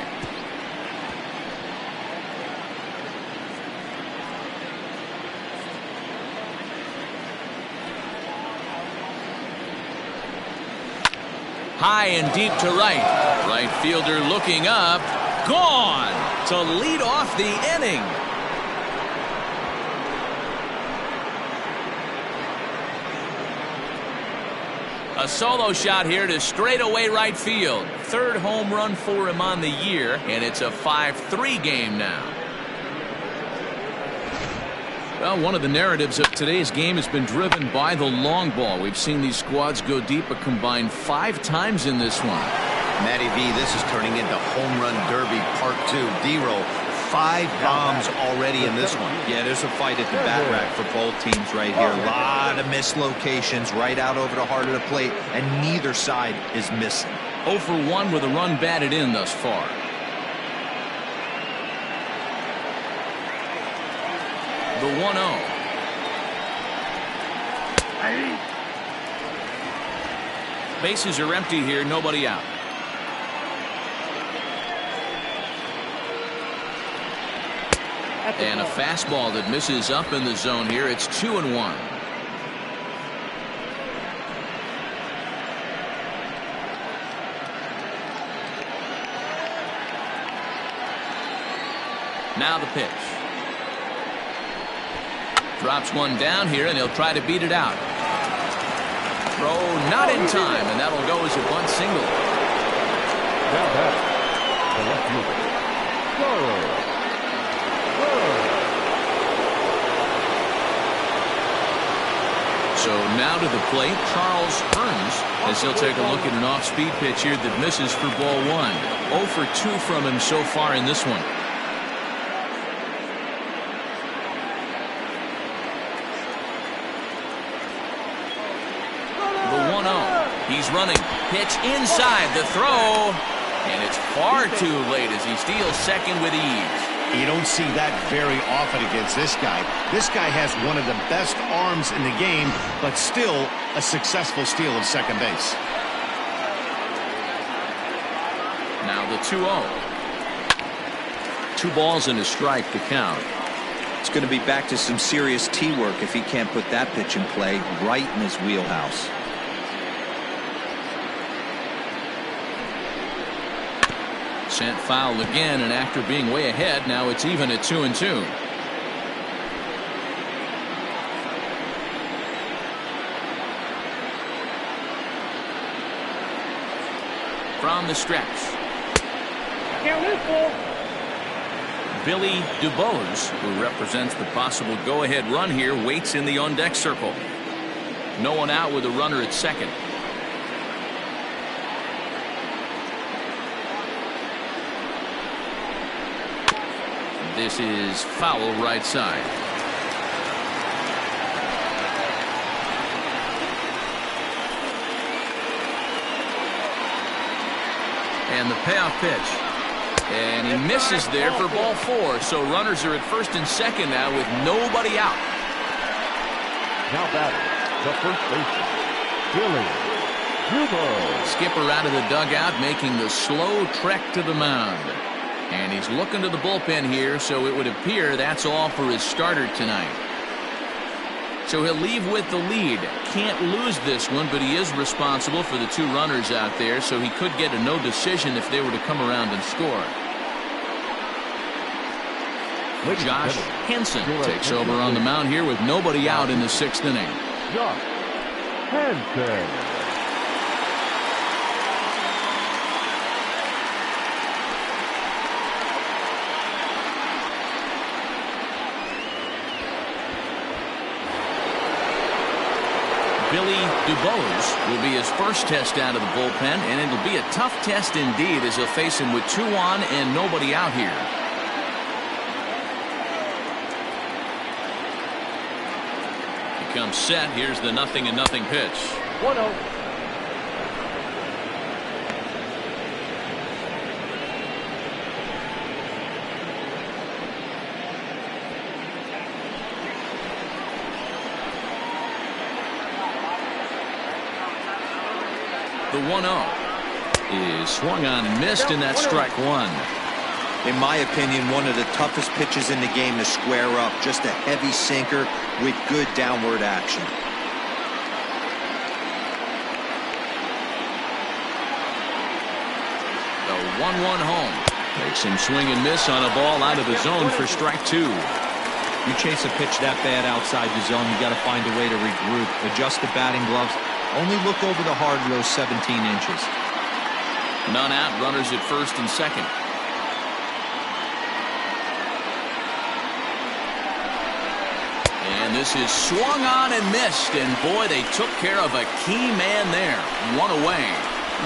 High and deep to right. Right fielder looking up. Gone to lead off the inning. A solo shot here to straightaway right field. Third home run for him on the year, and it's a 5-3 game now. Well, one of the narratives of today's game has been driven by the long ball. We've seen these squads go deep a combined 5 times in this one. Matty V, this is turning into Home Run Derby Part 2. D-roll, 5 bombs already in this one. Yeah, there's a fight at the bat rack for both teams right here. A lot of mislocations right out over the heart of the plate, and neither side is missing. 0 for 1 with a run batted in thus far. The 1-0. Bases are empty here, nobody out. And a fastball that misses up in the zone here. It's 2-1. Now the pitch. Drops one down here, and he'll try to beat it out. Throw not in time, and that'll go as a bunt single. Now back, the left fielder, Charles. So now to the plate, Charles Hearns, as he'll take a look at an off-speed pitch here that misses for ball 1. 0 for 2 from him so far in this one. The 1-0. He's running. Pitch inside the throw. And it's far too late as he steals second with ease. You don't see that very often against this guy. This guy has one of the best arms in the game, but still a successful steal of second base. Now the 2-0. 2 balls and a strike to count. It's going to be back to some serious tee work if he can't put that pitch in play right in his wheelhouse. Sent foul again, and after being way ahead, now it's even at 2-2. From the stretch. Can't lose, Bull. Billy DuBose, who represents the possible go-ahead run here, waits in the on-deck circle. No one out with a runner at second. This is foul right side. And the payoff pitch. And he misses there for ball 4. So runners are at first and second now with nobody out. Now batting, the first baseman, Billy DuBose. Skipper out of the dugout making the slow trek to the mound. And he's looking to the bullpen here, so it would appear that's all for his starter tonight. So he'll leave with the lead. Can't lose this one, but he is responsible for the 2 runners out there, so he could get a no decision if they were to come around and score. Josh Henson takes over on the mound here with nobody out in the 6th inning. Josh Henson. Billy DuBose will be his first test out of the bullpen, and it'll be a tough test indeed as he'll face him with 2 on and nobody out here. He comes set. Here's the 0-0 pitch. 1-0. The 1-0 is swung on and missed, and that's strike one. In my opinion, one of the toughest pitches in the game to square up. Just a heavy sinker with good downward action. The 1-1 home makes him swing and miss on a ball out of the zone for strike two. You chase a pitch that bad outside the zone, you got to find a way to regroup, adjust the batting gloves. Only look over the hard row 17 inches. None out, runners at first and second. And this is swung on and missed, and boy, they took care of a key man there. One away.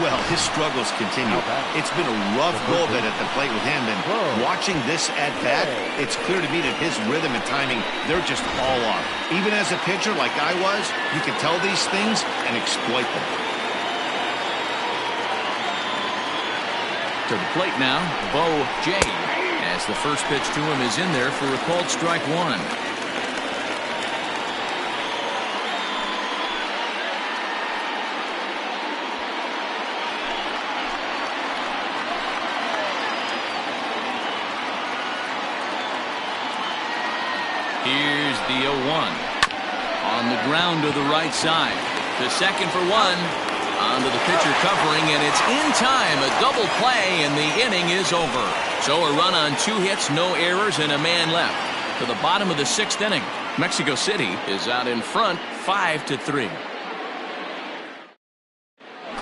Well, his struggles continue. It's been a rough go of it at the plate with him, and watching this at-bat, it's clear to me that his rhythm and timing, they're just all off. Even as a pitcher like I was, you can tell these things and exploit them. To the plate now, Bo Jay, as the first pitch to him is in there for a called strike one. Here's the 0-1. On the ground to the right side. To second for one. Onto the pitcher covering, and it's in time. A double play, and the inning is over. So a run on 2 hits, no errors, and a man left. To the bottom of the 6th inning. Mexico City is out in front 5-3.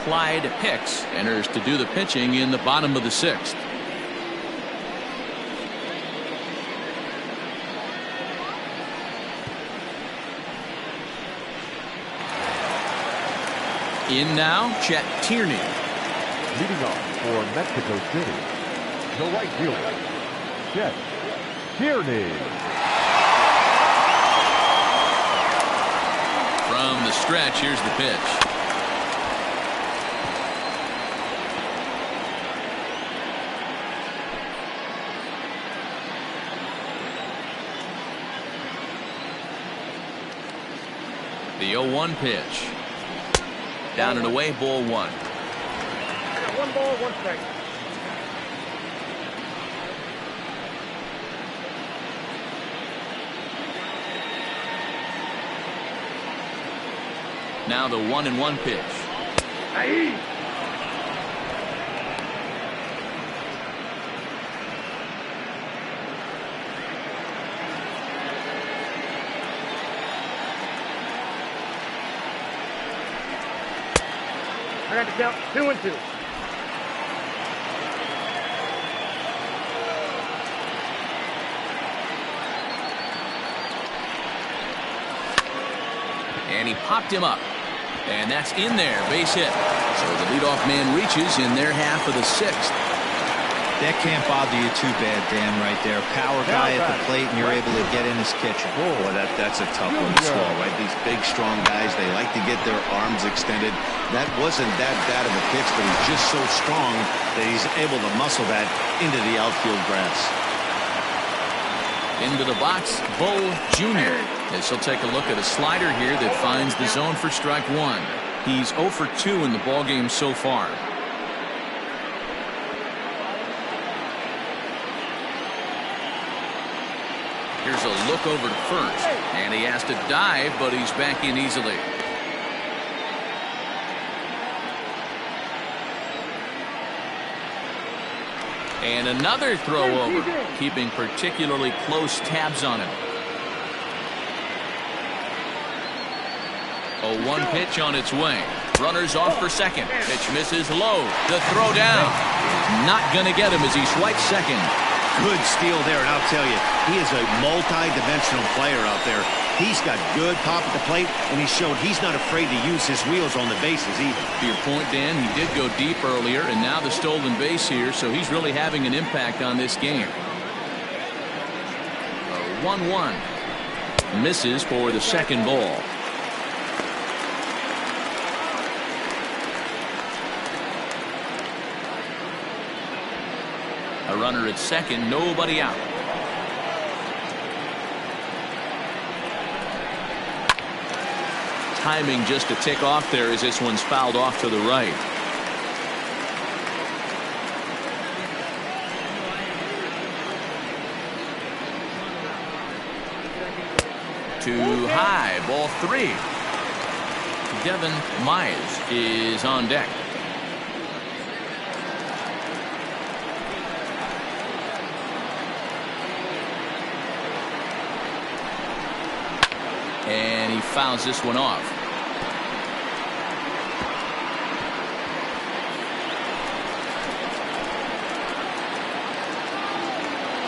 Clyde Hicks enters to do the pitching in the bottom of the 6th. In now, Chet Tierney. Leading off for Mexico City, the right fielder, Chet Tierney. From the stretch, here's the pitch. The 0-1 pitch. Down and away, ball one. 1 ball, 1 strike. Now the 1-1 pitch. Aye. I got to count 2-2. And he popped him up. And that's in there, base hit. So the leadoff man reaches in their half of the 6th. That can't bother you too bad, Dan, right there. Power guy at the plate, and you're able to get in his kitchen. Boy, that's a tough one to swallow, right? These big, strong guys, they like to get their arms extended. That wasn't that bad of a pitch, but he's just so strong that he's able to muscle that into the outfield grass. Into the box, Bo Jr. As he'll take a look at a slider here that finds the zone for strike one. He's 0 for 2 in the ballgame so far. Here's a look over to first, and he has to dive, but he's back in easily. And another throw over, keeping particularly close tabs on him. 0-1 pitch on its way. Runners off for second. Pitch misses low. The throw down is not going to get him as he swipes second. Good steal there, and I'll tell you, he is a multi-dimensional player out there. He's got good pop at the plate, and he showed he's not afraid to use his wheels on the bases either. To your point, Dan, he did go deep earlier, and now the stolen base here, so he's really having an impact on this game. 1-1. Misses for the second ball. A runner at second, nobody out. Timing just a tick off there as this one's fouled off to the right. Too high. Ball 3. Devin Myers is on deck. And he fouls this one off.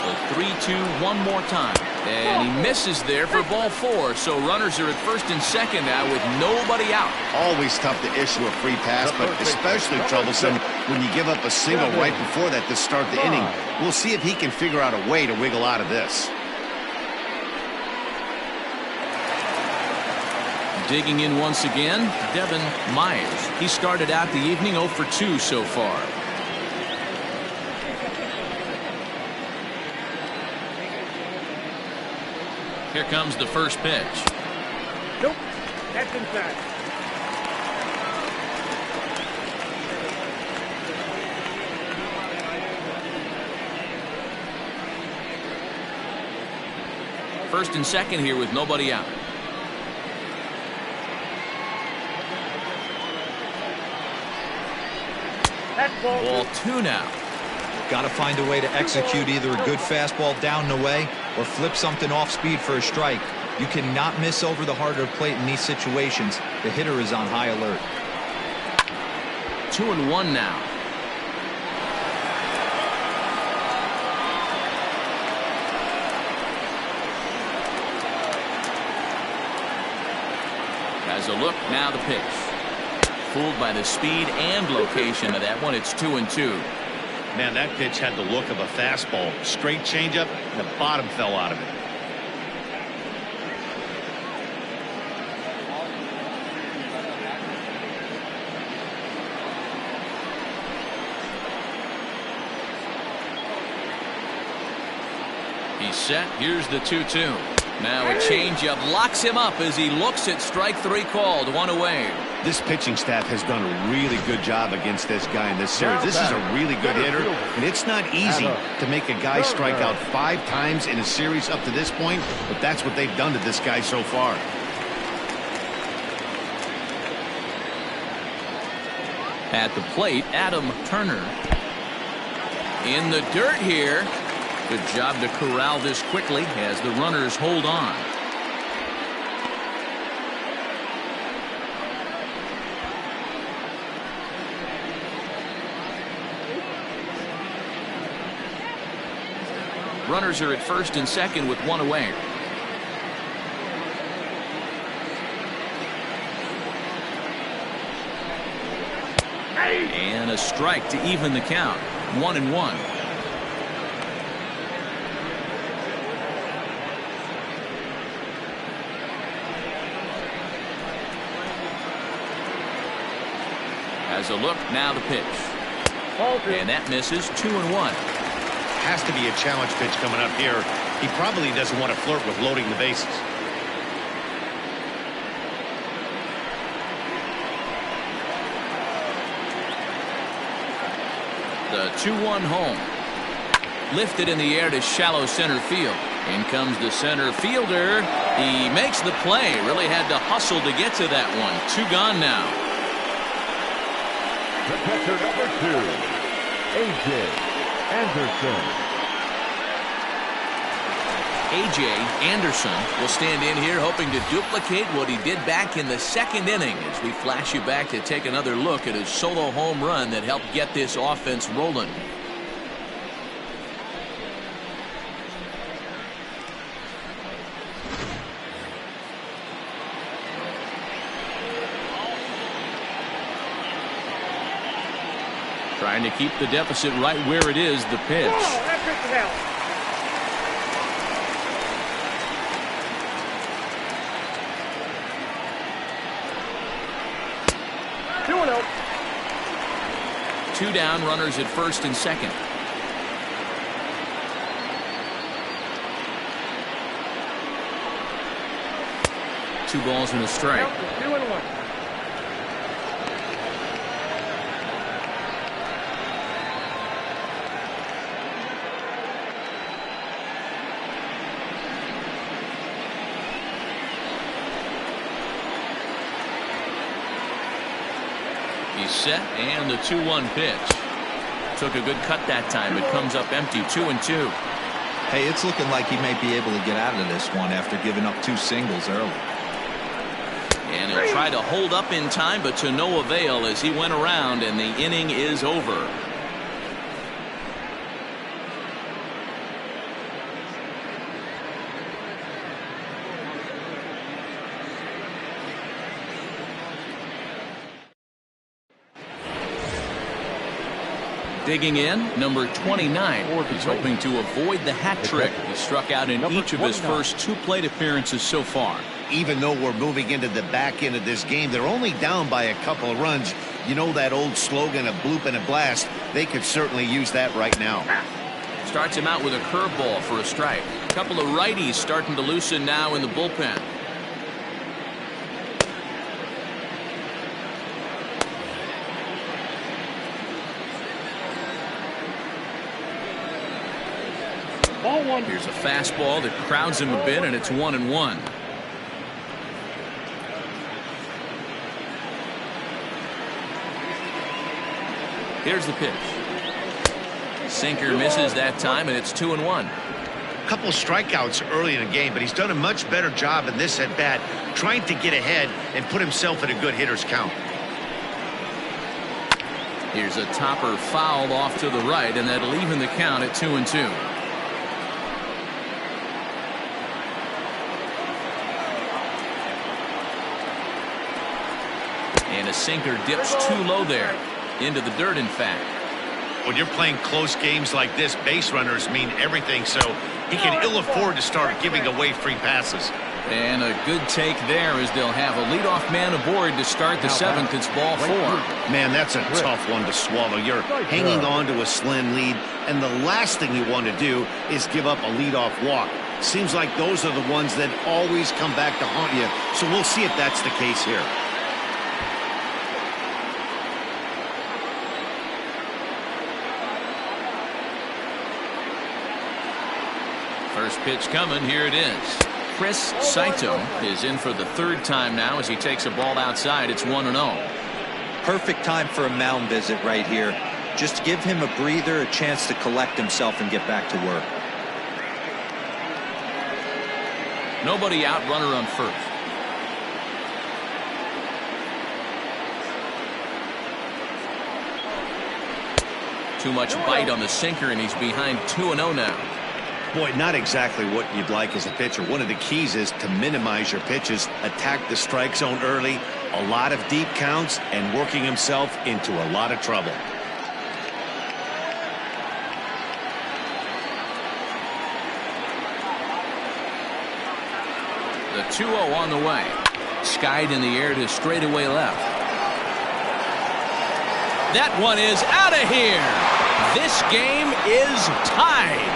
So 3-2 one more time. And he misses there for ball 4. So runners are at first and second now with nobody out. Always tough to issue a free pass, but especially troublesome when you give up a single right before that to start the inning. We'll see if he can figure out a way to wiggle out of this. Digging in once again, Devin Myers. He started out the evening 0 for 2 so far. Here comes the first pitch. Nope. That's inside. First and second here with nobody out. That's ball 2 now. Got to find a way to execute either a good fastball down the way or flip something off speed for a strike. You cannot miss over the heart of the plate in these situations. The hitter is on high alert. 2-1 now. Has a look, now the pitch. Fooled by the speed and location of that one. It's 2-2. Man, that pitch had the look of a fastball. Straight changeup, and the bottom fell out of it. He's set. Here's the 2-2. Now a changeup locks him up as he looks at strike 3 called. 1 away. This pitching staff has done a really good job against this guy in this series. This is a really good hitter, and it's not easy to make a guy strike out 5 times in a series up to this point, but that's what they've done to this guy so far. At the plate, Adam Turner. In the dirt here. Good job to corral this quickly as the runners hold on. Runners are at first and second with 1 away. And a strike to even the count. 1-1. Has a look, now the pitch. And that misses. 2-1. Has to be a challenge pitch coming up here. He probably doesn't want to flirt with loading the bases. The 2-1 home. Lifted in the air to shallow center field. In comes the center fielder. He makes the play. Really had to hustle to get to that one. 2 gone now. The pitcher number 2, A.J. Anderson. A.J. Anderson will stand in here hoping to duplicate what he did back in the 2nd inning as we flash you back to take another look at his solo home run that helped get this offense rolling. Trying to keep the deficit right where it is. The pitch. Oh, that pitch is out. Two down, runners at first and second. Two balls and a strike. 2-1. He's set, and the 2-1 pitch. Took a good cut that time. It comes up empty, 2-2. Hey, it's looking like he may be able to get out of this one after giving up 2 singles early. And he'll try to hold up in time, but to no avail as he went around, and the inning is over. Digging in, number 29. He's hoping to avoid the hat trick. He struck out in each of his first 2 plate appearances so far. Even though we're moving into the back end of this game, they're only down by a couple of runs. You know that old slogan, a bloop and a blast? They could certainly use that right now. Starts him out with a curveball for a strike. A couple of righties starting to loosen now in the bullpen. Ball 1. Here's a fastball that crowds him a bit, and it's 1-1. Here's the pitch. Sinker misses that time, and it's 2-1. A couple of strikeouts early in the game, but he's done a much better job in this at bat, trying to get ahead and put himself in a good hitter's count. Here's a topper fouled off to the right, and that'll even the count at 2-2. And a sinker dips too low there. Into the dirt, in fact. When you're playing close games like this, base runners mean everything, so he can ill afford to start giving away free passes. And a good take there as they'll have a leadoff man aboard to start the 7th. It's ball 4. Man, that's a tough one to swallow. You're hanging on to a slim lead, and the last thing you want to do is give up a leadoff walk. Seems like those are the ones that always come back to haunt you, so we'll see if that's the case here. First pitch coming. Here it is. Chris Saito is in for the 3rd time now as he takes a ball outside. It's 1-0. Perfect time for a mound visit right here. Just give him a breather, a chance to collect himself and get back to work. Nobody out, runner on first. Too much bite on the sinker, and he's behind 2-0 now. Boy, not exactly what you'd like as a pitcher. One of the keys is to minimize your pitches, attack the strike zone early, a lot of deep counts, and working himself into a lot of trouble. The 2-0 on the way. Skied in the air to straightaway left. That one is out of here. This game is tied.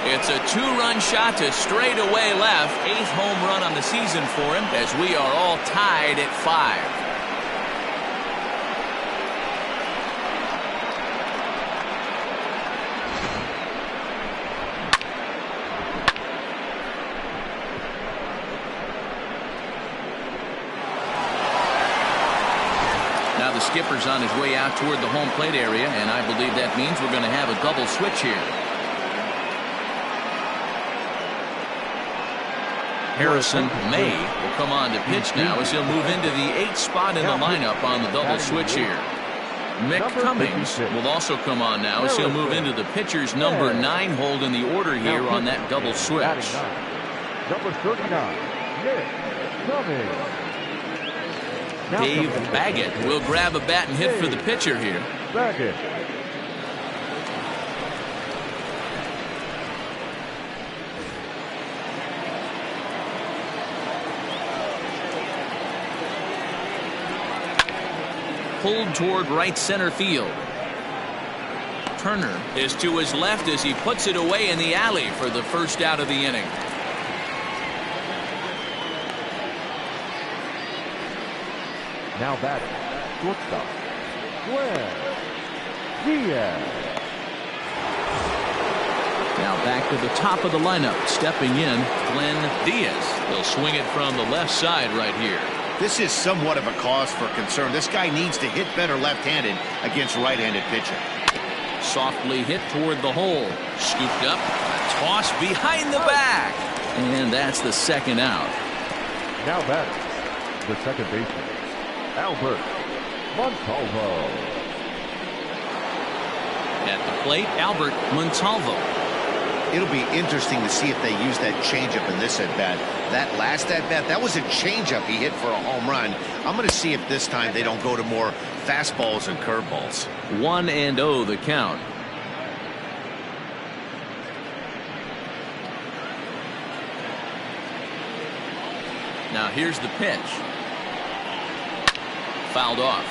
It's a 2-run shot to straightaway left. 8th home run on the season for him as we are all tied at 5. Now the skipper's on his way out toward the home plate area, and I believe that means we're going to have a double switch here. Harrison May will come on to pitch now as he'll move into the 8th spot in the lineup on the double switch here. Mick Cummings will also come on now as he'll move into the pitcher's number 9 hold in the order here on that double switch. Number 39, Mick Cummings. Dave Baggett will grab a bat and hit for the pitcher here. Baggett. Pulled toward right center field. Turner is to his left as he puts it away in the alley for the first out of the inning. Now batting, shortstop, Glenn Diaz. Now Back to the top of the lineup, stepping in, Glenn Diaz. He'll swing it from the left side right here. This is somewhat of a cause for concern. This guy needs to hit better left-handed against right-handed pitching. Softly hit toward the hole. Scooped up, a toss behind the back. And that's the second out. Now batting, the second baseman, Albert Montalvo. At the plate, Albert Montalvo. It'll be interesting to see if they use that changeup in this at-bat. That last at-bat, that was a changeup he hit for a home run. I'm going to see if this time they don't go to more fastballs and curveballs. 1-0 the count. Now here's the pitch. Fouled off.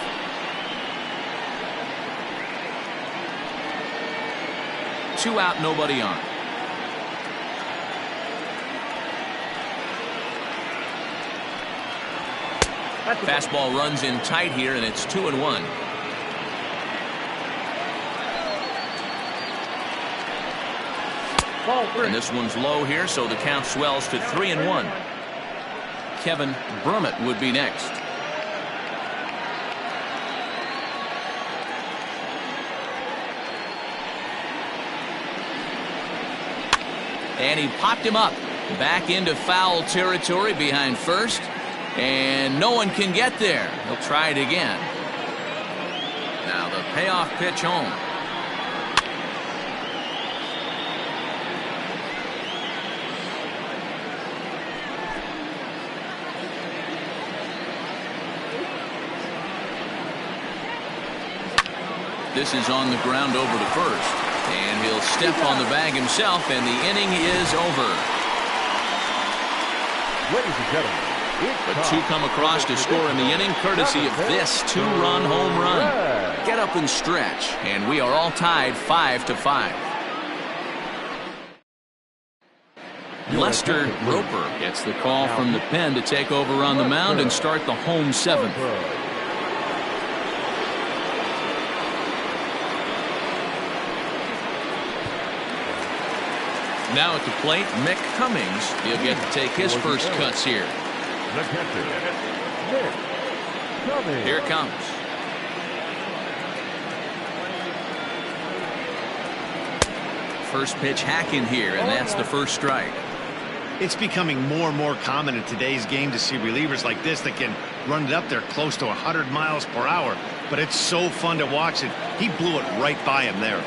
Two out, nobody on. Fastball runs in tight here, and it's 2-1. And this one's low here, so the count swells to 3-1. Kevin Brummett would be next. And he popped him up. Back into foul territory behind first. And no one can get there. He'll try it again. Now the payoff pitch home. This is on the ground over to first. And he'll step on the bag himself, and the inning is over. Ladies and gentlemen, But two come across to score in the inning, courtesy of this two-run home run. Get up and stretch, and we are all tied 5-5. Lester Roper gets the call from the pen to take over on the mound and start the home seventh. Now at the plate, Mick Cummings. He'll get to take his first cuts here. The catcher, Mick Cummings. Here it comes. First pitch hacking here, and that's the first strike. It's becoming more and more common in today's game to see relievers like this that can run it up there close to 100 miles per hour. But it's so fun to watch it. He blew it right by him there.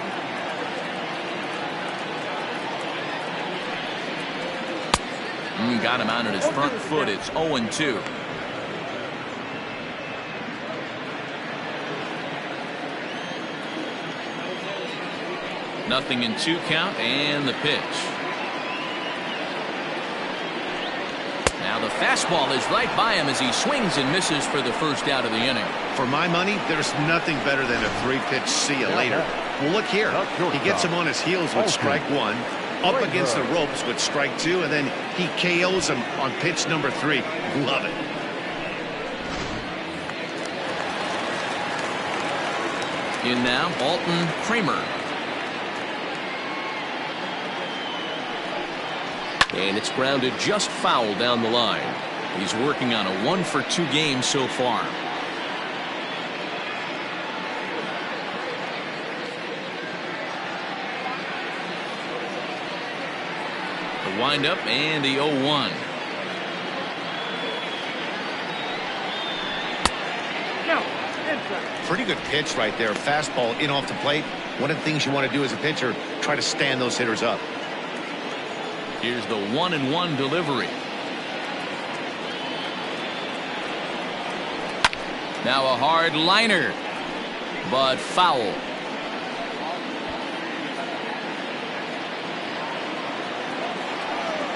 Got him out at his front foot. It's 0-2. Nothing in 2 count, and the pitch. Now the fastball is right by him as he swings and misses for the first out of the inning. For my money, there's nothing better than a 3-pitch see you later. Well, look here. He gets him on his heels with strike 1. Up against the ropes with strike 2, and then he KOs him on pitch number 3. Love it. In now, Alton Kramer. And it's grounded just foul down the line. He's working on a 1-for-2 game so far. The windup and the 0-1. Pretty good pitch right there. Fastball in off the plate. One of the things you want to do as a pitcher, try to stand those hitters up. Here's the 1-1 delivery. Now a hard liner, but foul.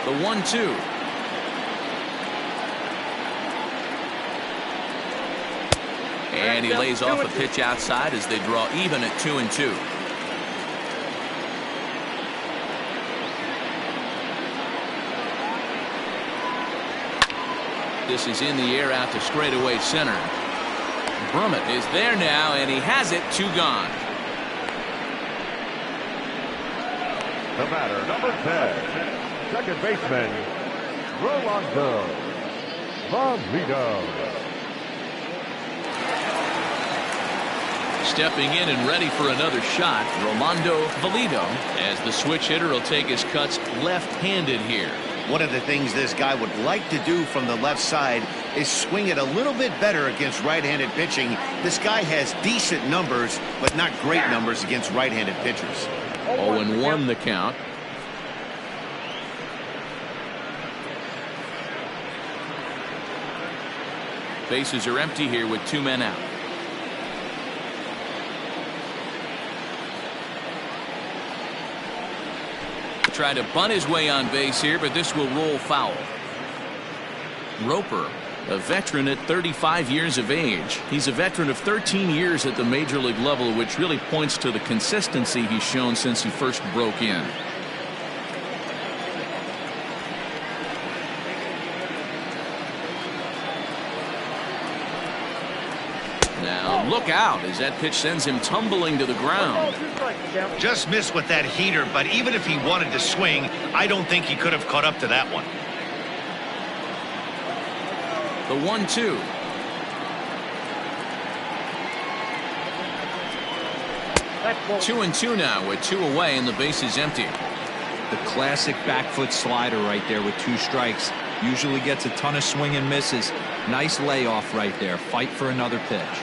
The 1-2. And he lays off a pitch outside as they draw even at 2-2. This is in the air out to straightaway center. Brummett is there now, and he has it. 2 gone. The batter, number 10, second baseman, Rolando Valido. Stepping in and ready for another shot, Rolando Valido, as the switch hitter will take his cuts left-handed here. One of the things this guy would like to do from the left side is swing it a little bit better against right-handed pitching. This guy has decent numbers, but not great numbers against right-handed pitchers. 0-1 the count. Bases are empty here with 2 men out. Try to bunt his way on base here, but this will roll foul. Roper, a veteran at 35 years of age. He's a veteran of 13 years at the major league level, which really points to the consistency he's shown since he first broke in. Now look out as that pitch sends him tumbling to the ground. Just missed with that heater, but even if he wanted to swing, I don't think he could have caught up to that one. The 1-2. That's 2-2 now with 2 away and the base is empty. The classic back foot slider right there with 2 strikes. Usually gets a ton of swing and misses. Nice layoff right there. Fight for another pitch.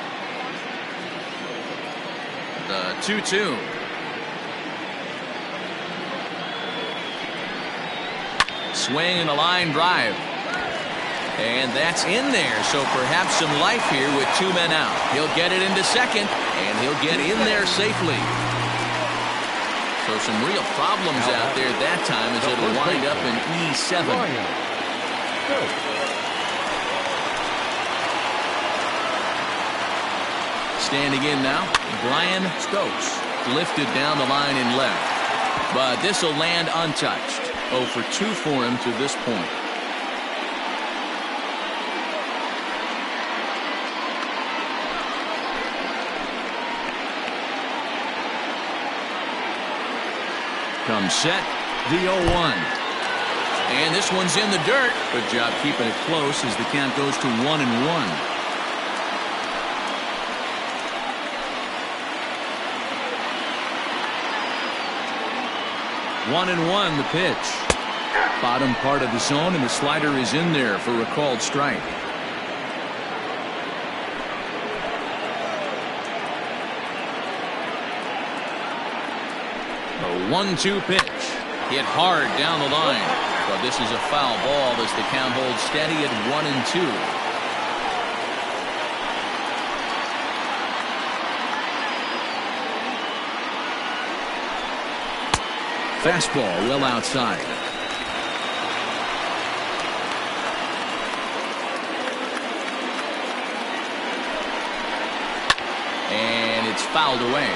The 2-2. Swing and a line drive. And that's in there, so perhaps some life here with 2 men out. He'll get it into second, and he'll get in there safely. So some real problems out there that time as it'll wind up in E7. Standing in now, Brian Stokes. Lifted down the line in left. But this will land untouched. 0 for 2 for him to this point. Comes set, the 0-1. And this one's in the dirt. Good job keeping it close as the count goes to 1-1. One and one the pitch. Bottom part of the zone, and the slider is in there for a called strike. A 1-2 pitch. Hit hard down the line. But this is a foul ball as the count holds steady at 1-2. Fastball well outside. And it's fouled away.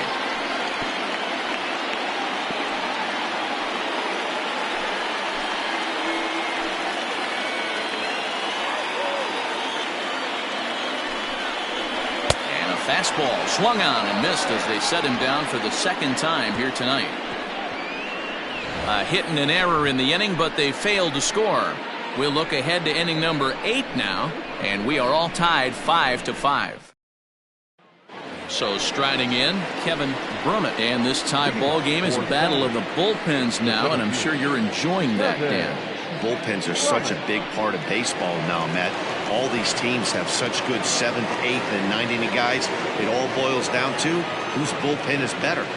And a fastball swung on and missed as they set him down for the second time here tonight. A hit and an error in the inning, but they failed to score. We'll look ahead to inning number 8 now, and we are all tied 5-5. So striding in, Kevin Brummett. And this tie ball game is a battle of the bullpens now, and I'm sure you're enjoying that, Dan. Bullpens are such a big part of baseball now, Matt. All these teams have such good 7th, 8th, and 9th inning guys. It all boils down to whose bullpen is better.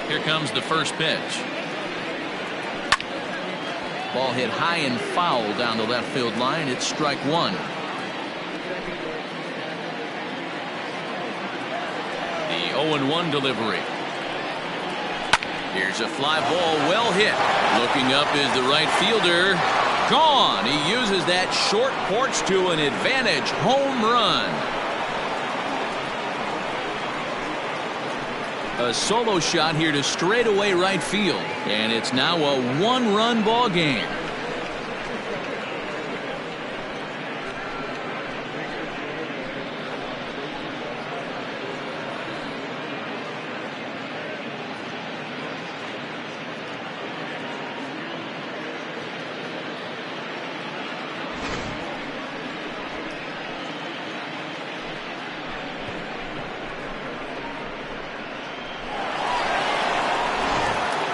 Here comes the first pitch. Ball hit high and foul down the left field line. It's strike 1. The 0-1 delivery. Here's a fly ball well hit. Looking up is the right fielder. Gone. He uses that short porch to an advantage home run. A solo shot here to straightaway right field, and it's now a 1-run ball game.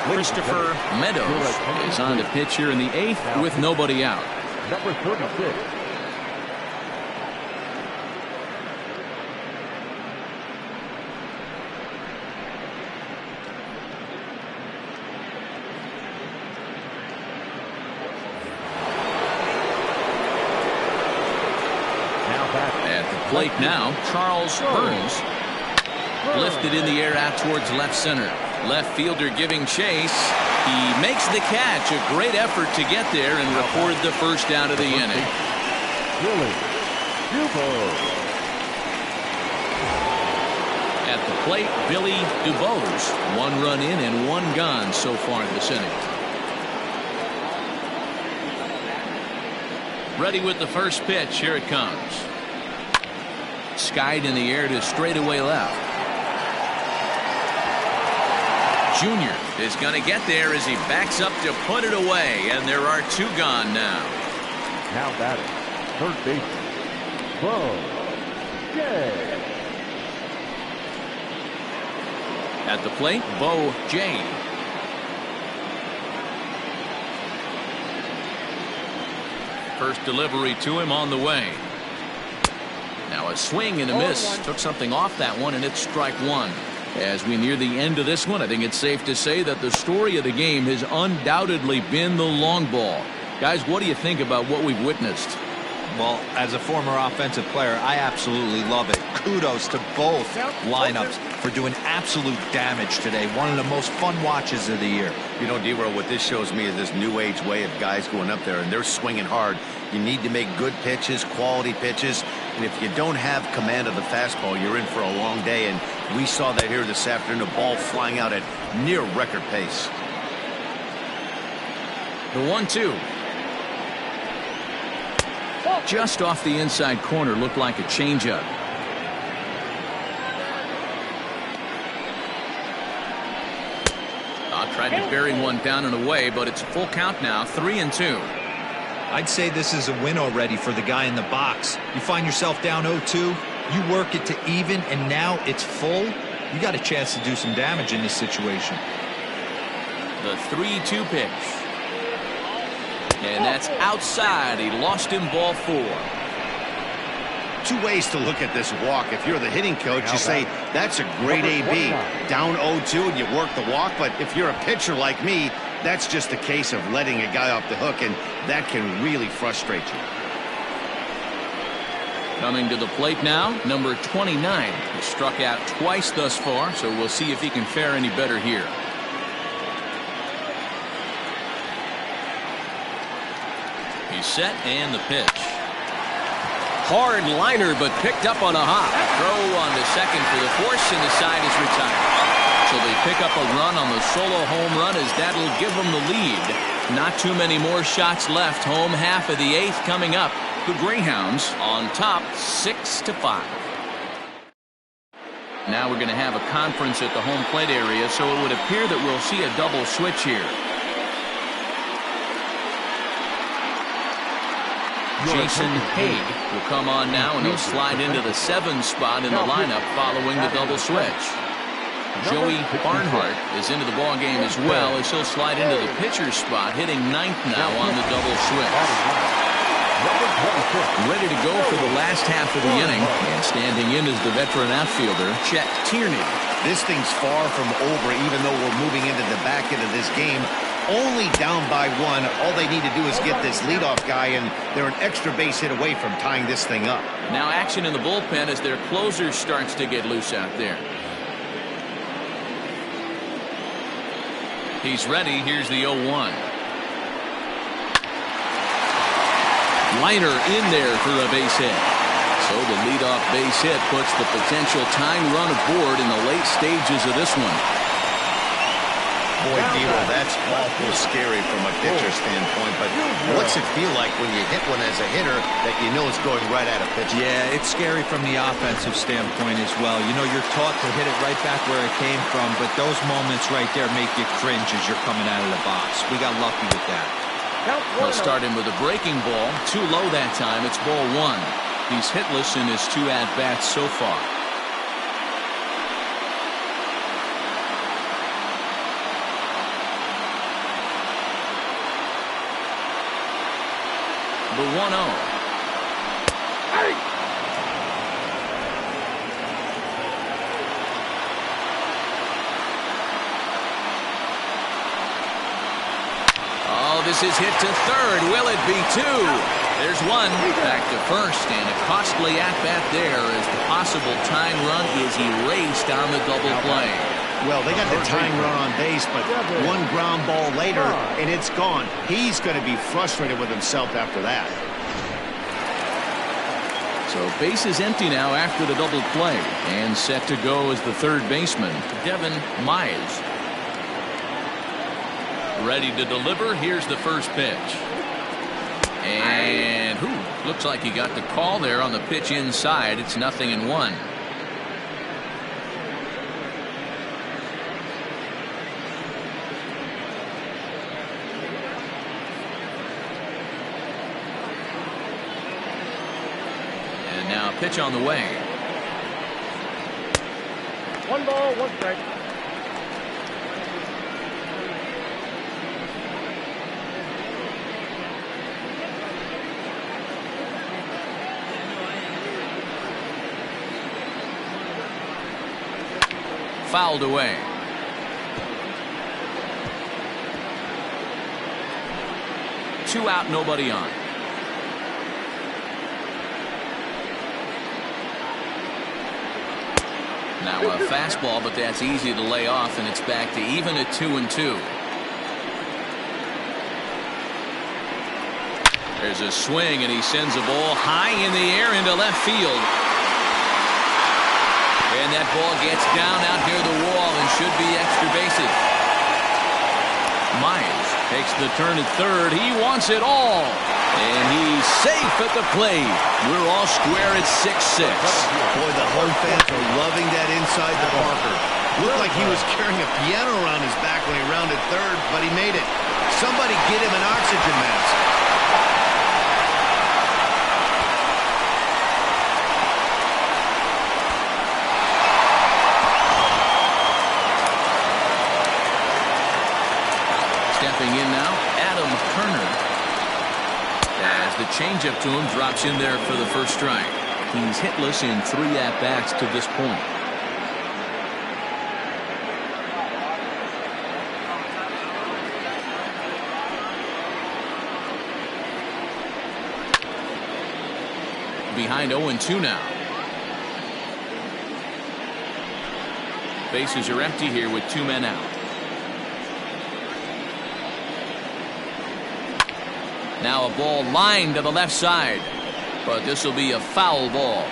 Christopher Meadows is on to pitch here in the 8th with nobody out. Number 36. At the plate now, Charles Burns. Lifted in the air out towards left center. Left fielder giving chase. He makes the catch. A great effort to get there and record the first out of the inning. Billy Dubose. At the plate, Billy Dubose. 1 run in and 1 gone so far this inning. Ready with the first pitch. Here it comes. Skied in the air to straightaway left. Junior is going to get there as he backs up to put it away, and there are 2 gone now. Now batting, third baseman, Bo Jay. At the plate, Bo Jay. First delivery to him on the way. Now a swing and a miss. Took something off that one, and it's strike 1. As we near the end of this one, I think it's safe to say that the story of the game has undoubtedly been the long ball. Guys, what do you think about what we've witnessed? Well, as a former offensive player, I absolutely love it. Kudos to both lineups for doing absolute damage today. One of the most fun watches of the year. You know, D-Roll, what this shows me is this new age way of guys going up there, and they're swinging hard. You need to make good pitches, quality pitches, and if you don't have command of the fastball, you're in for a long day, and we saw that here this afternoon, the ball flying out at near record pace. The 1-2. Just off the inside corner, looked like a changeup. Tried to bury one down and away, but it's a full count now, 3-2. I'd say this is a win already for the guy in the box. You find yourself down 0-2, you work it to even, and now it's full. You got a chance to do some damage in this situation. The 3-2 pitch. And that's outside. He lost him, ball 4. 2 ways to look at this walk. If you're the hitting coach, you say, that's a great AB. Down 0-2 and you work the walk, but if you're a pitcher like me, that's just a case of letting a guy off the hook, and that can really frustrate you. Coming to the plate now, number 29. He struck out twice thus far, so we'll see if he can fare any better here. He's set, and the pitch. Hard liner, but picked up on a hop. Throw on to second for the force, and the side is retired. So they pick up a run on the solo home run, as that'll give them the lead. Not too many more shots left. Home half of the 8th coming up. The Greyhounds on top, 6-5. Now we're going to have a conference at the home plate area, so it would appear that we'll see a double switch here. Jason Haig will come on now, and he'll slide into the 7 spot in the lineup following the double switch. Joey Barnhart is into the ball game as well, as he'll slide into the pitcher's spot, hitting 9th now on the double switch. Ready to go for the last half of the inning, and standing in is the veteran outfielder, Chet Tierney. This thing's far from over, even though we're moving into the back end of this game. Only down by 1. All they need to do is get this leadoff guy, and they're an extra base hit away from tying this thing up. Now action in the bullpen as their closer starts to get loose out there. He's ready. Here's the 0-1. Liner in there for a base hit. So the leadoff base hit puts the potential tying run aboard in the late stages of this one. Boy, D-Roll, that's awful scary from a pitcher standpoint, but what's it feel like when you hit one as a hitter that you know is going right at a pitcher? Yeah, it's scary from the offensive standpoint as well. You know, you're taught to hit it right back where it came from, but those moments right there make you cringe as you're coming out of the box. We got lucky with that. He'll start him with a breaking ball. Too low that time. It's ball 1. He's hitless in his 2 at-bats so far. the 1-0. This is hit to third. Will it be two? There's one. Back to first, and a costly at-bat there as the possible tying run is erased on the double play. Well, they got the tying run on base, but one ground ball later, and it's gone. He's going to be frustrated with himself after that. So base is empty now after the double play, and set to go as the third baseman, Devin Mize. Ready to deliver. Here's the first pitch. And looks like he got the call there on the pitch inside. It's 0-1. And now a pitch on the way. 1 ball, 1 strike. Fouled away. Two out, nobody on. Now a fastball, but that's easy to lay off, and it's back to even at 2-2. There's a swing, and he sends a ball high in the air into left field. And that ball gets down out near the wall and should be extra bases. Mize takes the turn at third. He wants it all. And he's safe at the plate. We're all square at 6-6. Boy, the home fans are loving that inside the Parker. Looked like he was carrying a piano around his back when he rounded third, but he made it. Somebody get him an oxygen mask. Stepping in now, Adam Kerner. As the changeup to him drops in there for the first strike. He's hitless in 3 at-bats to this point. Behind 0-2 now. Bases are empty here with 2 men out. Now a ball lined to the left side, but this will be a foul ball.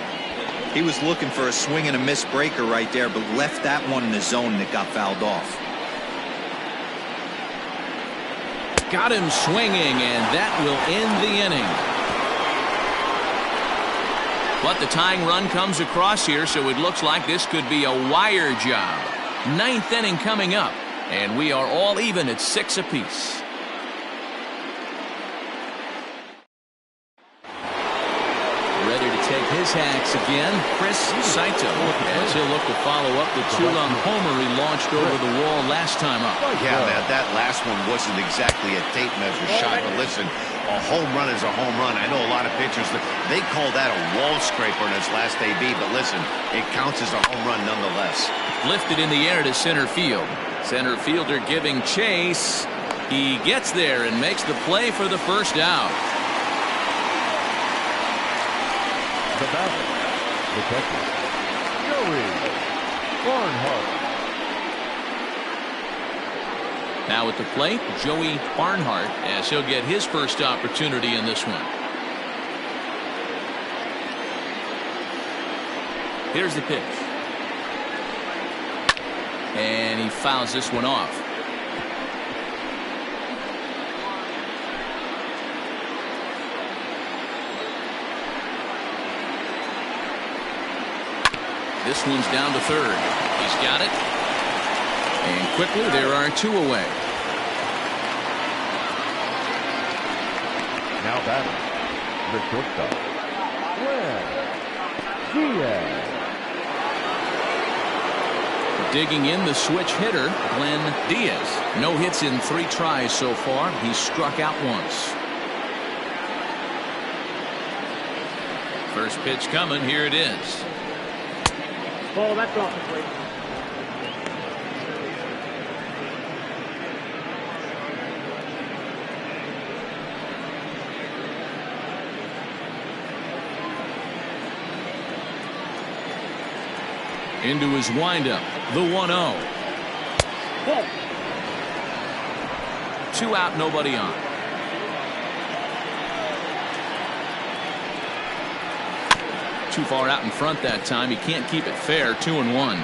He was looking for a swing and a miss breaker right there, but left that one in the zone and it got fouled off. Got him swinging, and that will end the inning. But the tying run comes across here, so it looks like this could be a wire job. 9th inning coming up, and we are all even at 6 apiece. Take his hacks again, Chris Saito, as he'll look to follow up the 2-run homer he launched over the wall last time up. Yeah, man, that last one wasn't exactly a tape measure shot, but listen, a home run is a home run. I know a lot of pitchers, they call that a wall scraper in his last AB, but listen, it counts as a home run nonetheless. Lifted in the air to center field. Center fielder giving chase. He gets there and makes the play for the first out. The batter, the catcher, Joey Barnhart. Now at the plate, Joey Barnhart, as he'll get his first opportunity in this one. Here's the pitch. And he fouls this one off. This one's down to third. He's got it. And quickly, there are 2 away. Now batting, the shortstop, Glenn Diaz. Digging in, the switch hitter, Glenn Diaz. No hits in 3 tries so far. He's struck out once. First pitch coming. Here it is. Ball, that's off the plate. Into his windup, the 1-0. Ball. 2 out, nobody on. Too far out in front that time. He can't keep it fair. 2-1.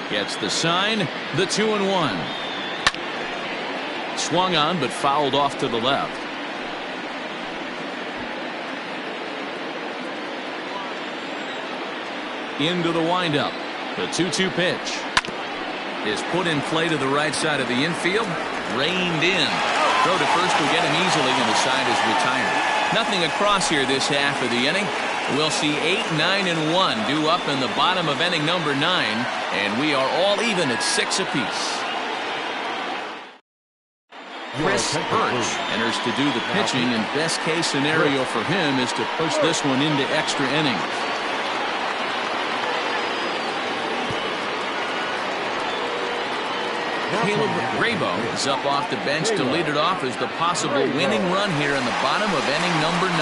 Gets the sign. The 2-1. Swung on but fouled off to the left. Into the windup. The 2-2 pitch is put in play to the right side of the infield. Reined in. Throw to first will get him easily, and the side is retired. Nothing across here this half of the inning. We'll see 8, 9, and 1 due up in the bottom of inning number 9, and we are all even at 6 apiece. Chris Birch enters to do the pitching, and best case scenario for him is to push this one into extra innings. Caleb Grabo is up off the bench to lead it off as the possible winning run here in the bottom of inning number 9.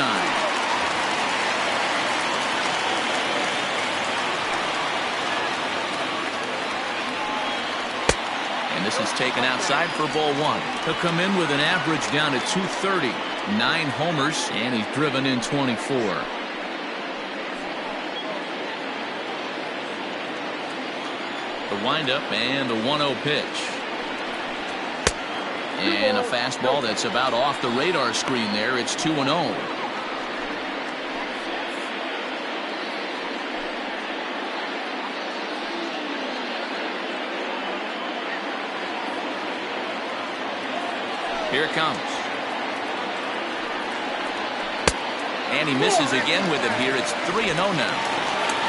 And this is taken outside for ball 1. He'll come in with an average down to 230. 9 homers, and he's driven in 24. The windup and the 1-0 pitch. And a fastball that's about off the radar screen there. It's 2-0. Here it comes. And he misses again with it here. It's 3-0 now.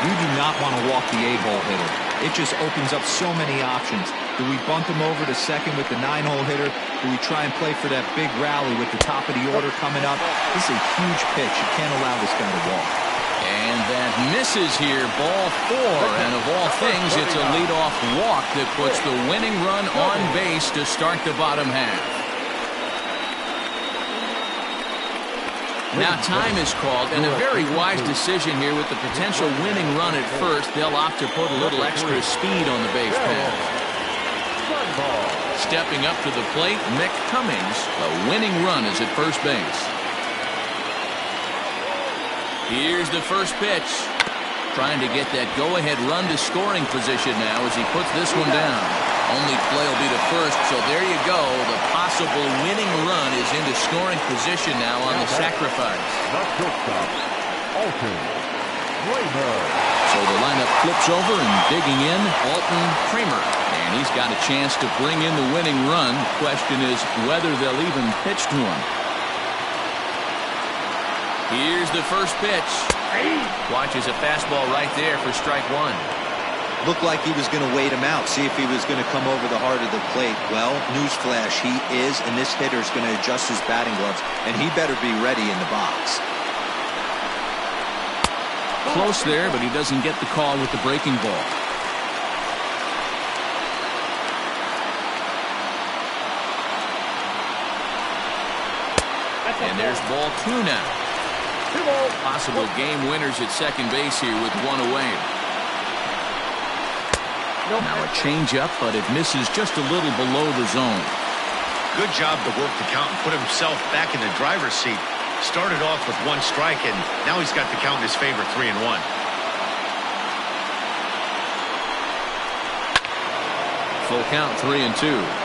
You do not want to walk the 8-hole hitter. It just opens up so many options. Do we bunt him over to second with the 9-hole hitter? Do we try and play for that big rally with the top of the order coming up? This is a huge pitch. You can't allow this guy to walk. And that misses here, ball 4. And of all things, it's a leadoff walk that puts the winning run on base to start the bottom half. Now time is called, and a very wise decision here with the potential winning run at first. They'll opt to put a little extra speed on the base path. Stepping up to the plate, Mick Cummings. A winning run is at first base. Here's the first pitch. Trying to get that go-ahead run to scoring position now as he puts this one down. Only play will be to first, so there you go. The possible winning run is into scoring position now on the sacrifice. So the lineup flips over and digging in, Alton Kramer. And he's got a chance to bring in the winning run. Question is whether they'll even pitch to him. Here's the first pitch. Watches a fastball right there for strike 1. Looked like he was going to wait him out, see if he was going to come over the heart of the plate. Well, newsflash, he is, and this hitter is going to adjust his batting gloves, and he better be ready in the box. Close there, but he doesn't get the call with the breaking ball. And there's ball 2 now. Possible game winners at second base here with 1 away. Now a changeup, but it misses just a little below the zone. Good job to work the count and put himself back in the driver's seat. Started off with 1 strike, and now he's got the count in his favor, 3-1. Full count, 3-2.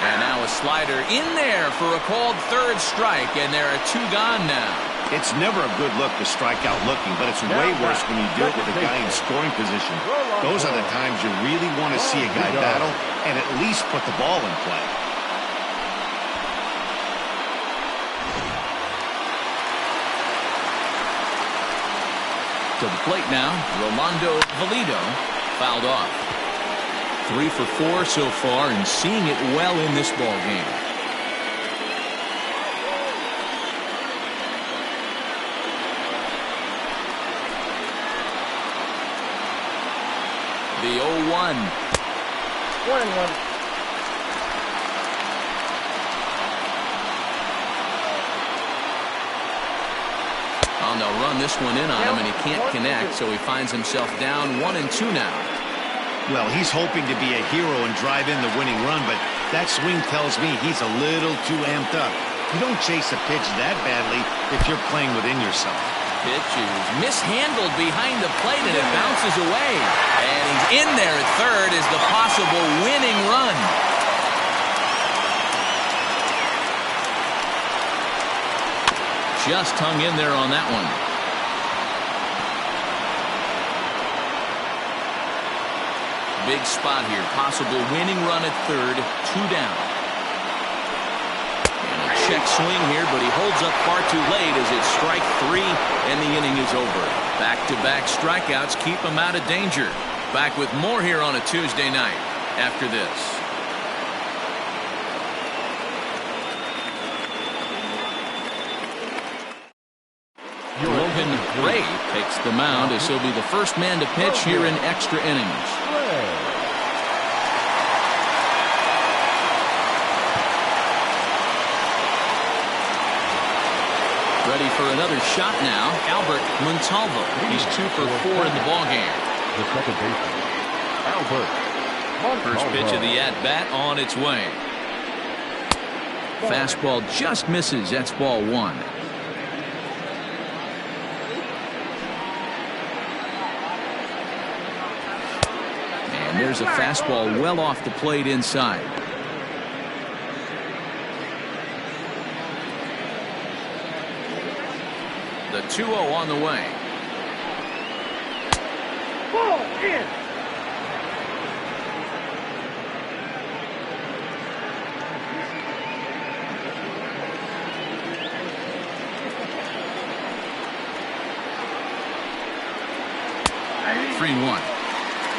And now a slider in there for a called 3rd strike, and there are 2 gone now. It's never a good look to strike out looking, but it's way worse when you do it with a guy in scoring position. Those are the times you really want to see a guy battle and at least put the ball in play. To the plate now, Rolando Valido fouled off. 3 for 4 so far and seeing it well in this ball game. The 0-1. 1-1. Oh, they'll run this one in on him, and he can't connect, so he finds himself down 1-2 now. Well, he's hoping to be a hero and drive in the winning run, but that swing tells me he's a little too amped up. You don't chase a pitch that badly if you're playing within yourself. Pitch is mishandled behind the plate, and it bounces away. And he's in there at third as the possible winning run. Just hung in there on that one. Big spot here. Possible winning run at third. 2 down. And a check swing here, but he holds up far too late as it's strike 3 and the inning is over. Back-to-back strikeouts keep him out of danger. Back with more here on a Tuesday night after this. Logan Ray takes the mound as he'll be the first man to pitch here in extra innings. Ready for another shot now, Albert Montalvo. He's 2 for 4 in the ballgame. The second baseman, Albert. First pitch of the at-bat on its way. Fastball just misses. That's ball 1. And there's a fastball well off the plate inside. The 2-0 on the way. Ball in. Three and 1.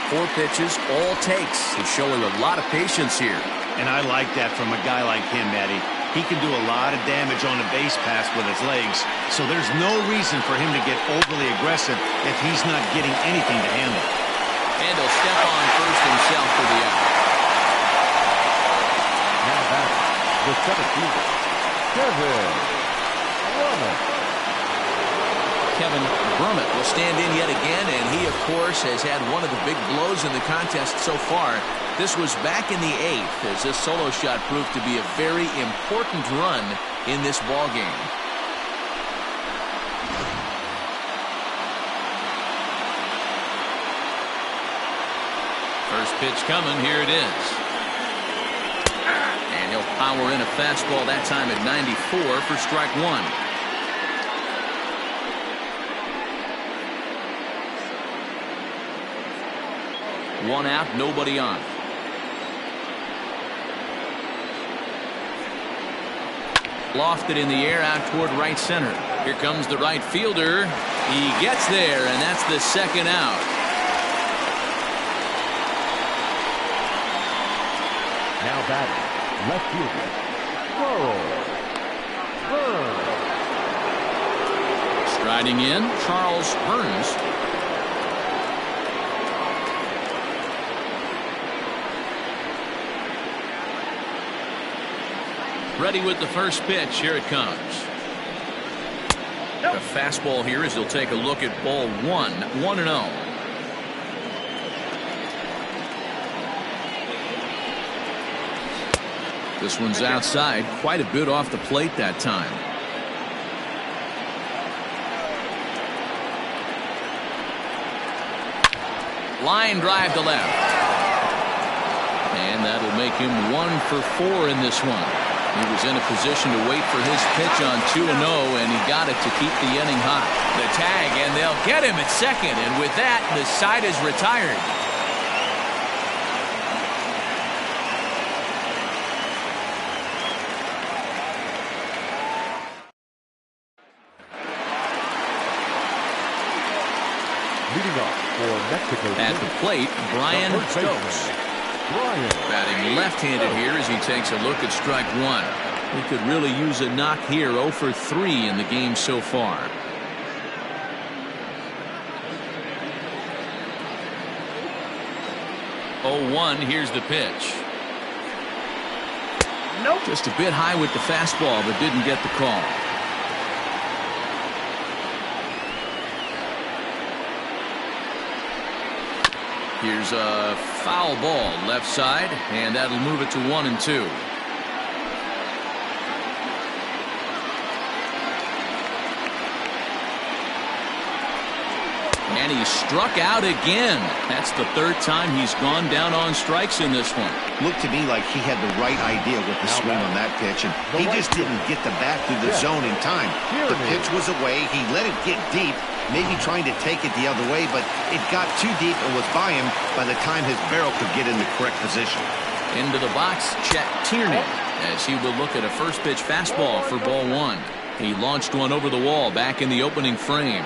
4 pitches, all takes. He's showing a lot of patience here. And I like that from a guy like him, Matty. He can do a lot of damage on a base pass with his legs, so there's no reason for him to get overly aggressive if he's not getting anything to handle. And he'll step on first himself for the out. Now back, the 17th, Kevin Brummett. Kevin Brummett will stand in yet again, and he, of course, has had one of the big blows in the contest so far. This was back in the 8th as this solo shot proved to be a very important run in this ball game. First pitch coming. Here it is. And he'll power in a fastball that time at 94 for strike 1. One out, nobody on. Lofted in the air out toward right center. Here comes the right fielder. He gets there, and that's the second out. Now batting, left fielder, Charles Burns. Striding in, Charles Burns. Ready with the first pitch. Here it comes. A fastball here as he'll take a look at ball 1. 1-0. This one's outside, quite a bit off the plate that time. Line drive to left. And that'll make him 1 for 4 in this one. He was in a position to wait for his pitch on 2-0, and he got it to keep the inning hot. The tag, and they'll get him at second, and with that, the side is retired. At the plate, Brian Stokes. Batting left-handed here as he takes a look at strike one. He could really use a knock here. 0 for 3 in the game so far. Oh, 1. Here's the pitch. Nope. Just a bit high with the fastball, but didn't get the call. Here's a foul ball left side, and that'll move it to 1-2. And he struck out again. That's the third time he's gone down on strikes in this one. Looked to me like he had the right idea with the swing on that pitch, and he just didn't get the bat through the zone in time. The pitch was away. He let it get deep, maybe trying to take it the other way, but it got too deep and was by him by the time his barrel could get in the correct position. Into the box, Chet Tierney, as he will look at a first pitch fastball for ball one. He launched one over the wall back in the opening frame.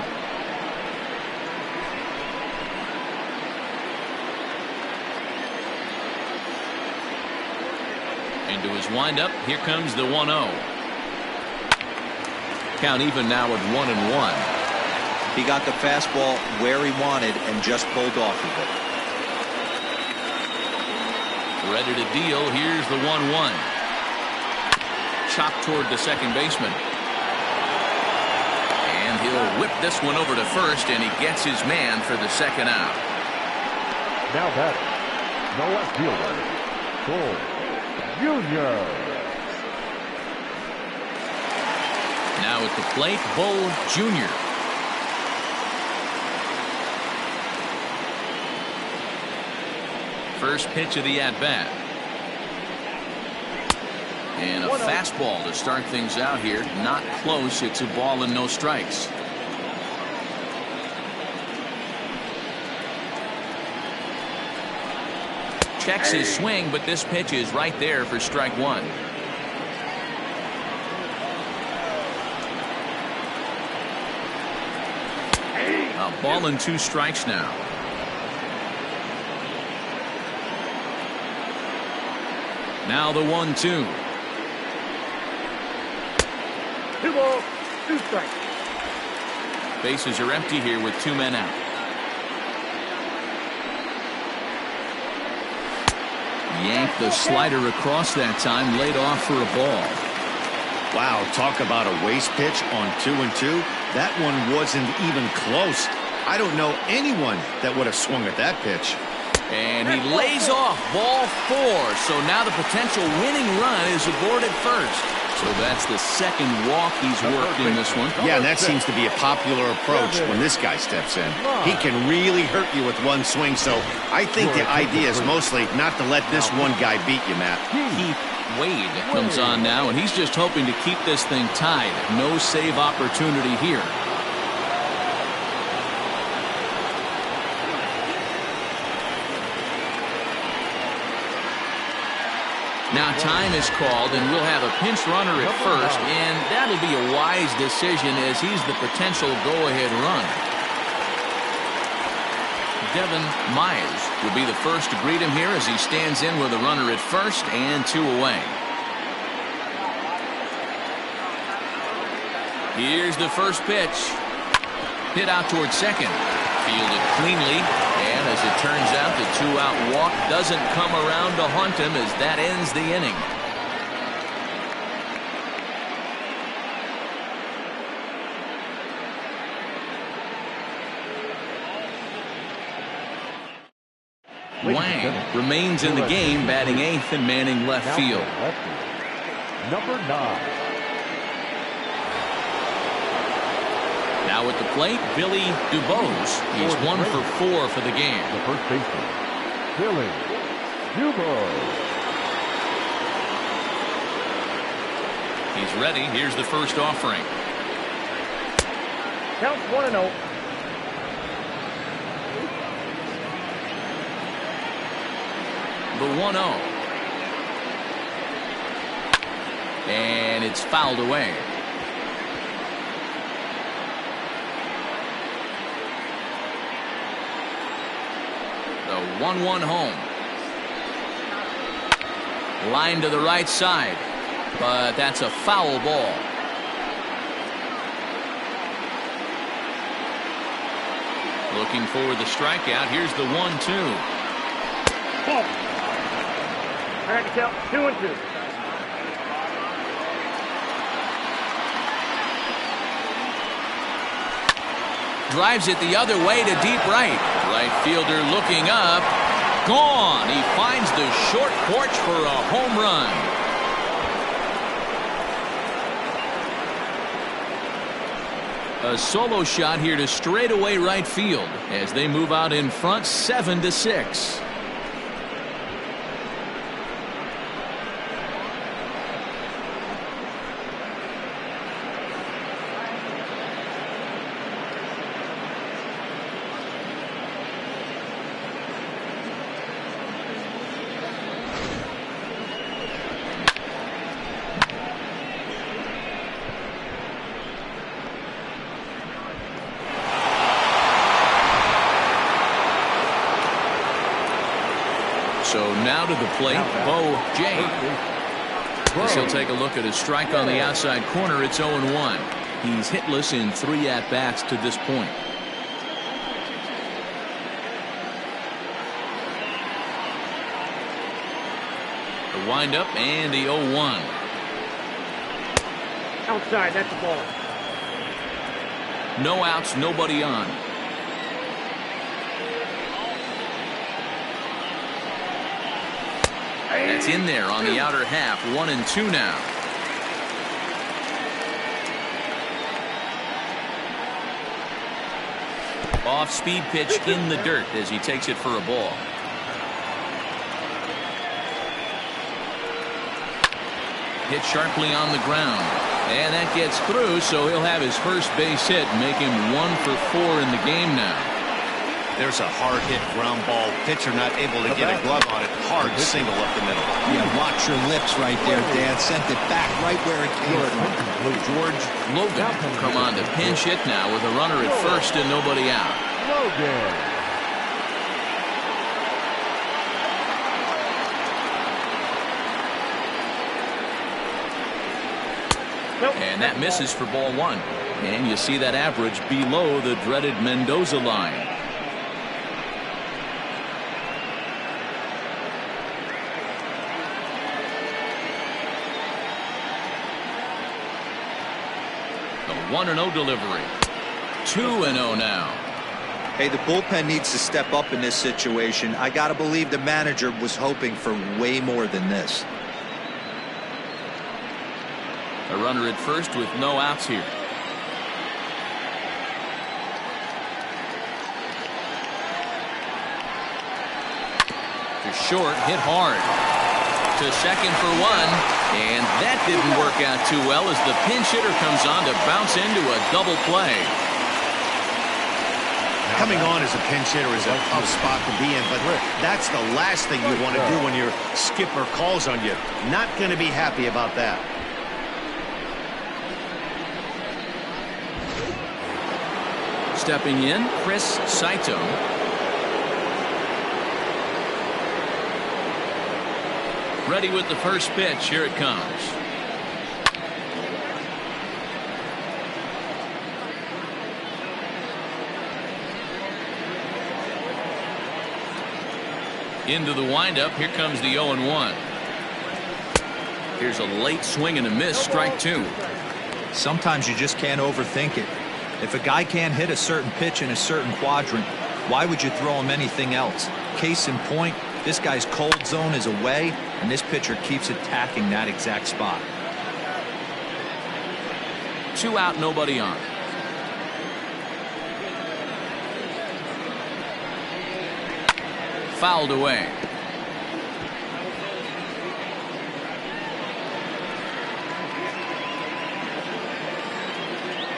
Into his windup, here comes the 1-0. Count even now at 1-1. He got the fastball where he wanted and just pulled off of it. Ready to deal. Here's the 1-1. Chopped toward the second baseman. And he'll whip this one over to first, and he gets his man for the second out. Now batting, the left fielder, Cole Jr. Now at the plate, Bull Jr. First pitch of the at-bat. And a fastball to start things out here. Not close. It's a ball and no strikes. Checks his swing, but this pitch is right there for strike one. A ball and 2 strikes now. Now the 1-2. 2 balls, 2 strikes. Bases are empty here with 2 men out. Yanked the slider across that time, laid off for a ball. Wow, talk about a waste pitch on 2-2. That one wasn't even close. I don't know anyone that would have swung at that pitch. And he lays off ball 4. So now the potential winning run is aboard at first. So that's the second walk he's worked in this one. Yeah, and that seems to be a popular approach when this guy steps in. He can really hurt you with one swing, so I think the idea is mostly not to let this one guy beat you, Matt. Keith Wade comes on now, and he's just hoping to keep this thing tied. No save opportunity here. Now time is called, and we'll have a pinch runner at first, and that'll be a wise decision as he's the potential go-ahead run. Devin Myers will be the first to greet him here as he stands in with a runner at first and 2 away. Here's the first pitch. Hit out toward second. Fielded cleanly, and as it turns out, the 2-out walk doesn't come around to haunt him as that ends the inning. Wang remains in the game, batting 8th and manning left field. Number 9. Now at the plate, Billy Dubose. He's 1 for 4 for the game. The first baseman, Billy Dubose. He's ready. Here's the first offering. Counts 1-0. The 1-0. And it's fouled away. 1-1 home. Line to the right side, but that's a foul ball. Looking for the strikeout. Here's the 1-2. Ball. Trying to count 2-2. Drives it the other way to deep right. Right fielder looking up. Gone. He finds the short porch for a home run. A solo shot here to straightaway right field as they move out in front 7-6. So now to the plate, Bo Jay. As he'll take a look at his strike on the outside corner. It's 0-1. He's hitless in 3 at-bats to this point. The windup and the 0-1. Outside, that's the ball. No outs, nobody on. That's in there on the outer half. 1-2 now. Off-speed pitch in the dirt as he takes it for a ball. Hit sharply on the ground. And that gets through, so he'll have his first base hit, make him 1 for 4 in the game now. There's a hard hit ground ball. Pitcher not able to get a glove on it. Hard single up the middle. Yeah, watch your lips right there, Dan. Sent it back right where it came from. George Logan come on to pinch hit now with a runner at first and nobody out. Logan. And that misses for ball 1. And you see that average below the dreaded Mendoza line. The 1-0 delivery. 2-0 now. Hey, the bullpen needs to step up in this situation. I got to believe the manager was hoping for way more than this. A runner at first with no outs here. To short, hit hard. To second for 1. And that didn't work out too well as the pinch hitter comes on to bounce into a double play. Coming on as a pinch hitter is a tough spot to be in, but that's the last thing you want to do when your skipper calls on you. Not going to be happy about that. Stepping in, Chris Saito. Ready with the first pitch. Here it comes. Into the windup. Here comes the 0-1. Here's a late swing and a miss. Strike 2. Sometimes you just can't overthink it. If a guy can't hit a certain pitch in a certain quadrant, why would you throw him anything else? Case in point, this guy's cold zone is away, and this pitcher keeps attacking that exact spot. 2 out, nobody on. Fouled away.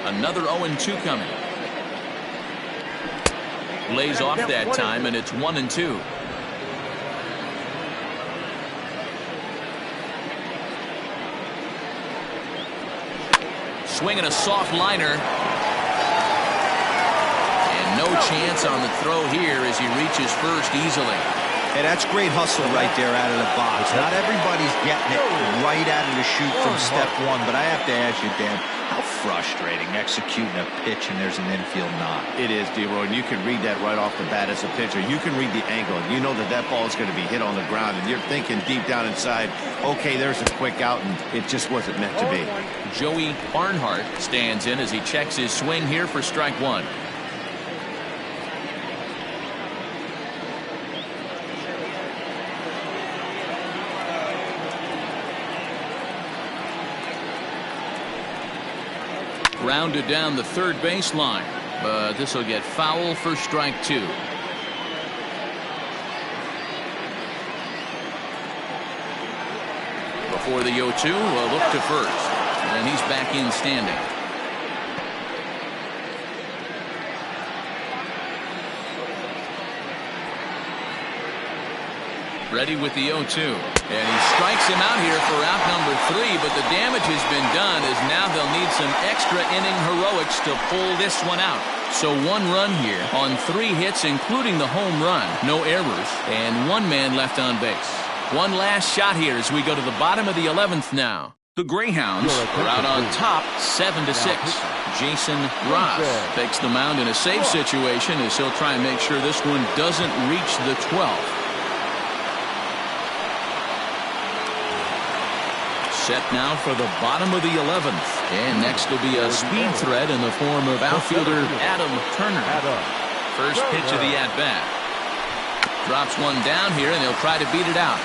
Another 0-2 coming. Lays off that time, and it's 1-2. Swinging a soft liner. And no chance on the throw here as he reaches first easily. Hey, that's great hustle right there out of the box. Not everybody's getting it right out of the chute from step one, but I have to ask you, Dan, how frustrating executing a pitch and there's an infield knock. It is, D-Roy, and you can read that right off the bat as a pitcher. You can read the angle, and you know that that ball is going to be hit on the ground, and you're thinking deep down inside, okay, there's a quick out, and it just wasn't meant to be. Joey Barnhart stands in as he checks his swing here for strike one. Rounded down the third baseline, but this will get foul for strike two. Before the 0-2, a look to first, and he's back in standing. Ready with the 0-2. And he strikes him out here for out number 3, but the damage has been done as now they'll need some extra inning heroics to pull this one out. So 1 run here on 3 hits, including the home run. No errors, and 1 man left on base. One last shot here as we go to the bottom of the 11th now. The Greyhounds are out on top 7-6. Jason Ross takes the mound in a save situation as he'll try and make sure this one doesn't reach the 12th. Set now for the bottom of the 11th. And next will be a speed threat in the form of outfielder Adam Turner. First pitch of the at-bat. Drops one down here, and they'll try to beat it out.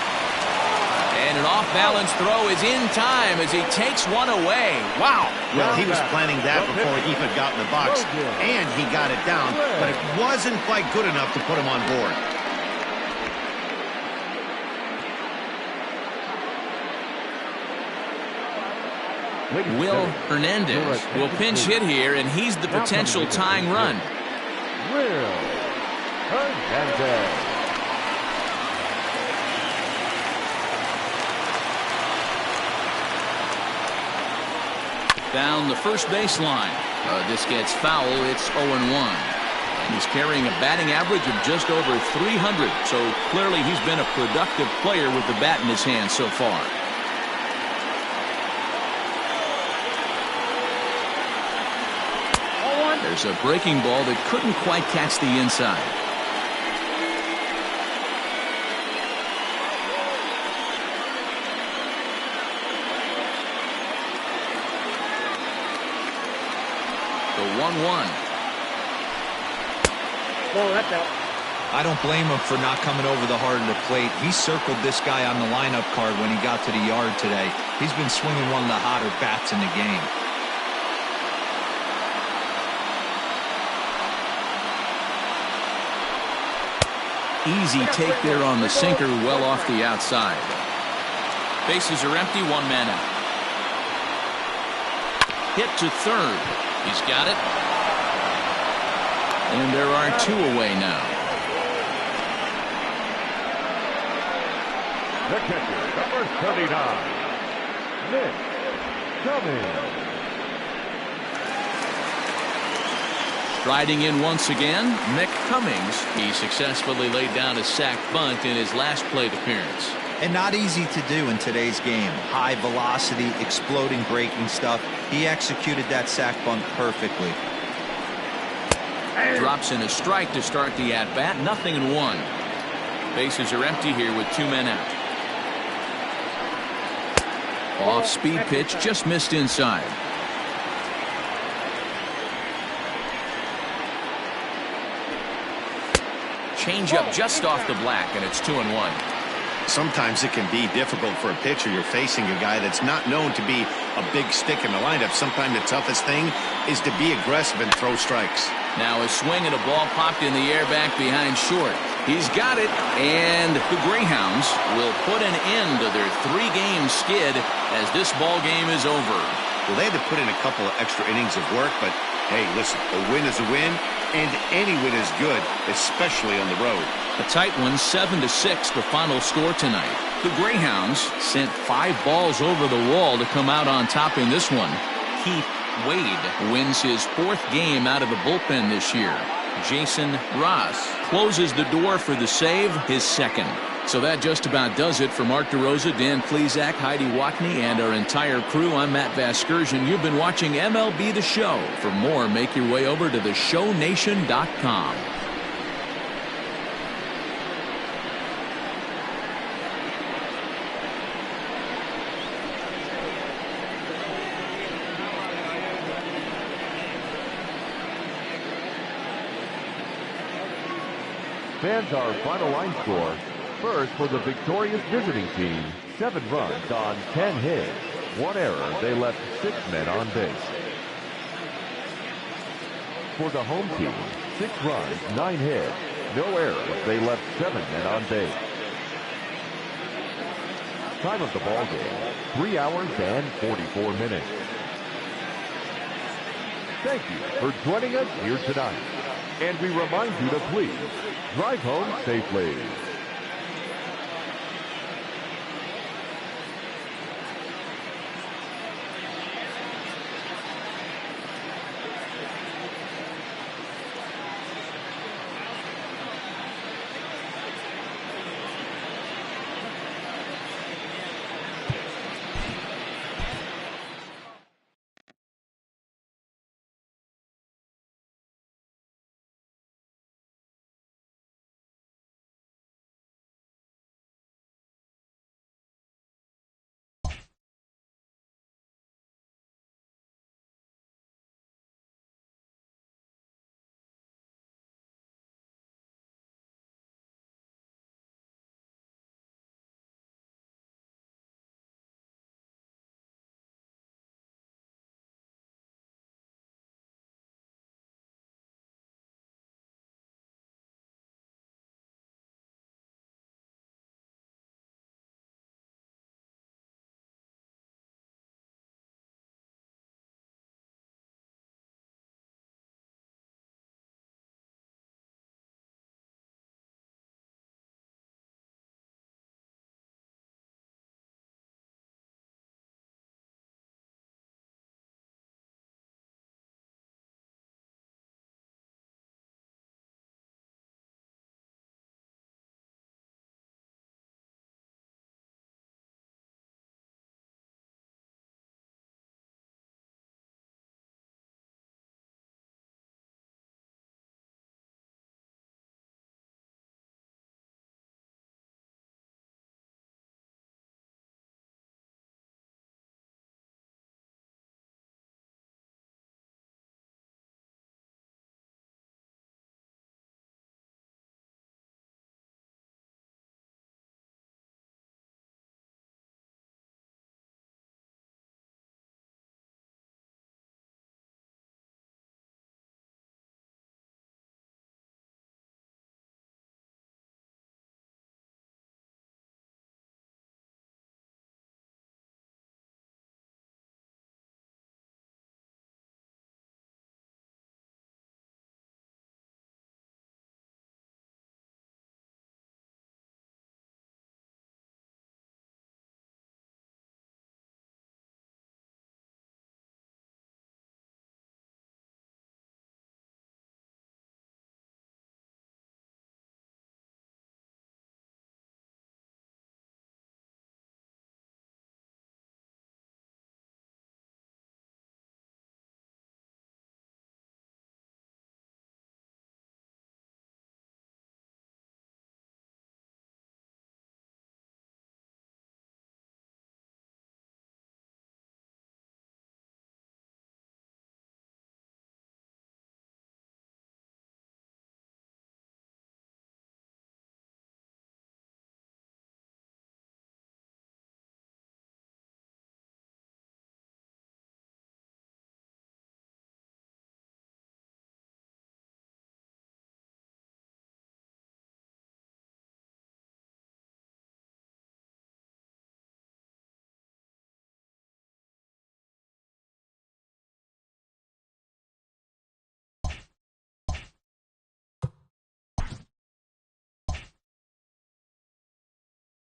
And an off-balance throw is in time as he takes one away. Wow. Well, he was planning that before he even got in the box, and he got it down, but it wasn't quite good enough to put him on board. Will Hernandez will pinch hit here, and he's the potential tying run. Will Hernandez. Down the first baseline. This gets foul. It's 0-1. And he's carrying a batting average of just over 300. So clearly he's been a productive player with the bat in his hand so far. There's a breaking ball that couldn't quite catch the inside. The 1-1. Oh, that's out. I don't blame him for not coming over the heart of the plate. He circled this guy on the lineup card when he got to the yard today. He's been swinging one of the hotter bats in the game. Easy take there on the sinker, well off the outside. Bases are empty, 1 man out. Hit to third. He's got it. And there are 2 away now. The catcher, number 39, Nick Cummings. Striding in once again, Mick Cummings. He successfully laid down a sac bunt in his last plate appearance. And not easy to do in today's game. High velocity, exploding breaking stuff. He executed that sac bunt perfectly. Drops in a strike to start the at-bat. 0-1. Bases are empty here with 2 men out. Off-speed pitch, just missed inside. Changeup just off the black, and it's 2-1. Sometimes it can be difficult for a pitcher. You're facing a guy that's not known to be a big stick in the lineup. Sometimes the toughest thing is to be aggressive and throw strikes. Now a swing and a ball popped in the air back behind short. He's got it, and the Greyhounds will put an end to their 3-game skid as this ball game is over. Well, they had to put in a couple of extra innings of work, but hey, listen, a win is a win, and any win is good, especially on the road. A tight one, 7-6, the final score tonight. The Greyhounds sent 5 balls over the wall to come out on top in this one. Keith Wade wins his 4th game out of the bullpen this year. Jason Ross closes the door for the save, his second. So that just about does it for Mark DeRosa, Dan Plesac, Heidi Watney, and our entire crew. I'm Matt Vasgersian. You've been watching MLB The Show. For more, make your way over to theshownation.com. Fans, our final line score. First, for the victorious visiting team, 7 runs on 10 hits. 1 error. They left 6 men on base. For the home team, 6 runs, 9 hits. No errors. They left 7 men on base. Time of the ball game, 3 hours and 44 minutes. Thank you for joining us here tonight. And we remind you to please drive home safely.